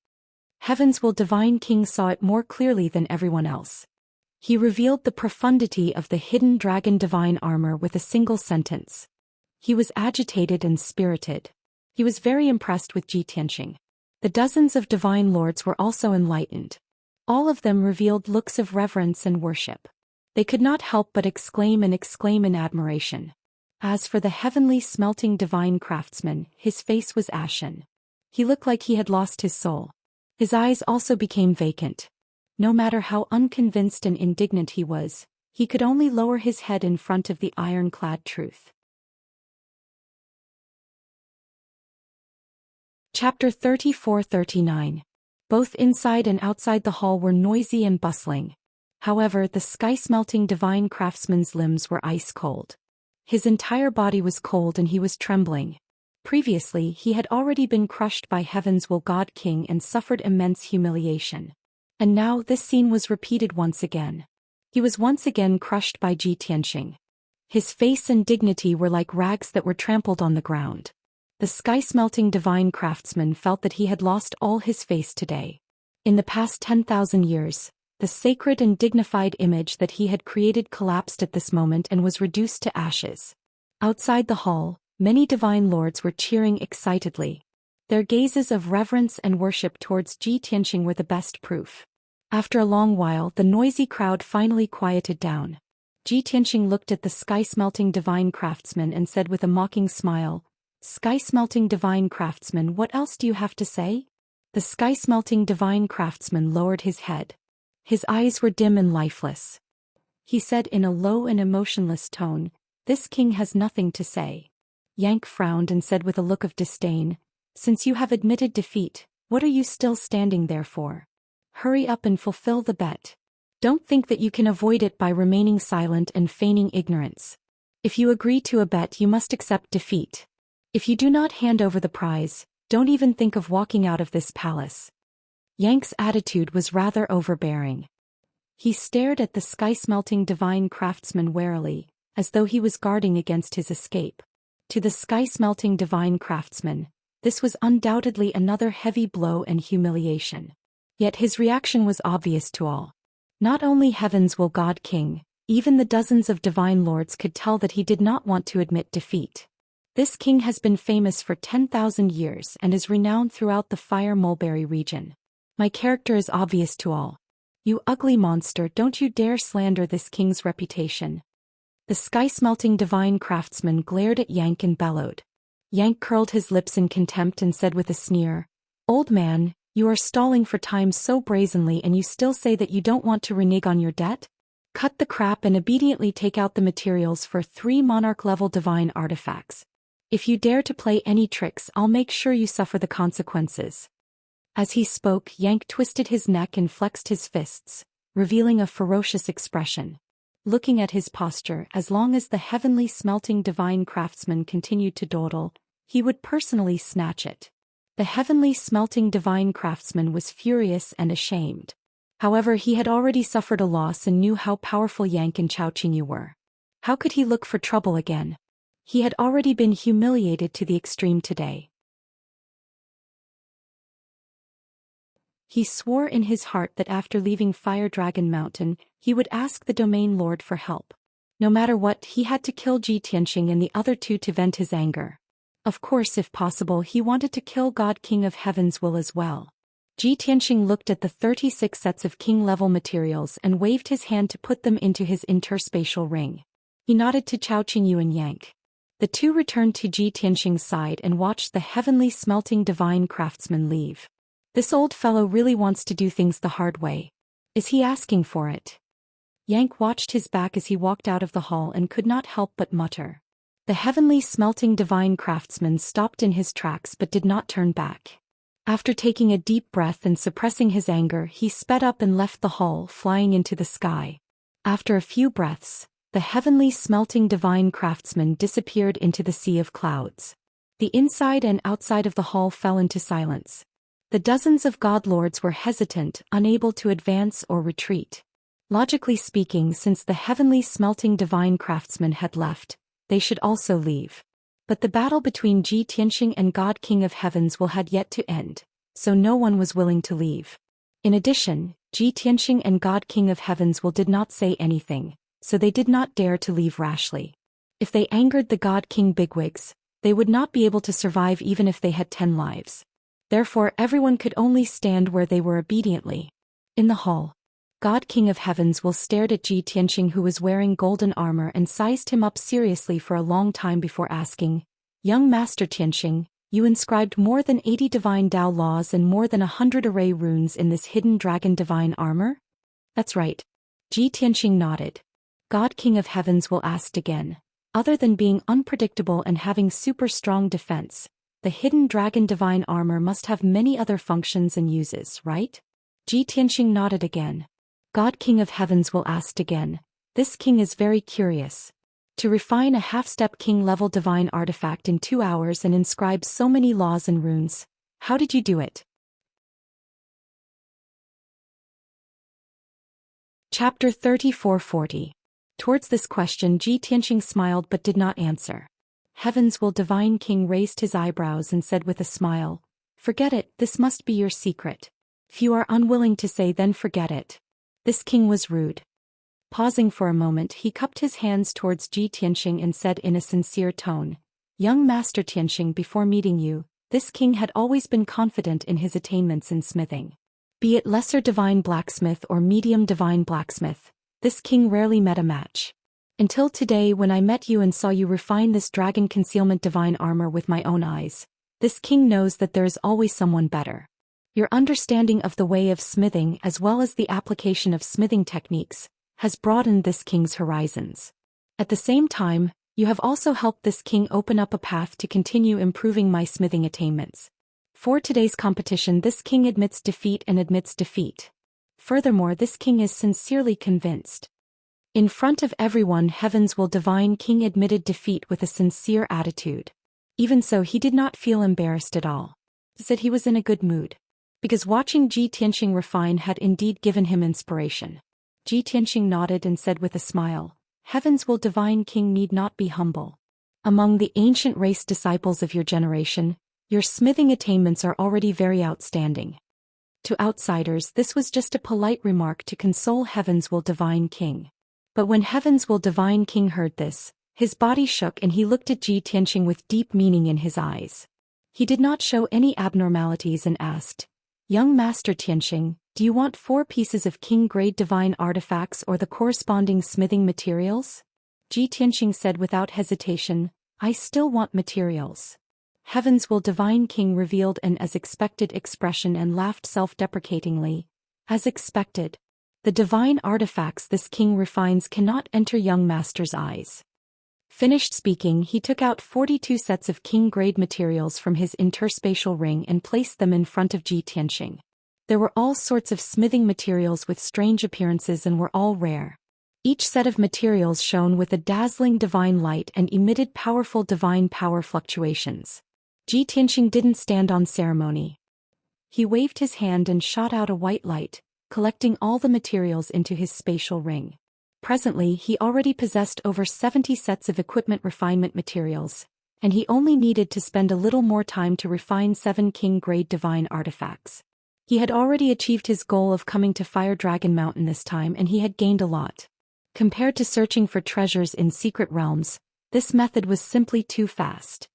Heaven's will divine king saw it more clearly than everyone else. He revealed the profundity of the hidden dragon divine armor with a single sentence. He was agitated and spirited. He was very impressed with Ji Tianxing. The dozens of divine lords were also enlightened. All of them revealed looks of reverence and worship. They could not help but exclaim in admiration. As for the heavenly smelting divine craftsman, his face was ashen. He looked like he had lost his soul. His eyes also became vacant. No matter how unconvinced and indignant he was, he could only lower his head in front of the ironclad truth. Chapter 34-39. Both inside and outside the hall were noisy and bustling. However, the sky-smelting divine craftsman's limbs were ice-cold. His entire body was cold and he was trembling. Previously, he had already been crushed by Heaven's will God King and suffered immense humiliation. And now this scene was repeated once again. He was once again crushed by Ji Tianxing. His face and dignity were like rags that were trampled on the ground. The sky-smelting divine craftsman felt that he had lost all his face today. In the past 10,000 years, the sacred and dignified image that he had created collapsed at this moment and was reduced to ashes. Outside the hall, many divine lords were cheering excitedly. Their gazes of reverence and worship towards Ji Tianxing were the best proof. After a long while, the noisy crowd finally quieted down. Ji Tianxing looked at the sky-smelting divine craftsman and said with a mocking smile, "Sky-smelting divine craftsman, what else do you have to say?" The sky-smelting divine craftsman lowered his head. His eyes were dim and lifeless. He said in a low and emotionless tone, "This king has nothing to say." Yang frowned and said with a look of disdain, "Since you have admitted defeat, what are you still standing there for? Hurry up and fulfill the bet. Don't think that you can avoid it by remaining silent and feigning ignorance. If you agree to a bet, you must accept defeat. If you do not hand over the prize, don't even think of walking out of this palace." Yang's attitude was rather overbearing. He stared at the sky-smelting divine craftsman warily, as though he was guarding against his escape. To the sky-smelting divine craftsman, this was undoubtedly another heavy blow and humiliation. Yet his reaction was obvious to all. Not only Heaven's will God King, even the dozens of divine lords could tell that he did not want to admit defeat. This king has been famous for 10,000 years and is renowned throughout the Fire Mulberry region. My character is obvious to all. You ugly monster, don't you dare slander this king's reputation. The sky-smelting divine craftsman glared at Yank and bellowed. Yank curled his lips in contempt and said with a sneer, "Old man, you are stalling for time so brazenly and you still say that you don't want to renege on your debt? Cut the crap and immediately take out the materials for 3 monarch-level divine artifacts. If you dare to play any tricks, I'll make sure you suffer the consequences." As he spoke, Yank twisted his neck and flexed his fists, revealing a ferocious expression. Looking at his posture, as long as the heavenly smelting divine craftsman continued to dawdle, he would personally snatch it. The heavenly smelting divine craftsman was furious and ashamed. However, he had already suffered a loss and knew how powerful Yank and Chao Qingyu were. How could he look for trouble again? He had already been humiliated to the extreme today. He swore in his heart that after leaving Fire Dragon Mountain, he would ask the Domain Lord for help. No matter what, he had to kill Ji Tianxing and the other two to vent his anger. Of course, if possible, he wanted to kill God King of Heaven's will as well. Ji Tianxing looked at the 36 sets of king-level materials and waved his hand to put them into his interspatial ring. He nodded to Chao Qingyu and Yank. The two returned to Ji Tianxing's side and watched the heavenly smelting divine craftsman leave. This old fellow really wants to do things the hard way. Is he asking for it? Yank watched his back as he walked out of the hall and could not help but mutter. The heavenly smelting divine craftsman stopped in his tracks but did not turn back. After taking a deep breath and suppressing his anger, he sped up and left the hall, flying into the sky. After a few breaths, the heavenly smelting divine craftsman disappeared into the sea of clouds. The inside and outside of the hall fell into silence. The dozens of god lords were hesitant, unable to advance or retreat. Logically speaking, since the heavenly smelting divine craftsman had left, they should also leave. But the battle between Ji Tianxing and God King of Heaven's will had yet to end, so no one was willing to leave. In addition, Ji Tianxing and God King of Heaven's will did not say anything, so they did not dare to leave rashly. If they angered the God King bigwigs, they would not be able to survive even if they had 10 lives. Therefore everyone could only stand where they were obediently. In the hall, God King of Heaven's will stared at Ji Tianxing, who was wearing golden armor, and sized him up seriously for a long time before asking, "Young Master Tianxing, you inscribed more than 80 divine Dao laws and more than 100 array runes in this hidden dragon divine armor?" "That's right." Ji Tianxing nodded. God King of Heaven's will asked again, "Other than being unpredictable and having super strong defense, the hidden dragon divine armor must have many other functions and uses, right?" Ji Tianxing nodded again. God King of Heaven's will asked again, "This king is very curious. To refine a half-step king-level divine artifact in 2 hours and inscribe so many laws and runes, how did you do it?" Chapter 3440. Towards this question Ji Tianxing smiled but did not answer. Heaven's will divine king raised his eyebrows and said with a smile, "Forget it, this must be your secret. If you are unwilling to say, then forget it." This king was rude. Pausing for a moment, he cupped his hands towards Ji Tianxing and said in a sincere tone, "Young Master Tianxing, before meeting you, this king had always been confident in his attainments in smithing. Be it lesser divine blacksmith or medium divine blacksmith, this king rarely met a match. Until today, when I met you and saw you refine this dragon concealment divine armor with my own eyes, this king knows that there is always someone better. Your understanding of the way of smithing as well as the application of smithing techniques has broadened this king's horizons. At the same time, you have also helped this king open up a path to continue improving my smithing attainments. For today's competition, this king admits defeat and admits defeat. Furthermore, this king is sincerely convinced. In front of everyone, Heaven's Will Divine King admitted defeat with a sincere attitude. Even so, he did not feel embarrassed at all. He said he was in a good mood. Because watching Ji Tianxing refine had indeed given him inspiration. Ji Tianxing nodded and said with a smile, Heaven's Will Divine King need not be humble. Among the ancient race disciples of your generation, your smithing attainments are already very outstanding. To outsiders, this was just a polite remark to console Heaven's Will Divine King. But when Heaven's Will Divine King heard this, his body shook and he looked at Ji Tianxing with deep meaning in his eyes. He did not show any abnormalities and asked, Young Master Tianxing, do you want 4 pieces of king-grade divine artifacts or the corresponding smithing materials? Ji Tianxing said without hesitation, I still want materials. Heaven's Will Divine King revealed an as expected expression and laughed self-deprecatingly. As expected. The divine artifacts this king refines cannot enter young master's eyes. Finished speaking, he took out 42 sets of king-grade materials from his interspatial ring and placed them in front of Ji Tianxing. There were all sorts of smithing materials with strange appearances and were all rare. Each set of materials shone with a dazzling divine light and emitted powerful divine power fluctuations. Ji Tianxing didn't stand on ceremony. He waved his hand and shot out a white light, collecting all the materials into his spatial ring. Presently, he already possessed over 70 sets of equipment refinement materials, and he only needed to spend a little more time to refine 7 king-grade divine artifacts. He had already achieved his goal of coming to Fire Dragon Mountain this time, and he had gained a lot. Compared to searching for treasures in secret realms, this method was simply too fast.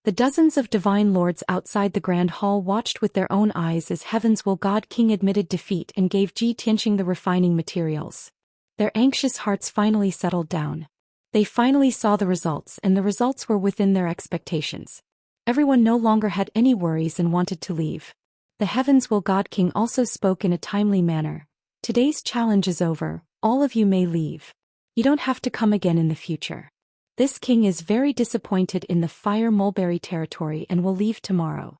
The dozens of divine lords outside the Grand Hall watched with their own eyes as Heaven's Will God King admitted defeat and gave Ji Tianxing the refining materials. Their anxious hearts finally settled down. They finally saw the results, and the results were within their expectations. Everyone no longer had any worries and wanted to leave. The Heaven's Will God King also spoke in a timely manner. Today's challenge is over, all of you may leave. You don't have to come again in the future. This king is very disappointed in the Fire Mulberry territory and will leave tomorrow.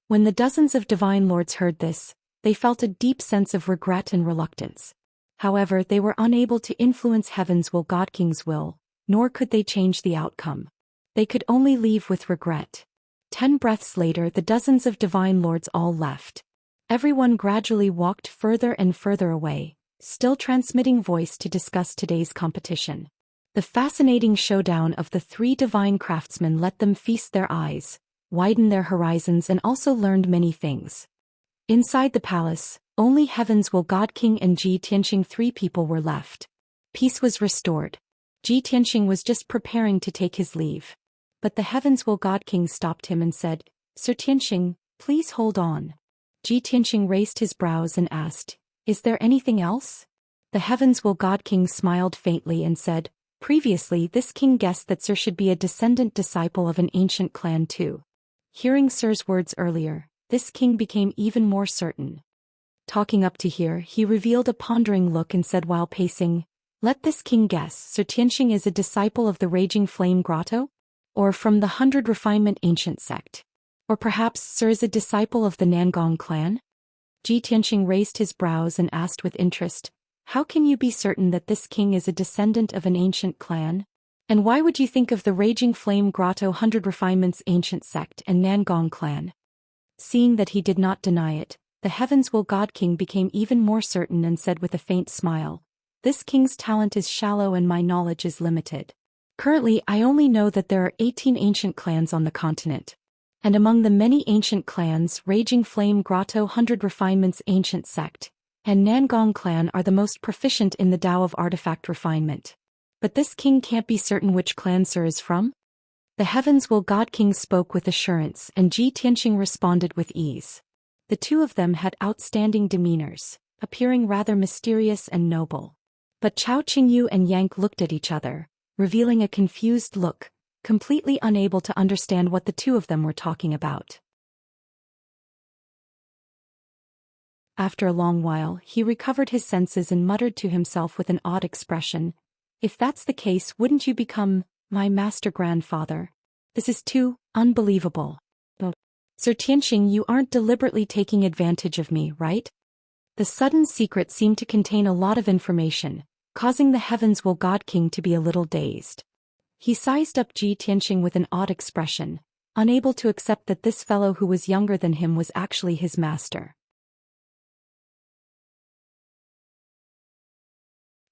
When the dozens of divine lords heard this, they felt a deep sense of regret and reluctance. However, they were unable to influence Heaven's Will God King's will, nor could they change the outcome. They could only leave with regret. 10 breaths later, the dozens of divine lords all left. Everyone gradually walked further and further away, still transmitting voice to discuss today's competition. The fascinating showdown of the 3 divine craftsmen let them feast their eyes, widen their horizons, and also learned many things. Inside the palace, only Heaven's Will God King and Ji Tianxing, 3 people were left. Peace was restored. Ji Tianxing was just preparing to take his leave. But the Heaven's Will God King stopped him and said, Sir Tianxing, please hold on. Ji Tianxing raised his brows and asked, Is there anything else? The Heaven's Will God King smiled faintly and said, Previously this king guessed that Sir should be a descendant disciple of an ancient clan too. Hearing Sir's words earlier, this king became even more certain. Talking up to here, he revealed a pondering look and said while pacing, Let this king guess, Sir Tianxing is a disciple of the Raging Flame Grotto? Or from the 100 Refinement Ancient Sect? Or perhaps Sir is a disciple of the Nangong clan? Ji Tianxing raised his brows and asked with interest, How can you be certain that this king is a descendant of an ancient clan? And why would you think of the Raging Flame Grotto 100 Refinements Ancient Sect and Nangong clan? Seeing that he did not deny it, the Heaven's Will God King became even more certain and said with a faint smile, This king's talent is shallow and my knowledge is limited. Currently, I only know that there are 18 ancient clans on the continent. And among the many ancient clans, Raging Flame Grotto 100 Refinements Ancient Sect and Nangong clan are the most proficient in the Tao of artifact refinement. But this king can't be certain which clan Sir is from? The Heaven's Will God King spoke with assurance, and Ji Tianxing responded with ease. The 2 of them had outstanding demeanors, appearing rather mysterious and noble. But Chao Qingyu and Yank looked at each other, revealing a confused look, completely unable to understand what the 2 of them were talking about. After a long while, he recovered his senses and muttered to himself with an odd expression, "If that's the case, wouldn't you become my master grandfather? This is too unbelievable. But, Sir Tianxing, you aren't deliberately taking advantage of me, right?" The sudden secret seemed to contain a lot of information, causing the Heavens Will God King to be a little dazed. He sized up Ji Tianxing with an odd expression, unable to accept that this fellow who was younger than him was actually his master.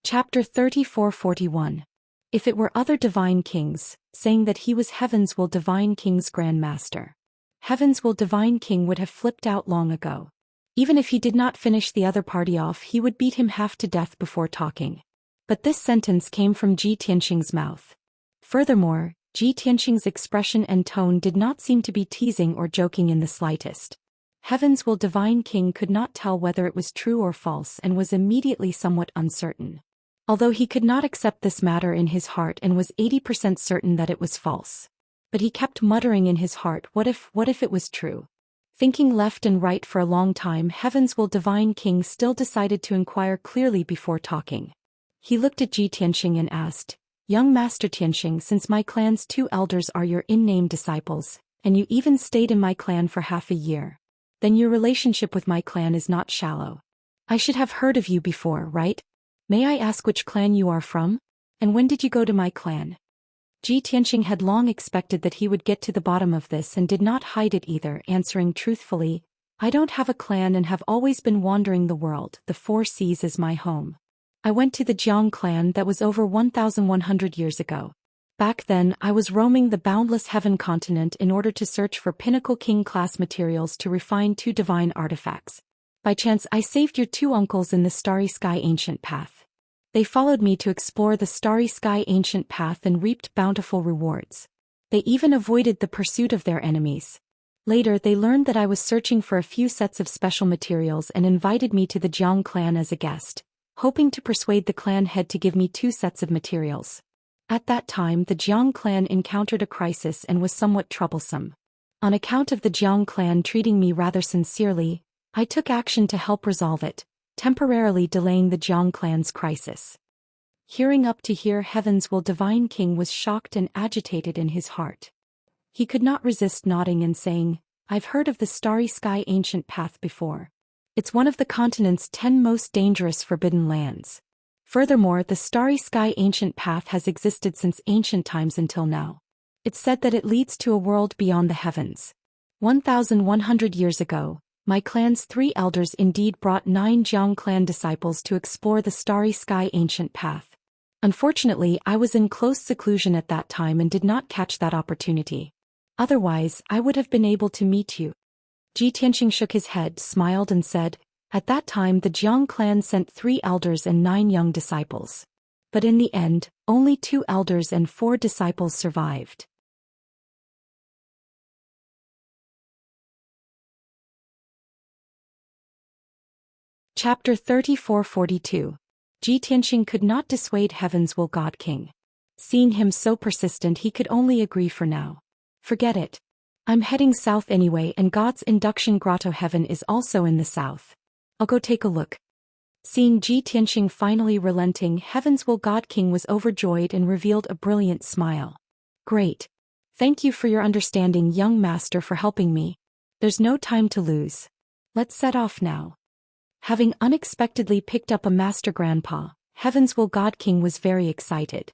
Chapter 34-41. If it were other divine kings, saying that he was Heavens Will Divine King's grandmaster. Heavens Will Divine King would have flipped out long ago. Even if he did not finish the other party off, he would beat him half to death before talking. But this sentence came from Ji Tianxing's mouth. Furthermore, Ji Tianxing's expression and tone did not seem to be teasing or joking in the slightest. Heavens Will Divine King could not tell whether it was true or false and was immediately somewhat uncertain. Although he could not accept this matter in his heart and was 80% certain that it was false. But he kept muttering in his heart, what if it was true? Thinking left and right for a long time, Heavens Will Divine King still decided to inquire clearly before talking. He looked at Ji Tianxing and asked, "Young Master Tianxing, since my clan's 2 elders are your in-name disciples, and you even stayed in my clan for half a year, then your relationship with my clan is not shallow. I should have heard of you before, right? May I ask which clan you are from? And when did you go to my clan?" Ji Tianxing had long expected that he would get to the bottom of this and did not hide it either, answering truthfully, "I don't have a clan and have always been wandering the world. The 4 seas is my home. I went to the Jiang clan that was over 1,100 years ago. Back then, I was roaming the boundless heaven continent in order to search for pinnacle king-class materials to refine 2 divine artifacts. By chance, I saved your 2 uncles in the Starry Sky Ancient Path. They followed me to explore the Starry Sky Ancient Path and reaped bountiful rewards. They even avoided the pursuit of their enemies. Later, they learned that I was searching for a few sets of special materials and invited me to the Jiang clan as a guest, hoping to persuade the clan head to give me 2 sets of materials. At that time, the Jiang clan encountered a crisis and was somewhat troublesome. On account of the Jiang clan treating me rather sincerely, I took action to help resolve it, temporarily delaying the Jiang clan's crisis." Hearing up to here, Heavens Will Divine King was shocked and agitated in his heart. He could not resist nodding and saying, "I've heard of the Starry Sky Ancient Path before. It's one of the continent's 10 most dangerous forbidden lands. Furthermore, the Starry Sky Ancient Path has existed since ancient times until now. It's said that it leads to a world beyond the heavens. 1,100 years ago, my clan's 3 elders indeed brought 9 Jiang clan disciples to explore the Starry Sky Ancient Path. Unfortunately, I was in close seclusion at that time and did not catch that opportunity. Otherwise, I would have been able to meet you." Ji Tianxing shook his head, smiled and said, "At that time the Jiang clan sent 3 elders and 9 young disciples. But in the end, only 2 elders and 4 disciples survived." Chapter 34-42. Ji Tianxing could not dissuade Heavens Will God King. Seeing him so persistent, he could only agree for now. "Forget it. I'm heading south anyway, and God's induction grotto heaven is also in the south. I'll go take a look." Seeing Ji Tianxing finally relenting, Heavens Will God King was overjoyed and revealed a brilliant smile. "Great. Thank you for your understanding, young master, for helping me. There's no time to lose. Let's set off now." Having unexpectedly picked up a master grandpa, Heavens Will God King was very excited.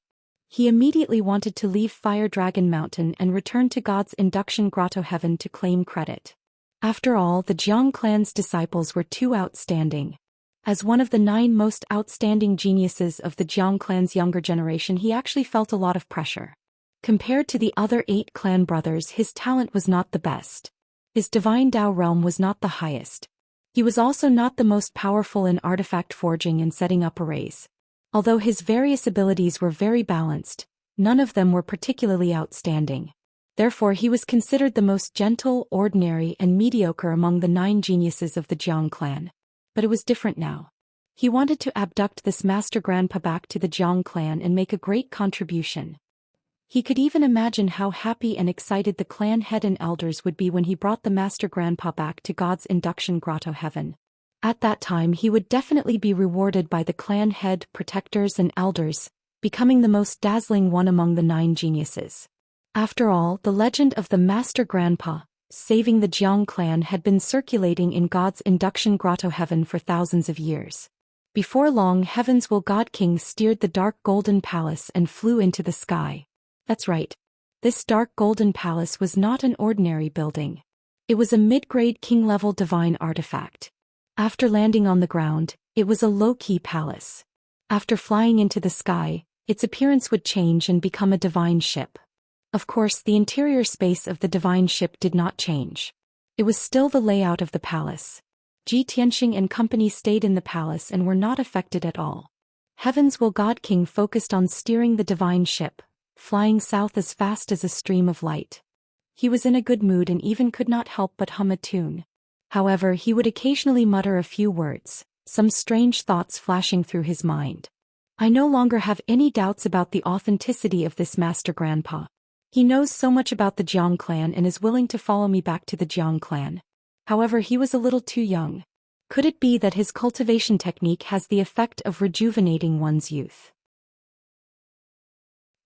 He immediately wanted to leave Fire Dragon Mountain and return to God's induction grotto heaven to claim credit. After all, the Jiang clan's disciples were too outstanding. As one of the 9 most outstanding geniuses of the Jiang clan's younger generation, he actually felt a lot of pressure. Compared to the other 8 clan brothers, his talent was not the best. His divine Tao realm was not the highest. He was also not the most powerful in artifact forging and setting up arrays. Although his various abilities were very balanced, none of them were particularly outstanding. Therefore, he was considered the most gentle, ordinary, and mediocre among the 9 geniuses of the Jiang clan. But it was different now. He wanted to abduct this master grandpa back to the Jiang clan and make a great contribution. He could even imagine how happy and excited the clan head and elders would be when he brought the master grandpa back to God's induction grotto heaven. At that time he would definitely be rewarded by the clan head, protectors and elders, becoming the most dazzling one among the 9 geniuses. After all, the legend of the Master Grandpa, saving the Jiang clan had been circulating in God's induction grotto heaven for thousands of years. Before long, Heaven's Will God King steered the dark golden palace and flew into the sky. That's right. This dark golden palace was not an ordinary building. It was a mid-grade king-level divine artifact. After landing on the ground, it was a low-key palace. After flying into the sky, its appearance would change and become a divine ship. Of course, the interior space of the divine ship did not change. It was still the layout of the palace. Xianxia and company stayed in the palace and were not affected at all. Heaven's Will God King focused on steering the divine ship, flying south as fast as a stream of light. He was in a good mood and even could not help but hum a tune. However, he would occasionally mutter a few words, some strange thoughts flashing through his mind. I no longer have any doubts about the authenticity of this Master Grandpa. He knows so much about the Jiang clan and is willing to follow me back to the Jiang clan. However, he was a little too young. Could it be that his cultivation technique has the effect of rejuvenating one's youth?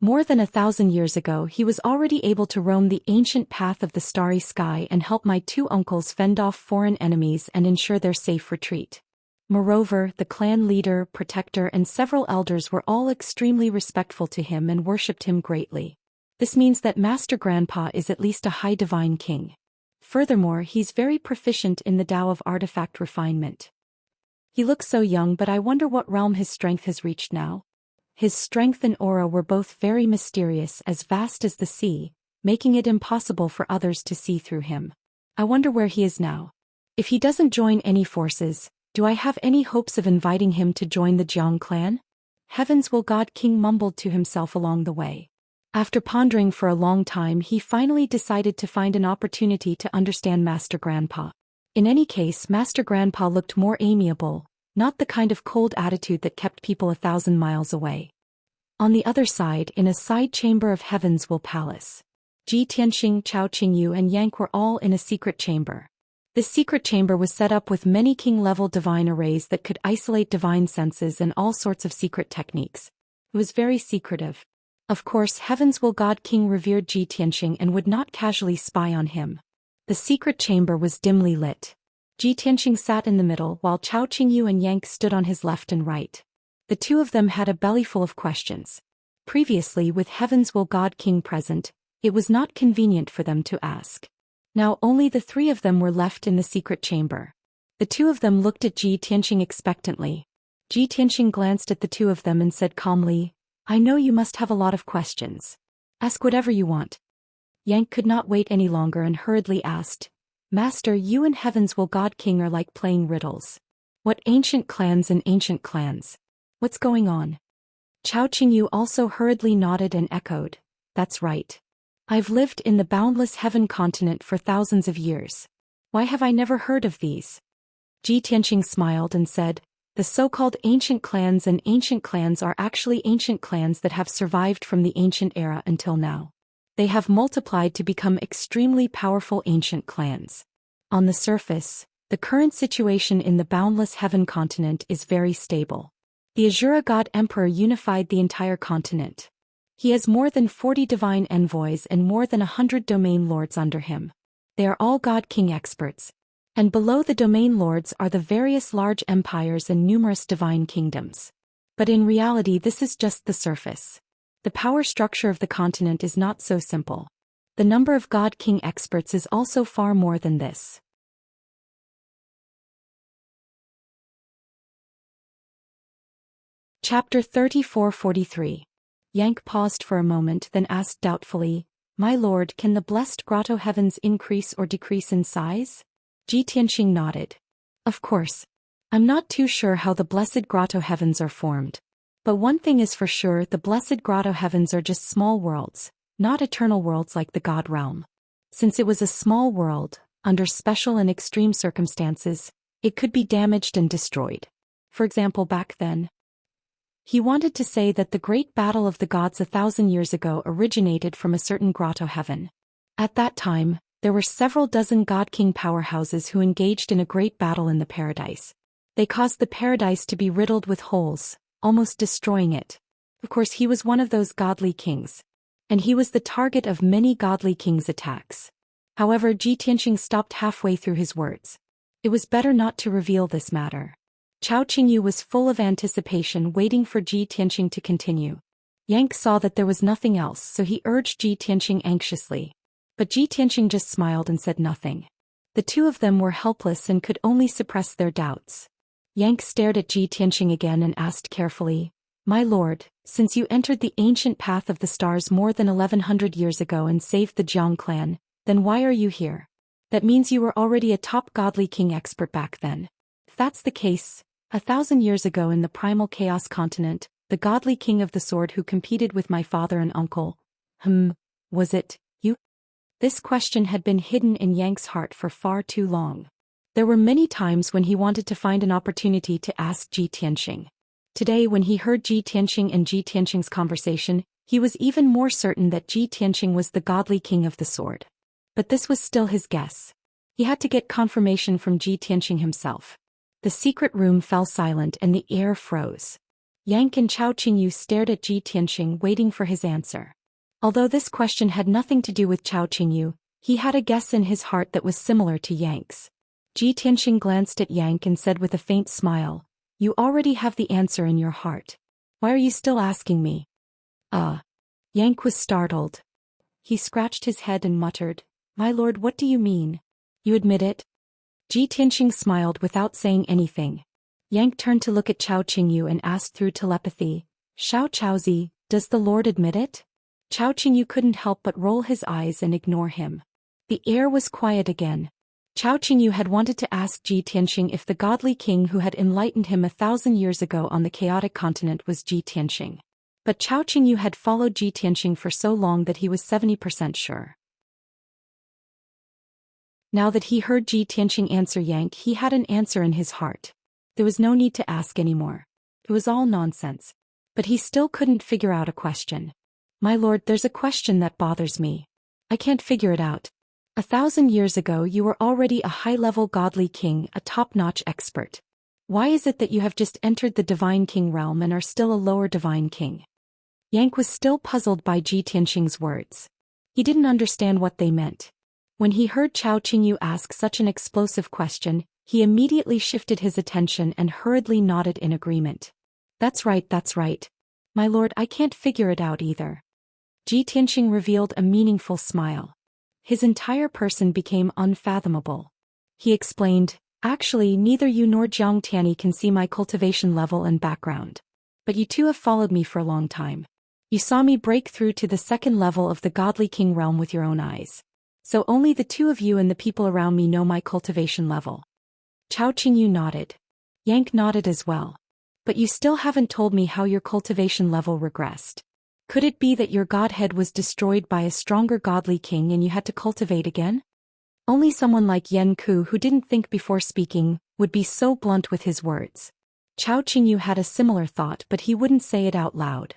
More than 1,000 years ago, he was already able to roam the ancient path of the starry sky and help my 2 uncles fend off foreign enemies and ensure their safe retreat. Moreover, the clan leader, protector and several elders were all extremely respectful to him and worshipped him greatly. This means that Master Grandpa is at least a high divine king. Furthermore, he's very proficient in the Tao of artifact refinement. He looks so young, but I wonder what realm his strength has reached now. His strength and aura were both very mysterious, as vast as the sea, making it impossible for others to see through him. I wonder where he is now. If he doesn't join any forces, do I have any hopes of inviting him to join the Jiang clan? Heaven's Will God King mumbled to himself along the way. After pondering for a long time, he finally decided to find an opportunity to understand Master Grandpa. In any case, Master Grandpa looked more amiable, not the kind of cold attitude that kept people 1,000 miles away. On the other side, in a side chamber of Heaven's Will Palace, Xianxia, Chao Qingyu and Yang were all in a secret chamber. This secret chamber was set up with many king-level divine arrays that could isolate divine senses and all sorts of secret techniques. It was very secretive. Of course, Heaven's Will God King revered Xianxia and would not casually spy on him. The secret chamber was dimly lit. Xianxia sat in the middle while Chao Qingyu and Yang stood on his left and right. The 2 of them had a bellyful of questions. Previously, with Heaven's Will God King present, it was not convenient for them to ask. Now only the 3 of them were left in the secret chamber. The 2 of them looked at Xianxia expectantly. Xianxia glanced at the 2 of them and said calmly, "I know you must have a lot of questions. Ask whatever you want." Yang could not wait any longer and hurriedly asked, "Master, you and Heaven's Will God King are like playing riddles. What ancient clans and ancient clans? What's going on?" Chao Qingyu also hurriedly nodded and echoed, "That's right. I've lived in the boundless heaven continent for thousands of years. Why have I never heard of these?" Xianxia smiled and said, "The so-called ancient clans and ancient clans are actually ancient clans that have survived from the ancient era until now. They have multiplied to become extremely powerful ancient clans. On the surface, the current situation in the boundless heaven continent is very stable. The Azura God Emperor unified the entire continent. He has more than 40 divine envoys and more than 100 domain lords under him. They are all God King experts. And below the domain lords are the various large empires and numerous divine kingdoms. But in reality, this is just the surface. The power structure of the continent is not so simple. The number of God King experts is also far more than this." Chapter 34-43. Yang paused for a moment, then asked doubtfully, "My lord, can the blessed grotto heavens increase or decrease in size?" Xianxia nodded. "Of course. I'm not too sure how the blessed grotto heavens are formed. But one thing is for sure, the blessed grotto heavens are just small worlds, not eternal worlds like the God realm. Since it was a small world, under special and extreme circumstances, it could be damaged and destroyed. For example, back then." He wanted to say that the great battle of the gods 1,000 years ago originated from a certain grotto heaven. At that time, there were several dozen God King powerhouses who engaged in a great battle in the paradise. They caused the paradise to be riddled with holes, almost destroying it. Of course, he was one of those godly kings. And he was the target of many godly kings' attacks. However, Ji Tianxing stopped halfway through his words. It was better not to reveal this matter. Chao Qingyu was full of anticipation, waiting for Ji Tianxing to continue. Yang saw that there was nothing else, so he urged Ji Tianxing anxiously. But Ji Tianxing just smiled and said nothing. The two of them were helpless and could only suppress their doubts. Yang stared at Ji Tianxing again and asked carefully, "My lord, since you entered the ancient path of the stars more than 1100 years ago and saved the Jiang clan, then why are you here? That means you were already a top godly king expert back then. If that's the case, 1000 years ago in the primal chaos continent, the godly king of the sword who competed with my father and uncle, was it you?" This question had been hidden in Yang's heart for far too long. There were many times when he wanted to find an opportunity to ask Ji Tianxing. Today, when he heard Ji Tianxing and Ji Tianxing's conversation, he was even more certain that Ji Tianxing was the godly king of the sword. But this was still his guess. He had to get confirmation from Ji Tianxing himself. The secret room fell silent and the air froze. Yang and Chao Qingyu stared at Ji Tianxing, waiting for his answer. Although this question had nothing to do with Chao Qingyu, he had a guess in his heart that was similar to Yang's. Ji Tianxing glanced at Yang and said with a faint smile, "You already have the answer in your heart. Why are you still asking me?" Yang was startled. He scratched his head and muttered, "My lord, what do you mean? You admit it?" Ji Tianxing smiled without saying anything. Yang turned to look at Chao Qingyu and asked through telepathy, "Xiao Chaozi, does the lord admit it?" Chao Qingyu couldn't help but roll his eyes and ignore him. The air was quiet again. Chao Qingyu had wanted to ask Ji Tianxing if the godly king who had enlightened him 1000 years ago on the chaotic continent was Ji Tianxing. But Chao Qingyu had followed Ji Tianxing for so long that he was 70% sure. Now that he heard Ji Tianxing answer Yang, he had an answer in his heart. There was no need to ask anymore. It was all nonsense. But he still couldn't figure out a question. "My lord, there's a question that bothers me. I can't figure it out. 1000 years ago you were already a high-level godly king, a top-notch expert. Why is it that you have just entered the divine king realm and are still a lower divine king?" Yang was still puzzled by Ji Tianxing's words. He didn't understand what they meant. When he heard Chao Qingyu ask such an explosive question, he immediately shifted his attention and hurriedly nodded in agreement. That's right. My lord, I can't figure it out either." Ji Tianxing revealed a meaningful smile. His entire person became unfathomable. He explained, "Actually, neither you nor Jiang Tianyi can see my cultivation level and background. But you two have followed me for a long time. You saw me break through to the second level of the godly king realm with your own eyes. So only the two of you and the people around me know my cultivation level." Chao Qingyu nodded. Yang nodded as well. "But you still haven't told me how your cultivation level regressed. Could it be that your godhead was destroyed by a stronger godly king and you had to cultivate again?" Only someone like Yan Ku, who didn't think before speaking, would be so blunt with his words. Chao Qingyu had a similar thought, but he wouldn't say it out loud.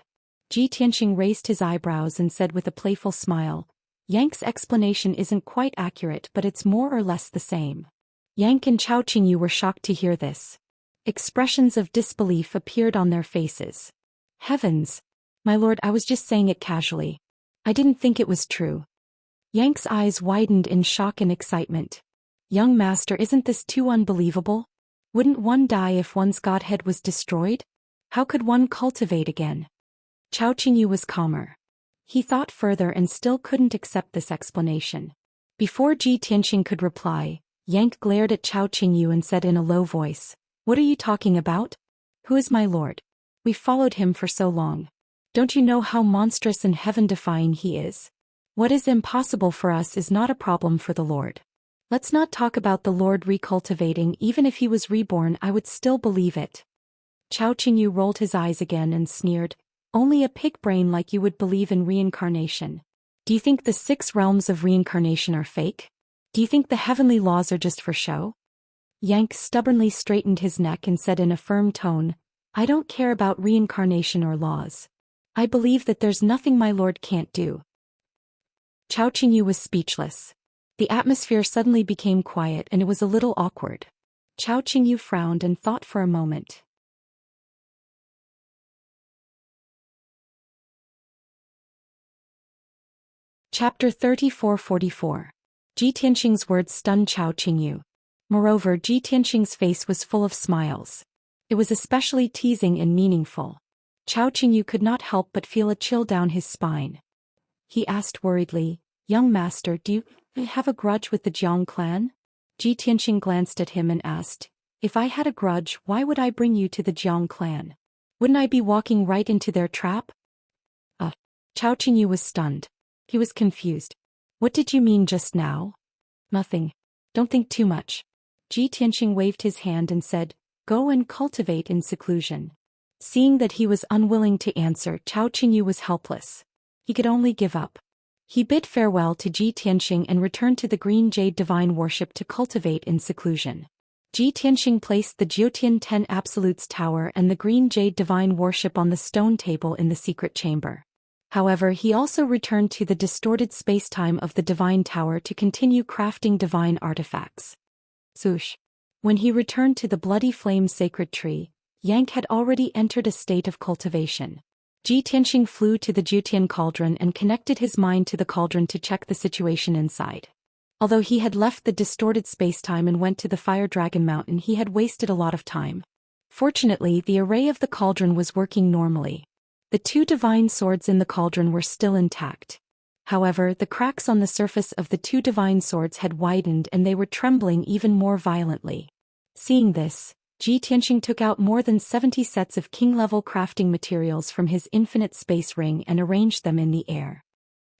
Ji Tianxing raised his eyebrows and said with a playful smile, "Yang's explanation isn't quite accurate, but it's more or less the same." Yang and Chao Qingyu were shocked to hear this. Expressions of disbelief appeared on their faces. "Heavens! My lord, I was just saying it casually. I didn't think it was true." Yang's eyes widened in shock and excitement. "Young master, isn't this too unbelievable? Wouldn't one die if one's godhead was destroyed? How could one cultivate again?" Chao Qingyu was calmer. He thought further and still couldn't accept this explanation. Before Ji Tianxing could reply, Yang glared at Chao Qingyu and said in a low voice, "What are you talking about? Who is my lord? We followed him for so long. Don't you know how monstrous and heaven-defying he is? What is impossible for us is not a problem for the Lord. Let's not talk about the Lord recultivating. Even if he was reborn, I would still believe it." Chao Qingyu rolled his eyes again and sneered, "Only a pig brain like you would believe in reincarnation. Do you think the 6 realms of reincarnation are fake? Do you think the heavenly laws are just for show?" Yang stubbornly straightened his neck and said in a firm tone, "I don't care about reincarnation or laws. I believe that there's nothing my lord can't do." Chao Qingyu was speechless. The atmosphere suddenly became quiet and it was a little awkward. Chao Qingyu frowned and thought for a moment. Chapter 34-44. Ji Tianxing's words stunned Chao Qingyu. Moreover, Ji Tianxing's face was full of smiles. It was especially teasing and meaningful. Chao Qingyu could not help but feel a chill down his spine. He asked worriedly, "Young master, do you have a grudge with the Jiang clan?" Ji Tianxing glanced at him and asked, "If I had a grudge, why would I bring you to the Jiang clan? Wouldn't I be walking right into their trap?" Chao Qingyu was stunned. He was confused. "What did you mean just now?" "Nothing. Don't think too much." Ji Tianxing waved his hand and said, "Go and cultivate in seclusion." Seeing that he was unwilling to answer, Chao Qingyu was helpless. He could only give up. He bid farewell to Ji Tianxing and returned to the Green Jade Divine Worship to cultivate in seclusion. Ji Tianxing placed the Jiutian 10 Absolutes Tower and the Green Jade Divine Worship on the stone table in the secret chamber. However, he also returned to the distorted spacetime of the Divine Tower to continue crafting divine artifacts. Sush. When he returned to the Bloody Flame Sacred Tree, Yang had already entered a state of cultivation. Ji Tianxing flew to the Jiutian cauldron and connected his mind to the cauldron to check the situation inside. Although he had left the distorted spacetime and went to the Fire Dragon Mountain, he had wasted a lot of time. Fortunately, the array of the cauldron was working normally. The 2 divine swords in the cauldron were still intact. However, the cracks on the surface of the 2 divine swords had widened and they were trembling even more violently. Seeing this, Ji Tianxing took out more than 70 sets of king-level crafting materials from his infinite space ring and arranged them in the air.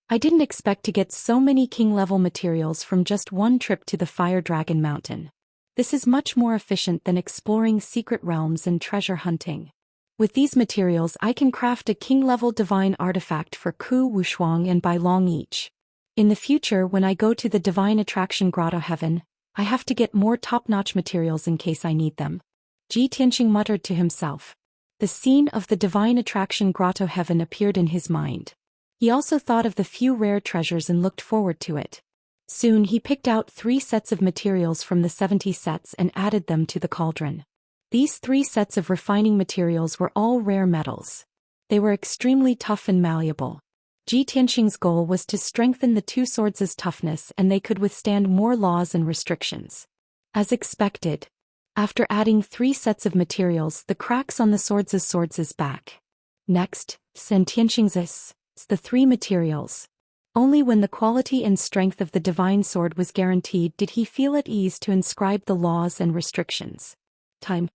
"I didn't expect to get so many king-level materials from just one trip to the Fire Dragon Mountain. This is much more efficient than exploring secret realms and treasure hunting. With these materials I can craft a king-level divine artifact for Ku Wushuang and Bai Long each. In the future, when I go to the Divine Attraction Grotto Heaven, I have to get more top-notch materials in case I need them." Ji Tianxing muttered to himself. The scene of the Divine Attraction Grotto Heaven appeared in his mind. He also thought of the few rare treasures and looked forward to it. Soon he picked out 3 sets of materials from the 70 sets and added them to the cauldron. These 3 sets of refining materials were all rare metals. They were extremely tough and malleable. Ji Tianxing's goal was to strengthen the 2 swords' toughness and they could withstand more laws and restrictions. As expected, after adding 3 sets of materials, the cracks on the swords' back. Next, Sen Tianxing's the 3 materials. Only when the quality and strength of the divine sword was guaranteed did he feel at ease to inscribe the laws and restrictions. Time.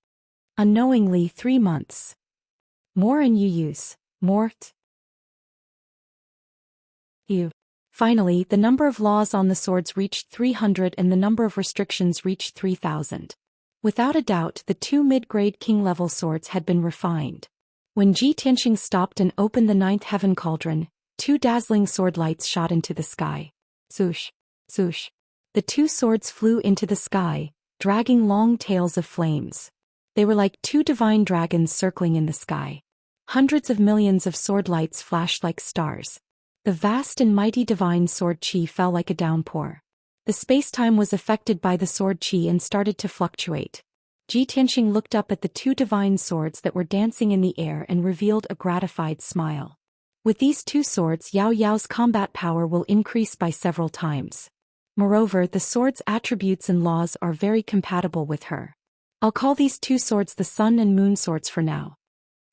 Unknowingly 3 months. More and you use. Mort. You. Finally, the number of laws on the swords reached 300 and the number of restrictions reached 3,000. Without a doubt, the 2 mid-grade king-level swords had been refined. When Ji Tianxing stopped and opened the 9th heaven cauldron, 2 dazzling sword lights shot into the sky. Swoosh, swoosh. The 2 swords flew into the sky, dragging long tails of flames. They were like 2 divine dragons circling in the sky. Hundreds of millions of sword lights flashed like stars. The vast and mighty divine sword chi fell like a downpour. The space-time was affected by the sword chi and started to fluctuate. Ji Tianxing looked up at the 2 divine swords that were dancing in the air and revealed a gratified smile. With these 2 swords, Yao Yao's combat power will increase by several times. Moreover, the sword's attributes and laws are very compatible with her. I'll call these 2 swords the Sun and Moon swords for now.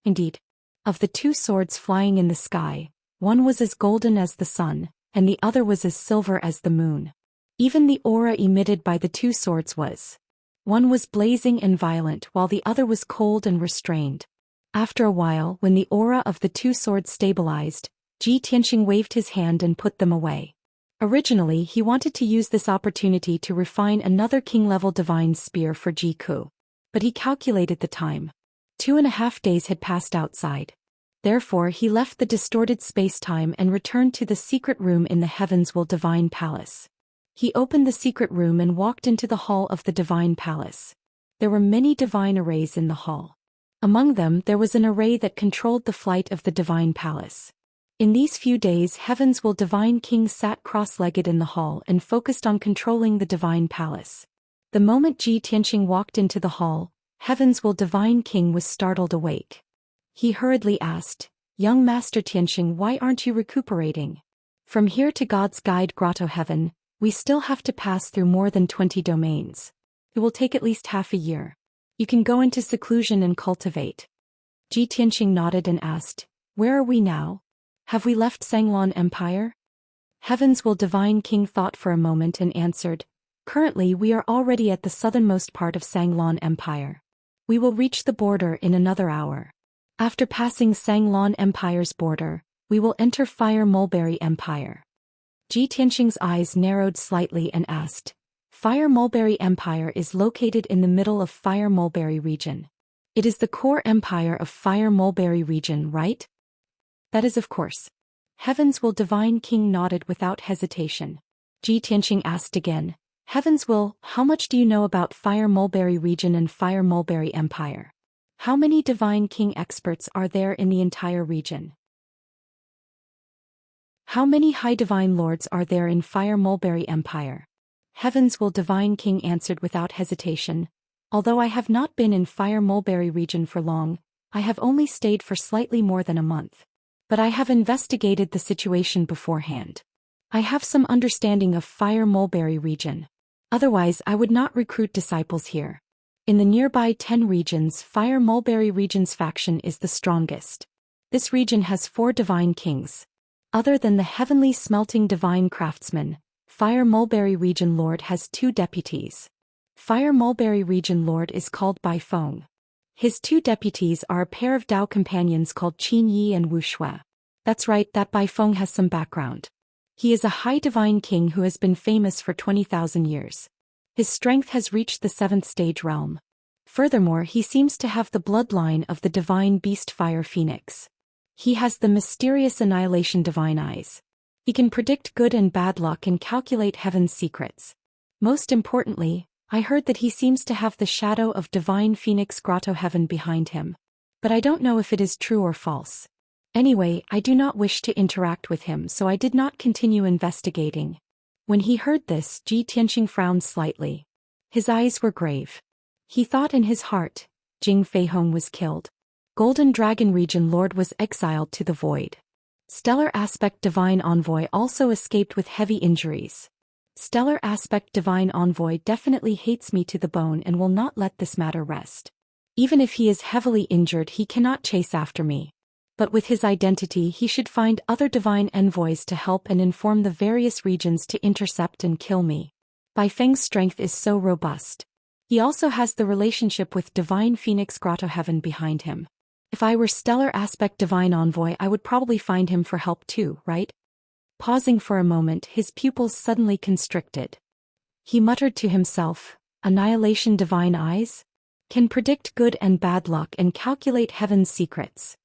Indeed. Of the 2 swords flying in the sky, one was as golden as the sun, and the other was as silver as the moon. Even the aura emitted by the 2 swords was. One was blazing and violent while the other was cold and restrained. After a while, when the aura of the 2 swords stabilized, Ji Tianxing waved his hand and put them away. Originally, he wanted to use this opportunity to refine another king-level divine spear for Ji Ku. But he calculated the time. 2.5 days had passed outside. Therefore, he left the distorted space-time and returned to the secret room in the Heavens Will Divine Palace. He opened the secret room and walked into the hall of the Divine Palace. There were many divine arrays in the hall. Among them, there was an array that controlled the flight of the Divine Palace. In these few days, Heavens Will Divine King sat cross-legged in the hall and focused on controlling the Divine Palace. The moment Ji Tianqing walked into the hall, Heaven's Will Divine King was startled awake. He hurriedly asked, "Young Master Tianqing, why aren't you recuperating? From here to God's Guide Grotto Heaven, we still have to pass through more than 20 domains. It will take at least half a year. You can go into seclusion and cultivate." Ji Tianqing nodded and asked, "Where are we now? Have we left Sanglon Empire?" Heaven's Will Divine King thought for a moment and answered, "Currently we are already at the southernmost part of Sanglon Empire. We will reach the border in another hour. After passing Sanglon Empire's border, we will enter Fire Mulberry Empire." Ji Tianqing's eyes narrowed slightly and asked, "Fire Mulberry Empire is located in the middle of Fire Mulberry region. It is the core empire of Fire Mulberry region, right?" "That is of course." Heaven's Will Divine King nodded without hesitation. Ji Tianqing asked again, "Heaven's Will, how much do you know about Fire Mulberry region and Fire Mulberry Empire? How many Divine King experts are there in the entire region? How many High Divine Lords are there in Fire Mulberry Empire?" Heaven's Will Divine King answered without hesitation, "Although I have not been in Fire Mulberry region for long, I have only stayed for slightly more than a month. But I have investigated the situation beforehand. I have some understanding of Fire Mulberry region. Otherwise I would not recruit disciples here. In the nearby 10 regions, Fire Mulberry region's faction is the strongest. This region has 4 divine kings. Other than the heavenly smelting divine craftsman, Fire Mulberry region lord has 2 deputies. Fire Mulberry region lord is called Bai Feng. His 2 deputies are a pair of Dao companions called Qin Yi and Wuxia. That's right, that Bai Feng has some background. He is a high divine king who has been famous for 20,000 years. His strength has reached the 7th stage realm. Furthermore, he seems to have the bloodline of the divine beast Fire Phoenix. He has the mysterious annihilation divine eyes. He can predict good and bad luck and calculate heaven's secrets. Most importantly, I heard that he seems to have the shadow of divine Phoenix Grotto Heaven behind him. But I don't know if it is true or false. Anyway, I do not wish to interact with him, so I did not continue investigating." When he heard this, Ji Tianqing frowned slightly. His eyes were grave. He thought in his heart, Jing Feihong was killed. Golden Dragon Region Lord was exiled to the void. Stellar Aspect Divine Envoy also escaped with heavy injuries. Stellar Aspect Divine Envoy definitely hates me to the bone and will not let this matter rest. Even if he is heavily injured, he cannot chase after me. But with his identity, he should find other divine envoys to help and inform the various regions to intercept and kill me. Bai Feng's strength is so robust. He also has the relationship with divine Phoenix Grotto Heaven behind him. If I were Stellar Aspect Divine Envoy, I would probably find him for help too, right? Pausing for a moment, his pupils suddenly constricted. He muttered to himself, "Annihilation Divine Eyes? Can predict good and bad luck and calculate heaven's secrets."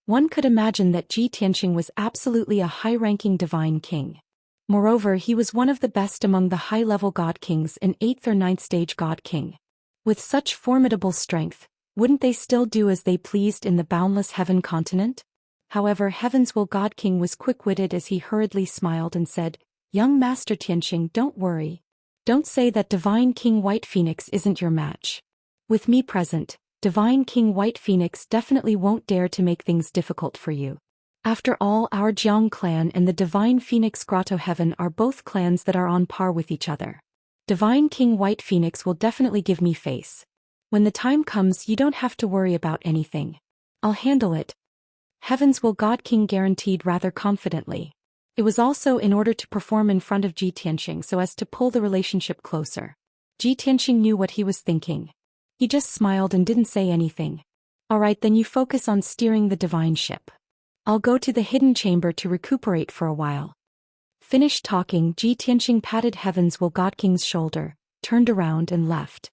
One could imagine that Ji Tianqing was absolutely a high-ranking divine king. Moreover, he was one of the best among the high-level god kings and 8th or 9th stage god king. With such formidable strength, wouldn't they still do as they pleased in the boundless heaven continent? However, Heaven's Will God King was quick-witted as he hurriedly smiled and said, "Young Master Tianqing, don't worry. Don't say that Divine King White Phoenix isn't your match. With me present, Divine King White Phoenix definitely won't dare to make things difficult for you. After all, our Jiang clan and the Divine Phoenix Grotto Heaven are both clans that are on par with each other. Divine King White Phoenix will definitely give me face. When the time comes, you don't have to worry about anything. I'll handle it." Heaven's Will God King guaranteed rather confidently. It was also in order to perform in front of Ji Tianqing so as to pull the relationship closer. Ji Tianqing knew what he was thinking. He just smiled and didn't say anything. "Alright, then you focus on steering the divine ship. I'll go to the hidden chamber to recuperate for a while." Finished talking, Ji Tianqing patted Heaven's Will God King's shoulder, turned around and left.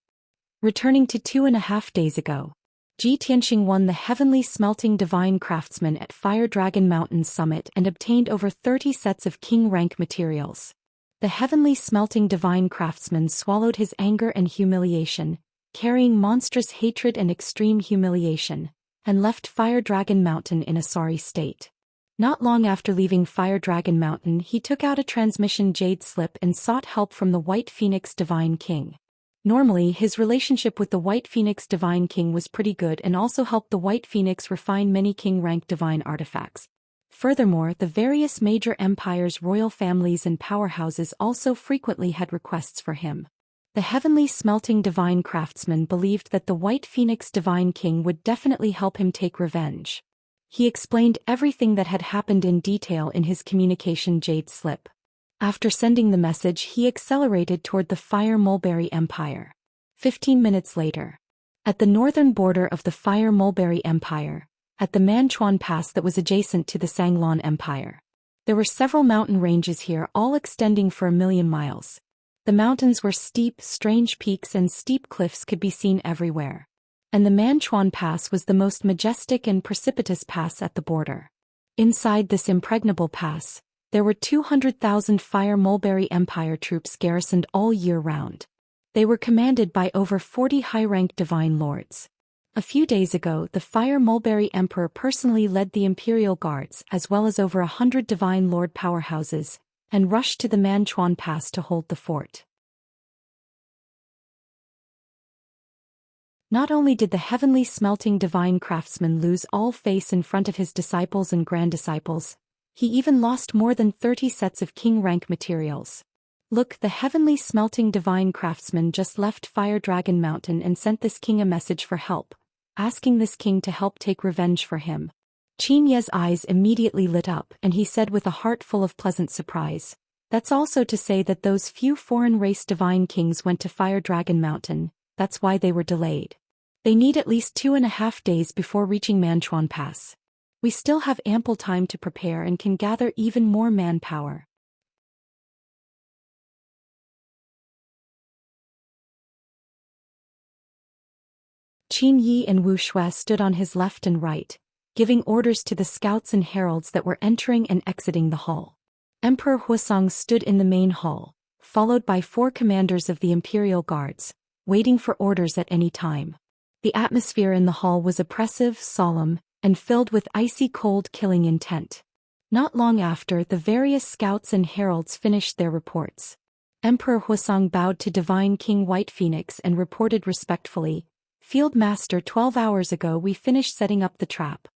Returning to 2.5 days ago, Ji Tianqing won the Heavenly Smelting Divine Craftsman at Fire Dragon Mountain Summit and obtained over 30 sets of king rank materials. The Heavenly Smelting Divine Craftsman swallowed his anger and humiliation, carrying monstrous hatred and extreme humiliation, and left Fire Dragon Mountain in a sorry state. Not long after leaving Fire Dragon Mountain, he took out a transmission jade slip and sought help from the White Phoenix Divine King. Normally, his relationship with the White Phoenix Divine King was pretty good and also helped the White Phoenix refine many king-rank divine artifacts. Furthermore, the various major empires' royal families and powerhouses also frequently had requests for him. The heavenly smelting divine craftsman believed that the White Phoenix Divine King would definitely help him take revenge. He explained everything that had happened in detail in his communication jade slip. After sending the message, he accelerated toward the Fire Mulberry Empire. 15 minutes later. At the northern border of the Fire Mulberry Empire, at the Manchuan Pass that was adjacent to the Sanglon Empire. There were several mountain ranges here, all extending for 1,000,000 miles. The mountains were steep, strange peaks and steep cliffs could be seen everywhere. And the Manchuan Pass was the most majestic and precipitous pass at the border. Inside this impregnable pass, there were 200,000 Fire Mulberry Empire troops garrisoned all year round. They were commanded by over 40 high-ranked divine lords. A few days ago, the Fire Mulberry Emperor personally led the Imperial Guards as well as over 100 divine lord powerhouses, and rushed to the Manchuan Pass to hold the fort. Not only did the heavenly smelting divine craftsman lose all face in front of his disciples and grand-disciples, he even lost more than 30 sets of king-rank materials. Look, the heavenly smelting divine craftsman just left Fire Dragon Mountain and sent this king a message for help, asking this king to help take revenge for him. Xianxia's eyes immediately lit up and he said with a heart full of pleasant surprise, "That's also to say that those few foreign race divine kings went to Fire Dragon Mountain, that's why they were delayed. They need at least 2.5 days before reaching Manchuan Pass. We still have ample time to prepare and can gather even more manpower." Qin Yi and Wu Shui stood on his left and right, giving orders to the scouts and heralds that were entering and exiting the hall. Emperor Huasong stood in the main hall, followed by 4 commanders of the Imperial Guards, waiting for orders at any time. The atmosphere in the hall was oppressive, solemn, and filled with icy cold killing intent. Not long after, the various scouts and heralds finished their reports. Emperor Huasong bowed to Divine King White Phoenix and reported respectfully, "Field Master, 12 hours ago we finished setting up the trap.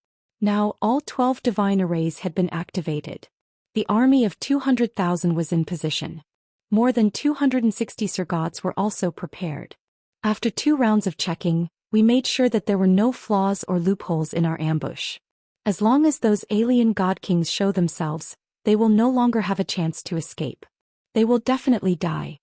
Now, all 12 divine arrays had been activated. The army of 200,000 was in position. More than 260 surgods were also prepared. After 2 rounds of checking, we made sure that there were no flaws or loopholes in our ambush. As long as those alien god kings show themselves, they will no longer have a chance to escape. They will definitely die."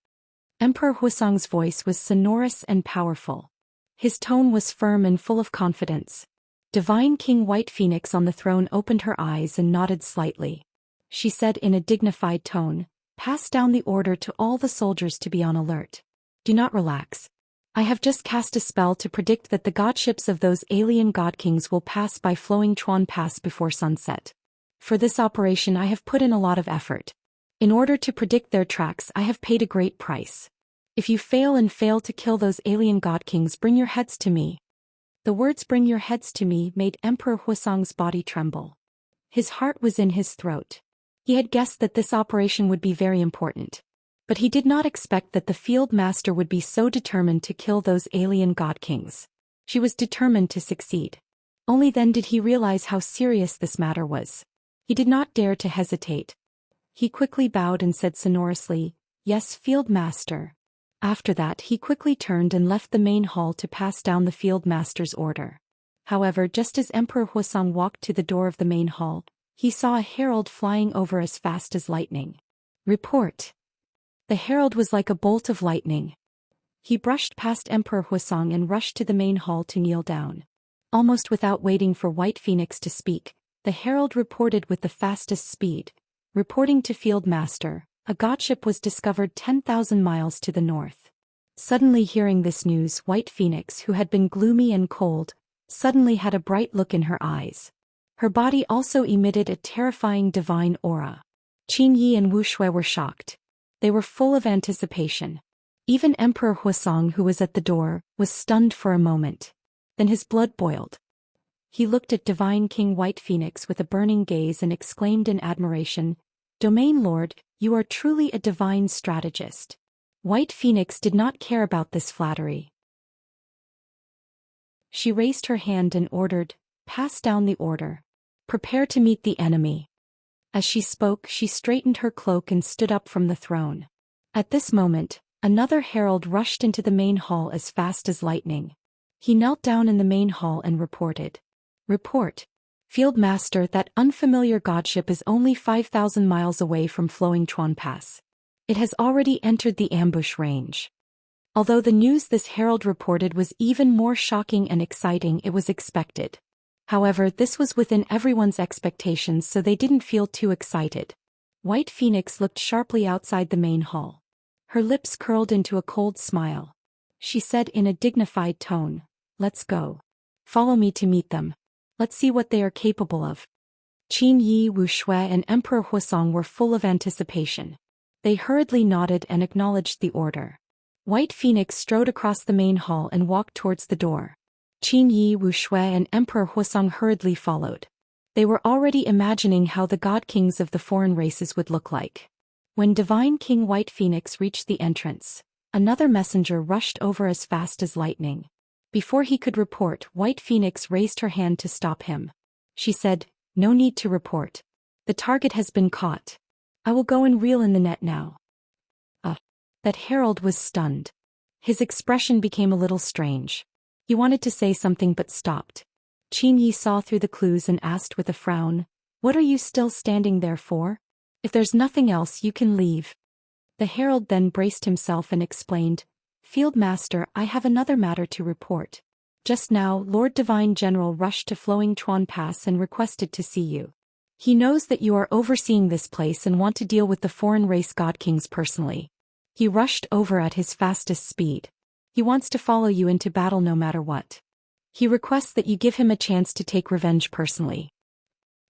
Emperor Huasong's voice was sonorous and powerful. His tone was firm and full of confidence. Divine King White Phoenix on the throne opened her eyes and nodded slightly. She said in a dignified tone, "Pass down the order to all the soldiers to be on alert. Do not relax. I have just cast a spell to predict that the godships of those alien god kings will pass by Flowing Chuan Pass before sunset. For this operation I have put in a lot of effort. In order to predict their tracks I have paid a great price. If you fail to kill those alien god kings, bring your heads to me." The words "bring your heads to me" made Emperor Huasong's body tremble. His heart was in his throat. He had guessed that this operation would be very important. But he did not expect that the field master would be so determined to kill those alien god kings. She was determined to succeed. Only then did he realize how serious this matter was. He did not dare to hesitate. He quickly bowed and said sonorously, "Yes, field master." After that he quickly turned and left the main hall to pass down the field master's order. However, just as Emperor Huasong walked to the door of the main hall, he saw a herald flying over as fast as lightning. "Report." The herald was like a bolt of lightning. He brushed past Emperor Huasong and rushed to the main hall to kneel down. Almost without waiting for White Phoenix to speak, the herald reported with the fastest speed. "Reporting to Field Master, a godship was discovered 10,000 miles to the north." Suddenly hearing this news, White Phoenix, who had been gloomy and cold, suddenly had a bright look in her eyes. Her body also emitted a terrifying divine aura. Qin Yi and Wu Shui were shocked. They were full of anticipation. Even Emperor Huasong, who was at the door, was stunned for a moment. Then his blood boiled. He looked at Divine King White Phoenix with a burning gaze and exclaimed in admiration, "Domain Lord, you are truly a divine strategist." White Phoenix did not care about this flattery. She raised her hand and ordered, "Pass down the order. Prepare to meet the enemy." As she spoke, she straightened her cloak and stood up from the throne. At this moment, another herald rushed into the main hall as fast as lightning. He knelt down in the main hall and reported. "Report. Field Master, that unfamiliar godship is only 5,000 miles away from Flowing Chuan Pass. It has already entered the ambush range." Although the news this herald reported was even more shocking and exciting, it was expected. However, this was within everyone's expectations, so they didn't feel too excited. White Phoenix looked sharply outside the main hall. Her lips curled into a cold smile. She said in a dignified tone, "Let's go. Follow me to meet them. Let's see what they are capable of." Qin Yi, Wu Shui, and Emperor Huasong were full of anticipation. They hurriedly nodded and acknowledged the order. White Phoenix strode across the main hall and walked towards the door. Qin Yi, Wu Shui, and Emperor Huasong hurriedly followed. They were already imagining how the god kings of the foreign races would look like. When Divine King White Phoenix reached the entrance, another messenger rushed over as fast as lightning. Before he could report, White Phoenix raised her hand to stop him. She said, "No need to report. The target has been caught. I will go and reel in the net now." That herald was stunned. His expression became a little strange. He wanted to say something but stopped. Qin Yi saw through the clues and asked with a frown, "What are you still standing there for? If there's nothing else, you can leave." The herald then braced himself and explained, "Field Master, I have another matter to report. Just now, Lord Divine General rushed to Flowing Chuan Pass and requested to see you. He knows that you are overseeing this place and want to deal with the foreign race god kings personally. He rushed over at his fastest speed. He wants to follow you into battle no matter what. He requests that you give him a chance to take revenge personally."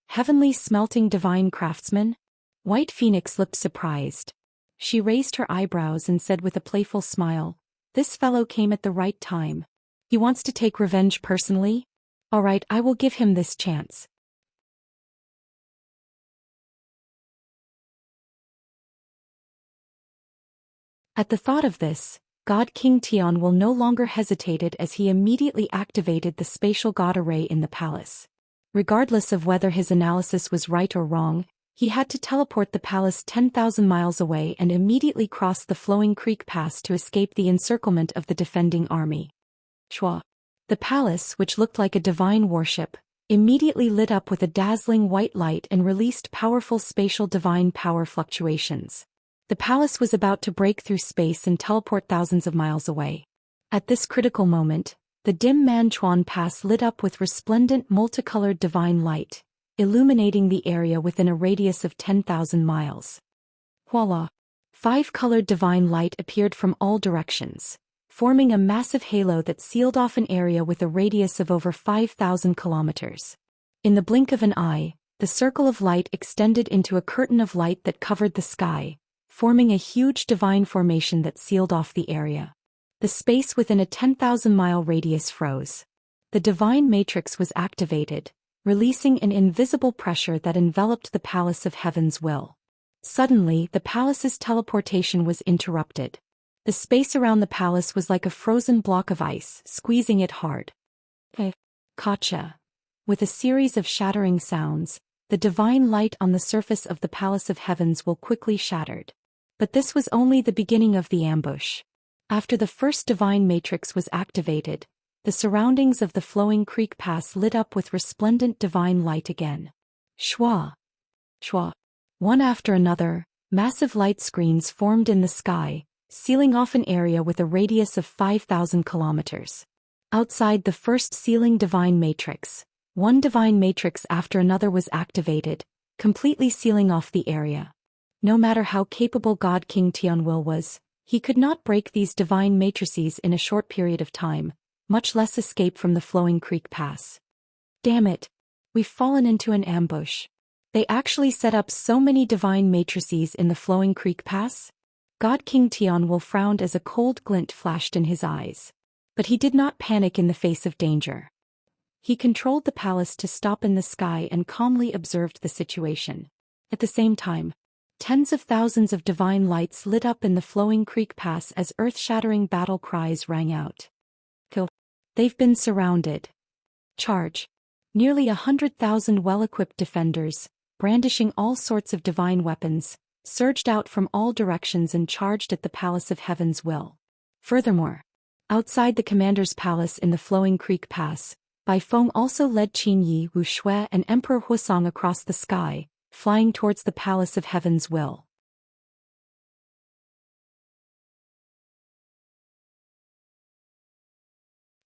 Heavenly smelting divine craftsman? White Phoenix looked surprised. She raised her eyebrows and said with a playful smile, "This fellow came at the right time. He wants to take revenge personally? All right, I will give him this chance." At the thought of this, God King Tian will no longer hesitated as he immediately activated the spatial god array in the palace. Regardless of whether his analysis was right or wrong, he had to teleport the palace 10,000 miles away and immediately cross the Flowing Creek Pass to escape the encirclement of the defending army. Shua. The palace, which looked like a divine warship, immediately lit up with a dazzling white light and released powerful spatial divine power fluctuations. The palace was about to break through space and teleport thousands of miles away. At this critical moment, the dim Manchuan Pass lit up with resplendent multicolored divine light, illuminating the area within a radius of 10,000 miles. Voila! 5-colored divine light appeared from all directions, forming a massive halo that sealed off an area with a radius of over 5,000 kilometers. In the blink of an eye, the circle of light extended into a curtain of light that covered the sky, forming a huge divine formation that sealed off the area. The space within a 10,000-mile radius froze. The divine matrix was activated, releasing an invisible pressure that enveloped the Palace of Heaven's will. Suddenly, the palace's teleportation was interrupted. The space around the palace was like a frozen block of ice, squeezing it hard. Gotcha. With a series of shattering sounds, the divine light on the surface of the Palace of Heavens will quickly shattered. But this was only the beginning of the ambush. After the first divine matrix was activated, the surroundings of the Flowing Creek Pass lit up with resplendent divine light again. Shwa! Shwa! One after another, massive light screens formed in the sky, sealing off an area with a radius of 5,000 kilometers. Outside the first sealing divine matrix, one divine matrix after another was activated, completely sealing off the area. No matter how capable God King Tianwil was, he could not break these divine matrices in a short period of time, much less escape from the Flowing Creek Pass. Damn it! We've fallen into an ambush. They actually set up so many divine matrices in the Flowing Creek Pass? God King Tianwil frowned as a cold glint flashed in his eyes. But he did not panic in the face of danger. He controlled the palace to stop in the sky and calmly observed the situation. At the same time, tens of thousands of divine lights lit up in the flowing creek pass as earth-shattering battle cries rang out. Kill. They've been surrounded. Charge. Nearly 100,000 well-equipped defenders, brandishing all sorts of divine weapons, surged out from all directions and charged at the Palace of Heaven's will. Furthermore, outside the commander's palace in the flowing creek pass, Bai Feng also led Qin Yi, Wuxia and Emperor Huasong across the sky, flying towards the Palace of Heaven's will.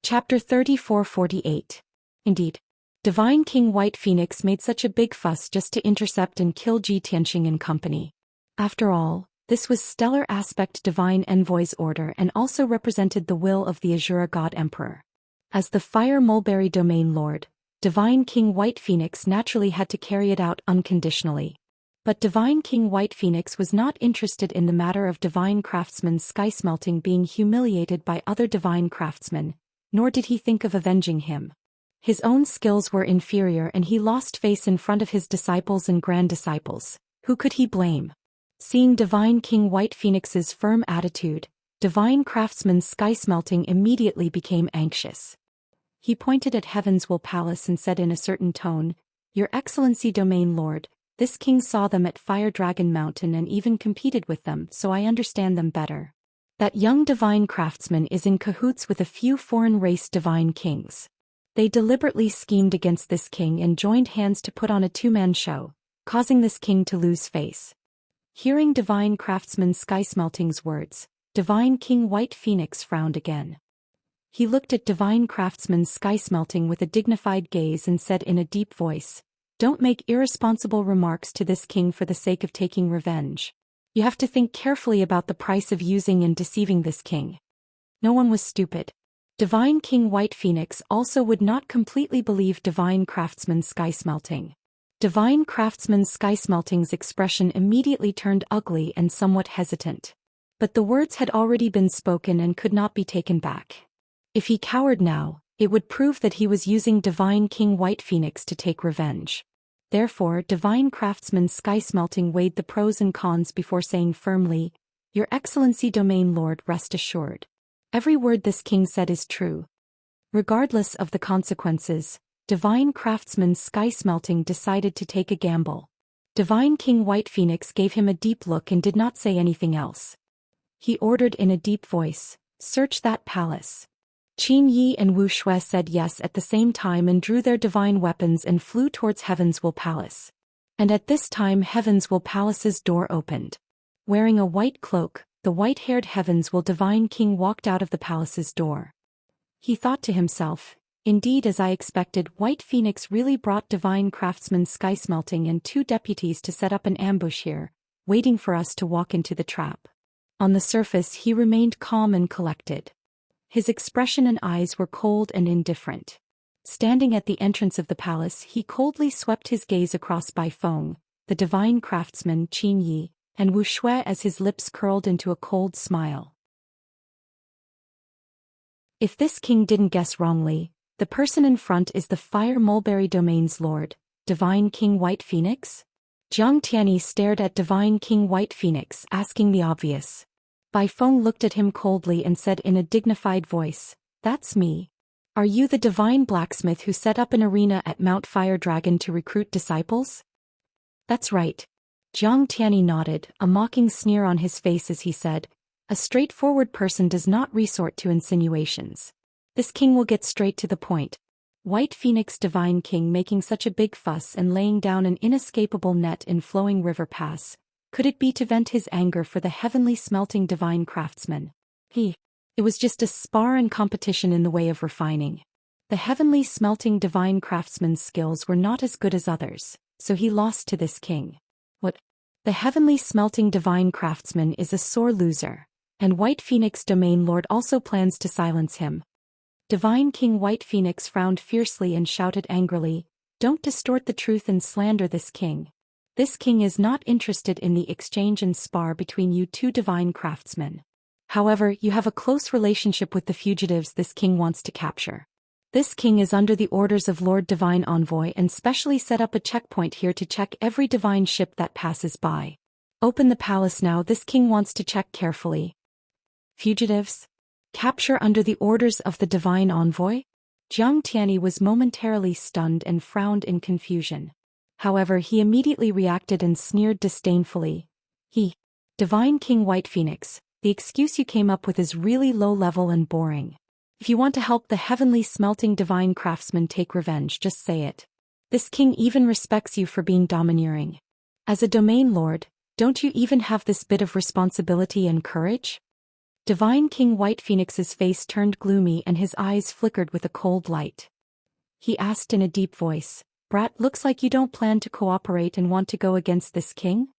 Chapter 34-48. Indeed, Divine King White Phoenix made such a big fuss just to intercept and kill Ji Tianxing and company. After all, this was stellar aspect Divine Envoy's order and also represented the will of the Azura God Emperor. As the Fire Mulberry Domain Lord, Divine King White Phoenix naturally had to carry it out unconditionally. But Divine King White Phoenix was not interested in the matter of Divine Craftsman Sky Smelting being humiliated by other Divine Craftsmen, nor did he think of avenging him. His own skills were inferior and he lost face in front of his disciples and grand disciples. Who could he blame? Seeing Divine King White Phoenix's firm attitude, Divine Craftsman Sky Smelting immediately became anxious. He pointed at Heaven's Will Palace and said in a certain tone, "Your Excellency Domain Lord, this king saw them at Fire Dragon Mountain and even competed with them, so I understand them better. That young Divine Craftsman is in cahoots with a few foreign race Divine Kings. They deliberately schemed against this king and joined hands to put on a two-man show, causing this king to lose face." Hearing Divine Craftsman Sky Smelting's words, Divine King White Phoenix frowned again. He looked at Divine Craftsman Sky Smelting with a dignified gaze and said in a deep voice, "Don't make irresponsible remarks to this king for the sake of taking revenge. You have to think carefully about the price of using and deceiving this king." No one was stupid. Divine King White Phoenix also would not completely believe Divine Craftsman Sky Smelting. Divine Craftsman Sky Smelting's expression immediately turned ugly and somewhat hesitant. But the words had already been spoken and could not be taken back. If he cowered now, it would prove that he was using Divine King White Phoenix to take revenge. Therefore, Divine Craftsman Sky Smelting weighed the pros and cons before saying firmly, "Your Excellency Domain Lord, rest assured. Every word this king said is true." Regardless of the consequences, Divine Craftsman Sky Smelting decided to take a gamble. Divine King White Phoenix gave him a deep look and did not say anything else. He ordered in a deep voice, "Search that palace." Qin Yi and Wu Shui said yes at the same time and drew their divine weapons and flew towards Heaven's Will Palace. And at this time Heaven's Will Palace's door opened. Wearing a white cloak, the white-haired Heaven's Will Divine King walked out of the palace's door. He thought to himself, "Indeed, as I expected, White Phoenix really brought Divine Craftsman Sky Smelting and two deputies to set up an ambush here, waiting for us to walk into the trap." On the surface he remained calm and collected. His expression and eyes were cold and indifferent. Standing at the entrance of the palace he coldly swept his gaze across Bai Feng, the Divine Craftsman Qin Yi, and Wu Shui as his lips curled into a cold smile. If this king didn't guess wrongly, the person in front is the Fire Mulberry Domain's Lord, Divine King White Phoenix? Jiang Tianyi stared at Divine King White Phoenix, asking the obvious. Bai Feng looked at him coldly and said in a dignified voice, "That's me. Are you the divine blacksmith who set up an arena at Mount Fire Dragon to recruit disciples?" "That's right." Jiang Tianyi nodded, a mocking sneer on his face as he said, "A straightforward person does not resort to insinuations. This king will get straight to the point." White Phoenix Divine King making such a big fuss and laying down an inescapable net in Flowing River Pass. Could it be to vent his anger for the heavenly smelting Divine Craftsman? It was just a spar and competition in the way of refining. The heavenly smelting Divine Craftsman's skills were not as good as others, so he lost to this king. What? The heavenly smelting Divine Craftsman is a sore loser, and White Phoenix Domain Lord also plans to silence him. Divine King White Phoenix frowned fiercely and shouted angrily, "Don't distort the truth and slander this king. This king is not interested in the exchange and spar between you two Divine Craftsmen. However, you have a close relationship with the fugitives this king wants to capture. This king is under the orders of Lord Divine Envoy and specially set up a checkpoint here to check every divine ship that passes by. Open the palace now, this king wants to check carefully. Fugitives? Capture under the orders of the Divine Envoy? Jiang Tianyi was momentarily stunned and frowned in confusion. However, he immediately reacted and sneered disdainfully. Divine King White Phoenix, the excuse you came up with is really low level and boring. If you want to help the heavenly smelting divine craftsman take revenge, just say it. This king even respects you for being domineering. As a domain lord, don't you even have this bit of responsibility and courage? Divine King White Phoenix's face turned gloomy and his eyes flickered with a cold light. He asked in a deep voice, "Brat, looks like you don't plan to cooperate and want to go against this king?"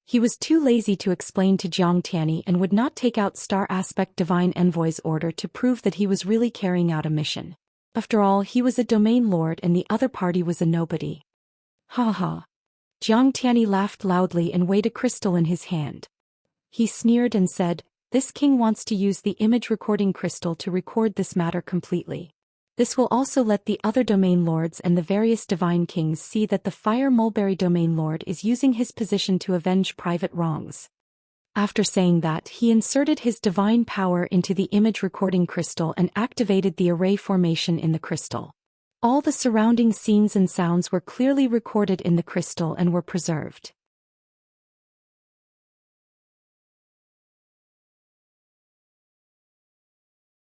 He was too lazy to explain to Jiang Tianyi and would not take out Star Aspect Divine Envoy's order to prove that he was really carrying out a mission. After all, he was a domain lord and the other party was a nobody. Ha ha. Jiang Tianyi laughed loudly and weighed a crystal in his hand. He sneered and said, "This king wants to use the image recording crystal to record this matter completely. This will also let the other domain lords and the various divine kings see that the Fire Mulberry domain lord is using his position to avenge private wrongs." After saying that, he inserted his divine power into the image recording crystal and activated the array formation in the crystal. All the surrounding scenes and sounds were clearly recorded in the crystal and were preserved.